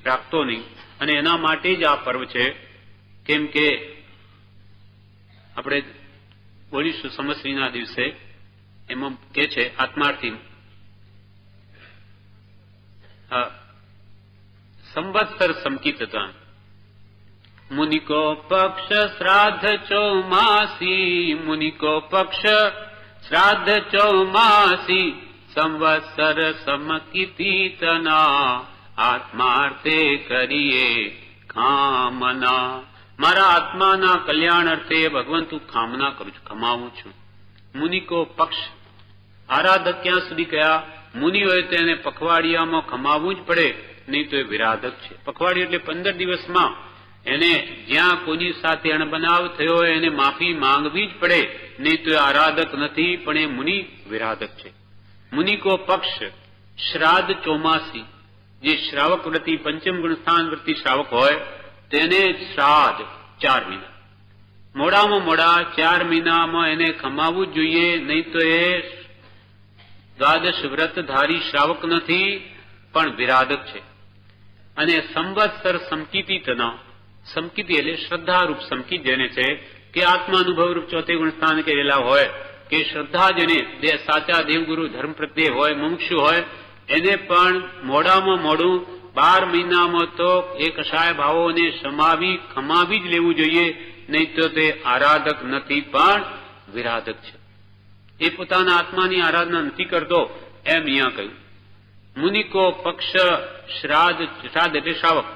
Speaker 1: રાખતો નહીં. અને એના માટે જ આ પર્વ છે. કેમ કે આપણે બોલીશું સમશ્રીના દિવસે, એમાં કે છે આત્માર્થી સંવત્સર સમકિતતા મુનિકો પક્ષ શ્રાદ્ધ ચોમાસી, મુનિકો પક્ષ શ્રાદ્ધ ચોમાસી સંવત્સર સમકિતિતના આત્માર્થે કરીએ કામના. મારા આત્માના કલ્યાણ અર્થે ભગવંતું કામના કરું છું, કમાવું છું. મુનિકો પક્ષ, આરાધક ક્યાં સુધી કયા? મુનિ હોય તો એને પખવાડિયામાં કમાવવું જ પડે, નહીં તો એ વિરાધક છે. પખવાડિયું એટલે 15 દિવસમાં એને જ્યાં કોઈની સાથે અણબનાવ થયો હોય એને માફી માંગવી જ પડે, નહીં તો એ આરાધક નથી પણ એ મુનિ વિરાધક છે. મુનિકો પક્ષ શ્રાદ્ધ ચોમાસી, જે શ્રાવક વ્રતિ, પંચમ ગુણસ્થાન વ્રતિ શ્રાવક હોય તેને શ્રાદ્ધ 4 મહિના, મોડામાં મોડા 4 મહિનામાં એને ખમાવવું જ જોઈએ, નહીં તો એ દ્વાદશ વ્રતધારી શ્રાવક નથી પણ વિરાધક છે. અને સંવત્સર સમકીતિતના, સમકીતિ એટલે શ્રદ્ધારૂપ સમકીત જેને છે કે આત્માનુભવરૂપ ચોથે ગુણ સ્થાન કરેલા હોય કે શ્રદ્ધા જેને સાચા દેવગુરુ ધર્મ પ્રત્યે હોય, મુમુક્ષુ હોય, એને પણ મોડામાં મોડું 12 મહિનામાં તો એ કશાય ભાવોને ખમાવી જ લેવું જોઈએ, નહીં તો તે આરાધક નથી પણ વિરાધક છે. એ પોતાના આત્માની આરાધના નથી કરતો એમ અહીંયા કહ્યું. મુનિકો પક્ષ શ્રાદ્ધ એટલે શ્રાવક,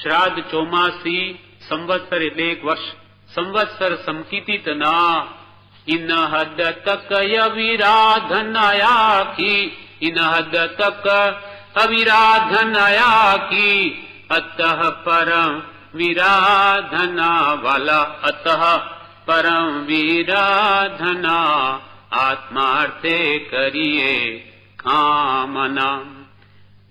Speaker 1: શ્રાદ્ધ ચોમાસી, સંવત્સર એટલે 1 વર્ષ, સંવત્સર સમકીતિતના ઇનહદ તક અવિરાધનાયાખી, ઇનહદ તક અવિરાધનાયાખી, અતઃ પરમ વિરાધના વાલા, અતઃ પરમ વિરાધના આત્માર્થે કરીએ કામના.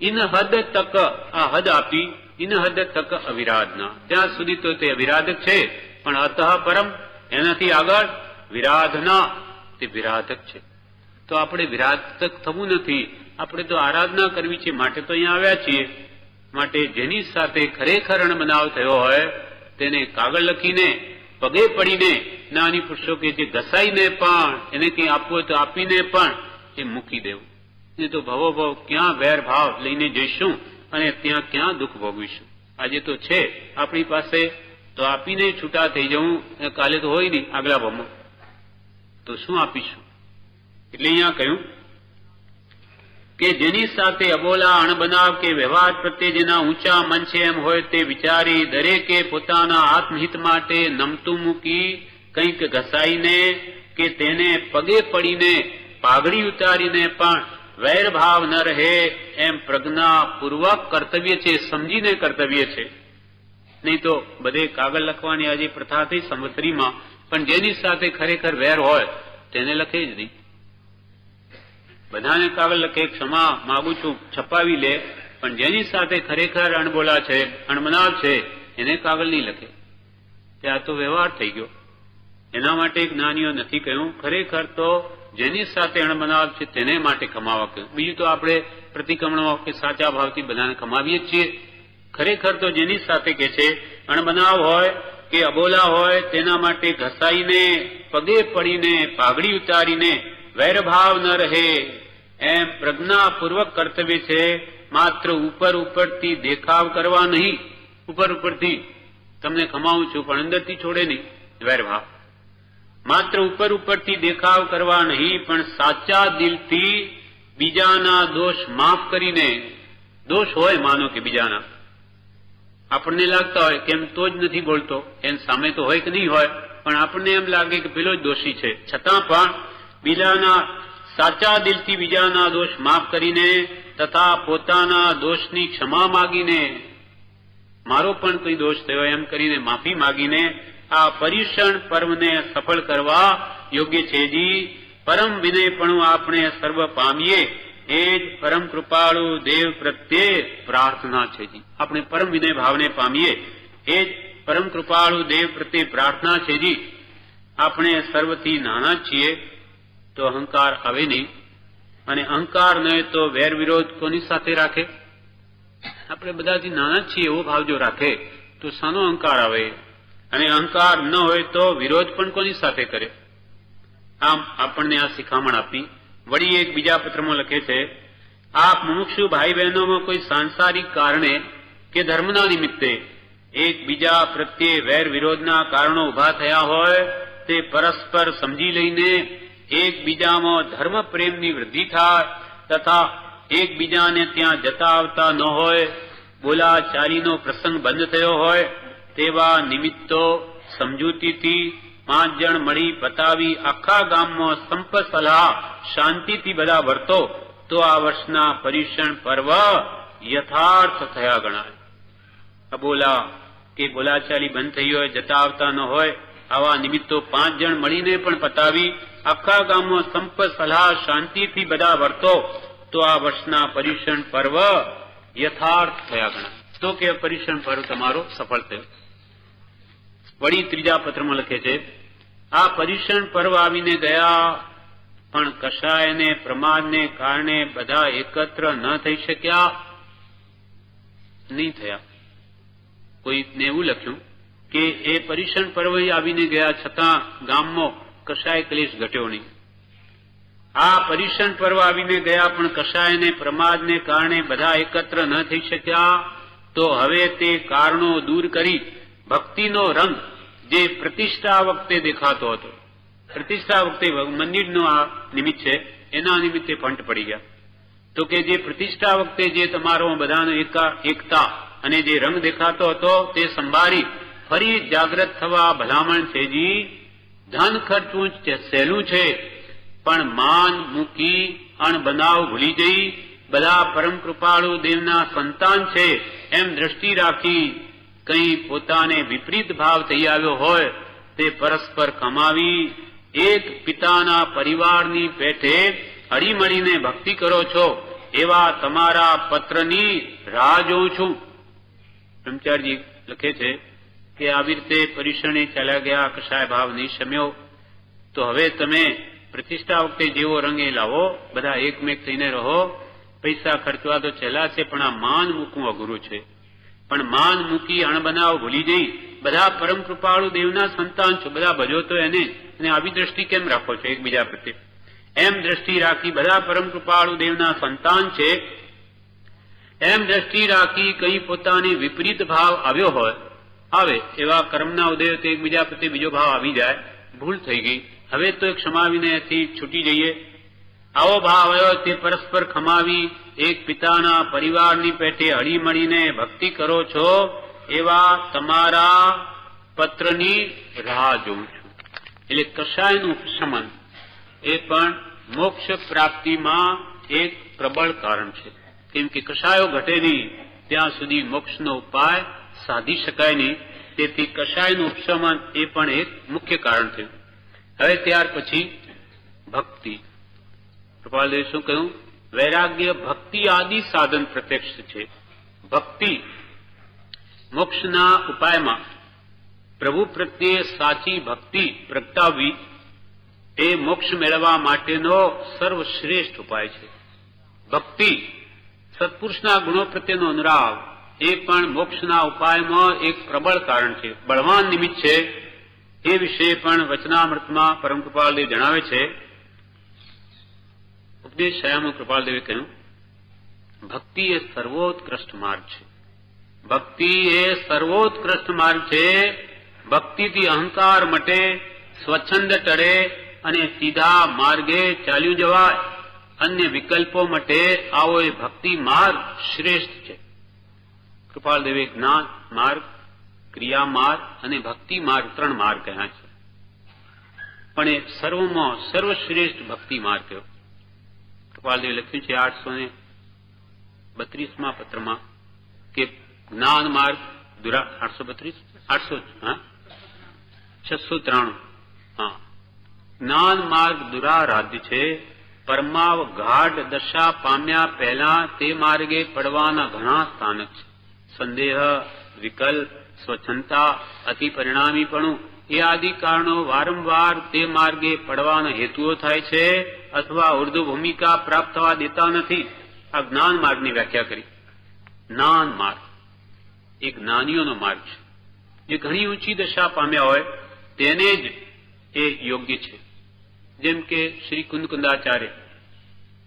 Speaker 1: ઇનહદ તક, આ હદ આપી, ઇનહદ તક અવિરાધના, ત્યાં સુધી તો તે અવિરાધક છે, પણ અતઃ પરમ એનાથી આગળ વિરાધના, તે વિરાધક છે. તો આપણે વિરાધક થવું નથી, આપણે તો આરાધના કરવી છે, માટે તો અહીંયા આવ્યા છીએ. માટે જેની સાથે ખરેખર અણબનાવ થયો હોય તેને કાગળ લખીને, પગે પડીને, જ્ઞાની પુરુષો કે જે ઘસાઈને પણ એને કંઈ આપવું હોય તો આપીને પણ એ મૂકી દેવું. એ તો ભવોભવ ક્યાં વેર ભાવ લઈને જઈશું અને ત્યાં ક્યાં દુઃખ ભોગવીશું. આજે તો છે આપણી પાસે, તો આપીને છૂટા થઈ જવું, કાલે તો હોય નહીં આગલા ભાવમાં, તો શું આપીશું? એટલે અહીંયા કહ્યું કે જેની સાથે અબોલા અણબનાવ કે વ્યવહાર પ્રત્યે જેના ઊંચા મન છે એમ હોય તે વિચારી દરેકે પોતાના આત્મહિત માટે નમતું મૂકી કંઈક ઘસાઈને કે તેને પગે પડીને પાઘડી ઉતારીને પણ વૈરભાવ ન રહે એમ પ્રજ્ઞાપૂર્વક કર્તવ્ય છે, સમજીને કર્તવ્ય છે. નહીં તો બધે કાગળ લખવાની આજે પ્રથા થઈ સંવત્સરીમાં, પણ જેની સાથે ખરેખર વેર હોય તેને લખે જ નહીં. બધાને કાગળ લખે, ક્ષમા માગું છું, છપાવી લે, પણ જેની સાથે ખરેખર અણબોલા છે, અણબનાવ છે, એને કાગળ નહીં લખે. ત્યાં તો વ્યવહાર થઈ ગયો. એના માટે જ્ઞાનીઓ નથી કહ્યું, ખરેખર તો જેની સાથે અણબનાવ છે તેને માટે કમાવા કહ્યું. બીજું તો આપણે પ્રતિક્રમણમાં કે સાચા ભાવથી બધાને કમાવીએ જ છીએ. ખરેખર તો જેની સાથે કે છે અણબનાવ હોય કે અબોલા હોય તેના માટે ઘસાઈને, પગે પડીને, પાઘડી ઉતારીને વૈરભાવ ન રહે એમ પ્રજ્ઞાપૂર્વક કર્તવ્ય છે. માત્ર ઉપર ઉપરથી દેખાવ કરવા નહીં, ઉપર ઉપરથી તમને ખમાવું છું પણ અંદરથી છોડે નહીં વૈરભાવ. માત્ર ઉપર ઉપરથી દેખાવ કરવા નહીં, પણ સાચા દિલથી બીજાના દોષ માફ કરીને, દોષ હોય માનો કે બીજાના, આપણને લાગતા હોય કે એમ તો જ નથી બોલતો, એમ સામે તો હોય કે નહીં હોય, પણ આપણને એમ લાગે કે પેલો જ દોષી છે, છતાં પણ બીજાના સાચા દિલથી બીજાના દોષ માફ કરીને તથા પોતાના દોષની ક્ષમા માગીને, મારો પણ કોઈ દોષ થયો એમ કરીને માફી માગીને આ પર્યુષણ પર્વને સફળ કરવા યોગ્ય છે. જી પરમ વિનયપણું આપણે સર્વ પામીએ એ જ પરમ કૃપાળુ દેવ પ્રત્યે પ્રાર્થના છે. જી આપણે પરમ વિનય ભાવને પામીએ એ જ પરમ કૃપાળુ દેવ પ્રત્યે પ્રાર્થના છે. જી આપણે સર્વથી નાના છીએ તો અહંકાર આવે નહીં, અને અહંકાર ન હોય તો વેર વિરોધ કોની સાથે રાખે? આપણે બધાથી નાના છીએ એવો ભાવ જો રાખે તો શાનો અહંકાર આવે? અને અહંકાર ન હોય તો વિરોધ પણ કોની સાથે કરે? આમ આપણને આ શિખામણ આપી. વળી એક બીજા પત્રમાં લખે છે, આપ મુમુક્ષુ ભાઈ બહેનોમાં કોઈ સાંસારિક કારણે કે ધર્મના નિમિત્તે એકબીજા પ્રત્યે વેર વિરોધના કારણો ઉભા થયા હોય તે પરસ્પર સમજી લઈને એકબીજામાં ધર્મ પ્રેમની વૃદ્ધિ થાય તથા એકબીજાને ત્યાં જતા આવતા ન હોય, બોલાચાલીનો પ્રસંગ બંધ થયો હોય તેવા નિમિત્તો સમજૂતીથી 5 જણ મળી પતાવી આખા ગામમાં સંપ સલાહ શાંતિથી બધા વર્તો તો આ વર્ષના પર્યુષણ પર્વ યથાર્થ થયા ગણાય. અબોલા કે બોલાચાલી બંધ થઈ હોય, જતા આવતા ન હોય, આવા નિમિત્તો 5 જણ મળીને પણ પતાવી આખા ગામમાં સંપ સલાહ શાંતિથી બધા વર્તો તો આ વર્ષના પર્યુષણ પર્વ યથાર્થ થયા ગણાય. તો કે પર્યુષણ પર્વ તમારો સફળ થયો. વળી ત્રીજા પત્રમાં લખે છે, આ પર્યુષણ પર્વ આવીને ગયા, પણ કશાયને પ્રમાદને કારણે બધા એકત્ર ન થઈ શક્યા, નહીં થયા. કોઈને એવું લખ્યું કે એ પર્યુષણ પર્વ આવીને ગયા છતાં ગામમાં કશાય ક્લેશ ઘટ્યો નહીં. આ પર્યુષણ પર્વ આવીને ગયા પણ કશાયને પ્રમાદને કારણે બધા એકત્ર ન થઈ શક્યા, તો હવે તે કારણો દૂર કરી ભક્તિનો રંગ જે પ્રતિષ્ઠા વખતે દેખાતો હતો, પ્રતિષ્ઠા વખતે મંદિરનો આ નિમિત્ત છે, એના નિમિત્તે ફંટ પડી ગયા. તો કે જે પ્રતિષ્ઠા વખતે જે તમારો બધાનો એકતા અને જે રંગ દેખાતો હતો તે સંભાળી ફરી જાગ્રત થવા ભલામણ છે. જી ધન ખર્ચવું સહેલું છે, પણ માન મૂકી અણબનાવ ભૂલી જઈ બધા પરમ કૃપાળુ દેવના સંતાન છે એમ દ્રષ્ટિ રાખી કંઈ પોતાને વિપરીત ભાવ થઈ આવ્યો હોય તે પરસ્પર કમાવી એક પિતાના પરિવારની પેઠે હળીમળીને ભક્તિ કરો છો એવા તમારા પત્રની રાહ જોઉં છું. બ્રહ્મચારીજી લખે છે કે આવી રીતે પર્યુષણે ચાલ્યા ગયા, કશાય ભાવ નહીં શમ્યો, તો હવે તમે પ્રતિષ્ઠા વખતે જેવો રંગ એ લાવો, બધા એકમેક થઈને રહો. પૈસા ખર્ચવા તો ચલા છે, પણ આ માન મૂકવું અઘરું છે. પણ માન મૂકી અણબનાવ ભૂલી જઈ બધા પરમ કૃપાળુ દેવના સંતાન છો, બધા ભજો તો એને, અને આવી દ્રષ્ટિ કેમ રાખો છો એકબીજા પ્રત્યે? એમ દ્રષ્ટિ રાખી બધા પરમ કૃપાળુ દેવના સંતાન છે એમ દ્રષ્ટિ રાખી કંઈ પોતાની વિપરીત ભાવ આવ્યો હોય, આવે એવા કર્મના ઉદય તો એકબીજા પ્રત્યે બીજો ભાવ આવી જાય, ભૂલ થઈ ગઈ, હવે તો ક્ષમાવીને એથી છૂટી જઈએ. આવો ભાવ આવ્યો તે પરસ્પર ખમાવી એક પિતાના પરિવારની પેટે હળીમળીને ભક્તિ કરો છો એવા તમારા પત્રની રાહ જોઉં છું. એટલે કશાયનું ઉપશમન એ પણ મોક્ષ પ્રાપ્તિમાં એક પ્રબળ કારણ છે. કેમ કે કશાયો ઘટે નહીં ત્યાં સુધી મોક્ષનો ઉપાય સાધી શકાય નહીં. તેથી કશાયનું ઉપશમન એ પણ એક મુખ્ય કારણ થયું. હવે ત્યાર પછી ભક્તિ. કૃપાલદેવ શું કહ્યું? વૈરાગ્ય ભક્તિ આદિ સાધન પ્રત્યક્ષ છે. ભક્તિ મોક્ષના ઉપાયમાં પ્રભુ પ્રત્યે સાચી ભક્તિ પ્રગટાવવી એ મોક્ષ મેળવવા માટેનો સર્વશ્રેષ્ઠ ઉપાય છે. ભક્તિ સત્પુરુષના ગુણો પ્રત્યેનો અનુરાગ એ પણ મોક્ષના ઉપાયમાં એક પ્રબળ કારણ છે, બળવાન નિમિત્ત છે. એ વિશે પણ વચનામૃતમાં પરમ કૃપાલદેવ જણાવે છે. ઉપદેશ છાયામાં કૃપાલદેવે કહ્યું, ભક્તિ એ સર્વોત્કૃષ્ટ માર્ગ છે. ભક્તિ એ સર્વોત્કૃષ્ટ માર્ગ છે. ભક્તિથી અહંકાર મટે, સ્વચ્છંદ ટળે અને સીધા માર્ગે ચાલ્યું જવાય. અન્ય વિકલ્પો મટે, આવો એ ભક્તિ માર્ગ શ્રેષ્ઠ છે. કૃપાલદેવે જ્ઞાન માર્ગ, ક્રિયા માર્ગ અને ભક્તિ માર્ગ 3 માર્ગ કહ્યા છે. પણ એ સર્વમાં સર્વશ્રેષ્ઠ ભક્તિ માર્ગ કયો? કૃપાલદેવે લખ્યું છે 832માં પત્રમાં કે જ્ઞાન માર્ગ 693 જ્ઞાન માર્ગ દુરારાધ્ય છે. પરમાવ ગાઢ દશા પામ્યા પહેલા તે માર્ગે પડવાના ઘણા સ્થાનક છે. સંદેહ, વિકલ્પ, સ્વચ્છંદતા, અતિ પરિણામીપણું એ આદિ કારણો વારંવાર તે માર્ગે પડવાના હેતુઓ થાય છે અથવા ઉર્ધ્વ ભૂમિકા પ્રાપ્ત થવા દેતા નથી. આ જ્ઞાન માર્ગની વ્યાખ્યા કરી. જ્ઞાન માર્ગ એ જ્ઞાનીઓનો માર્ગ છે. જે ઘણી ઊંચી દશા પામ્યા હોય તેને જ એ યોગ્ય છે. જેમ કે શ્રી કુંદકુંદાચાર્ય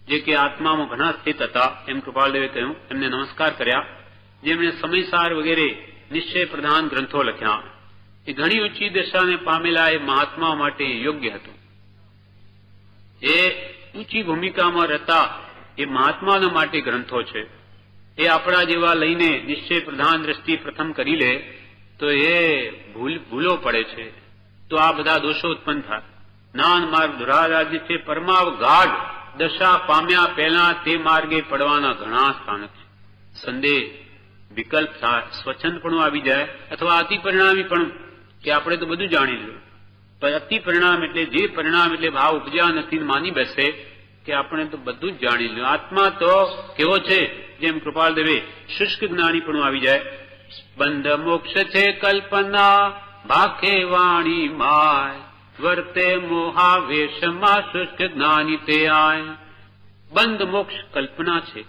Speaker 1: જે કે આત્મામાં ઘણા સ્થિત હતા, એમ કૃપાલદેવે કહ્યું, એમને નમસ્કાર કર્યા. જેમણે સમયસાર વગેરે નિશ્ચય પ્રધાન ગ્રંથો લખ્યા. એ ઘણી ઊંચી દશાને પામેલા એ મહાત્મા માટે યોગ્ય હતું. એ ઊંચી ભૂમિકામાં રહેતા એ મહાત્માના માટે ગ્રંથો છે. એ આપણા જેવા લઈને નિશ્ચય પ્રધાન દ્રષ્ટિ પ્રથમ કરી લે તો એ ભૂલો પડે છે, તો આ બધા દોષો ઉત્પન્ન થાય. જ્ઞાન માર્ગ દુરારાધ્ય છે. પરમાવ ગાઢ દશા પામ્યા પહેલા તે માર્ગે પડવાના ઘણા સ્થાનક છે. સંદેહ, વિકલ્પ થાય, સ્વચ્છંદપણું આવી જાય અથવા અતિ પરિણામી પણ કે આપણે તો બધું જાણી લીધું, પણ અતિ પરિણામ એટલે જે પરિણામ એટલે ભાવ ઉપજ્યા નથી માની બેસે કે આપણે તો બધું જ જાણી લીધું. આત્મા તો કેવો છે? જેમ કૃપાલદેવે શુષ્ક જ્ઞાની પણ આવી જાય. બંધ મોક્ષ છે કલ્પના ભાખે વાણી માય વર્તે મોહાવેશમાં શુષ્ક જ્ઞાની તે આય. બંધ મોક્ષ કલ્પના છે.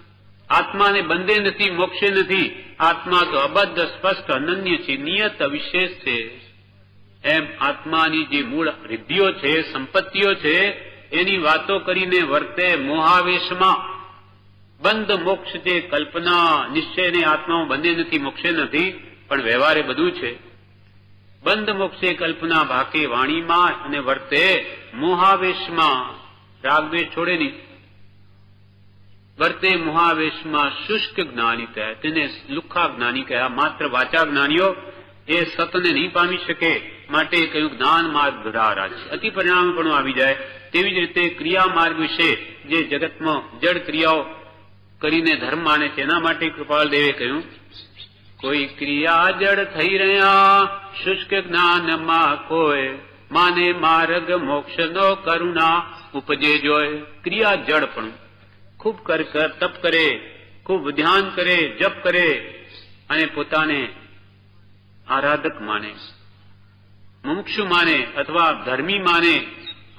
Speaker 1: આત્માને બંધે નથી, મોક્ષે નથી. આત્મા તો અબદ્ધ, સ્પષ્ટ, અનન્ય છે, નિયત, વિશેષ છે. એમ આત્માની જે મૂળ રિદ્ધિઓ છે, સંપત્તિઓ છે, એની વાતો કરીને વર્તે મોહાવેશમાં. બંધ મોક્ષ જે કલ્પના, નિશ્ચયને આત્મામાં બંધે નથી, મોક્ષે નથી, પણ વ્યવહારે બધું છે. બંધ મોક્ષે કલ્પના ભાકે વાણીમાં અને વર્તે મોહાવેશમાં. રાગદ્વેષ છોડે નહીં. વર્તે મોહાવેશમાં શુષ્ક જ્ઞાની થયા. તેને લુખ્ખા જ્ઞાની કહ્યા. માત્ર વાચા જ્ઞાનીઓ એ સતને નહીં પામી શકે, માટે કહ્યું જ્ઞાન માર્ગ ધરારા છે. અતિ પરિણામ પણ આવી જાય. તેવી જ રીતે ક્રિયા માર્ગ વિશે જે જગતમાં જડ ક્રિયાઓ કરીને ધર્મ માને છે, એના માટે કૃપાલ દેવે કહ્યું કોઈ ક્રિયા જડ થઈ રહ્યા શુષ્ક જ્ઞાનમાં કોઈ માને માર્ગ મોક્ષ નો કરુણા ઉપજે જોય. ક્રિયા જડ પણ ખૂબ તપ કરે, ખૂબ ધ્યાન કરે, જપ કરે અને પોતાને આરાધક માને, મુમુક્ષુ માને અથવા ધર્મી માને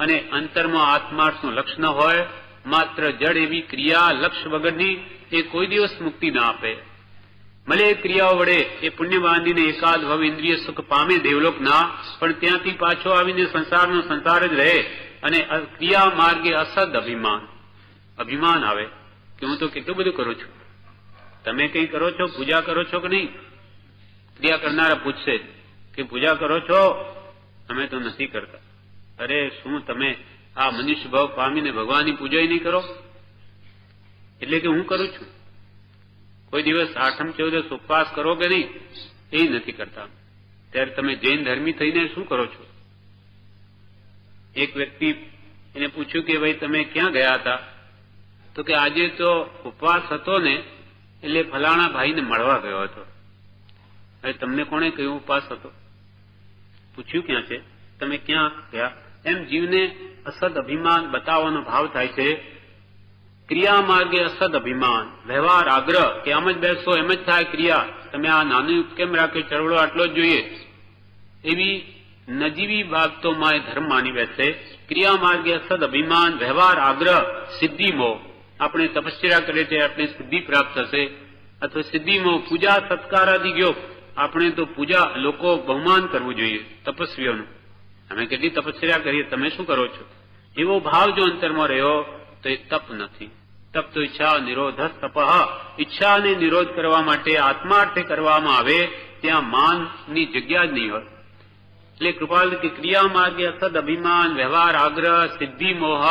Speaker 1: અને અંતરમાં આત્માર્થનું લક્ષ ન હોય, માત્ર જડ એવી ક્રિયા લક્ષ વગરની એ કોઈ દિવસ મુક્તિ ના આપે. ભલે એ ક્રિયાઓ વડે એ પુણ્ય બાંધીને એકાદ ભવ ઇન્દ્રિય સુખ પામે દેવલોકના, પણ ત્યાંથી પાછો આવીને સંસારનો સંસાર જ રહે. અને ક્રિયા માર્ગે અસદ અભિમાન આવે કે હું તો કેટલું બધું કરું છું. તમે કંઈ કરો છો, પૂજા કરો છો કે નહીં? ક્રિયા કરનારા પૂછશે કે પૂજા કરો છો? અમે તો નથી કરતા. અરે શું તમે આ મનુષ્ય ભાવ પામીને ભગવાનની પૂજા નહીં કરો? એટલે કે હું કરું છું. કોઈ દિવસ આઠમ ચૌદસ ઉપવાસ કરો કે નહીં? એ નથી કરતા. ત્યારે તમે જૈન ધર્મી થઈને શું કરો છો? એક વ્યક્તિ એને પૂછ્યું કે ભાઈ તમે ક્યાં ગયા હતા? તો કે આજે તો ઉપવાસ હતો ને એટલે ફલાણા ભાઈને મળવા ગયો હતો. હવે તમને કોણે કહ્યું ઉપવાસ હતો? પૂછ્યું ક્યાં છે? તમે ક્યાં ગયા? એમ જીવને અસદ અભિમાન બતાવવાનો ભાવ થાય છે. ક્રિયા માર્ગે અસદ અભિમાન, વ્યવહાર આગ્રહ કે આમ જ બેસો એમ જ થાય ક્રિયા. તમે આ નાનું કેમ રાખ્યો? ચરવડો આટલો જ જોઈએ. એવી નજીવી બાબતોમાં એ ધર્મ માની બેસે. ક્રિયા માર્ગે અસદ અભિમાન, વ્યવહાર આગ્રહ, સિદ્ધિ મોહ. આપણે તપસ્યા કરીએ છીએ આપણે સિદ્ધિ પ્રાપ્ત થશે, અથવા સિદ્ધિ મોહ, પૂજા સત્કાર આદિ ગયો. આપણે તો પૂજા લોકો બહુમાન કરવું જોઈએ તપસ્વીઓનું. અમે કેટલી તપસ્યા કરીએ, તમે શું કરો છો? એવો ભાવ જો અંતરમાં રહ્યો તો એ તપ નથી. તપ તો ઈચ્છા નિરોધ તપ. ઈચ્છાને નિરોધ કરવા માટે આત્માર્થે કરવામાં આવે ત્યાં માનની જગ્યા જ નહીં હોય. એટલે કૃપાલ ક્રિયા માર્ગે અસદ અભિમાન, વ્યવહાર આગ્રહ, સિદ્ધિ મોહ,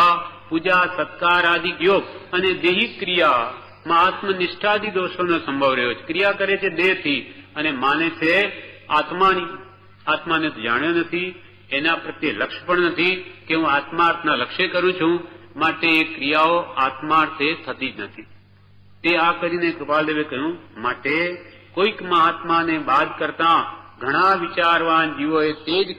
Speaker 1: પૂજા સત્કાર આદિ યોગ અને દેહી ક્રિયામાં આત્મનિષ્ઠાદિ દોષોનો સંભવ રહ્યો છે. ક્રિયા કરે છે દેહથી અને માને છે આત્માની. આત્માને તો જાણ્યો નથી, એના પ્રત્યે લક્ષ્ય પણ નથી કે હું આત્માર્થના લક્ષ્ય કરું છું, માટે એ ક્રિયાઓ આત્માર્થે થતી જ નથી. તે આ કરીને કૃપાલદેવે કહ્યું માટે કોઈક મહાત્માને બાદ કરતા ઘણા વિચારવાન જીવોએ તે જ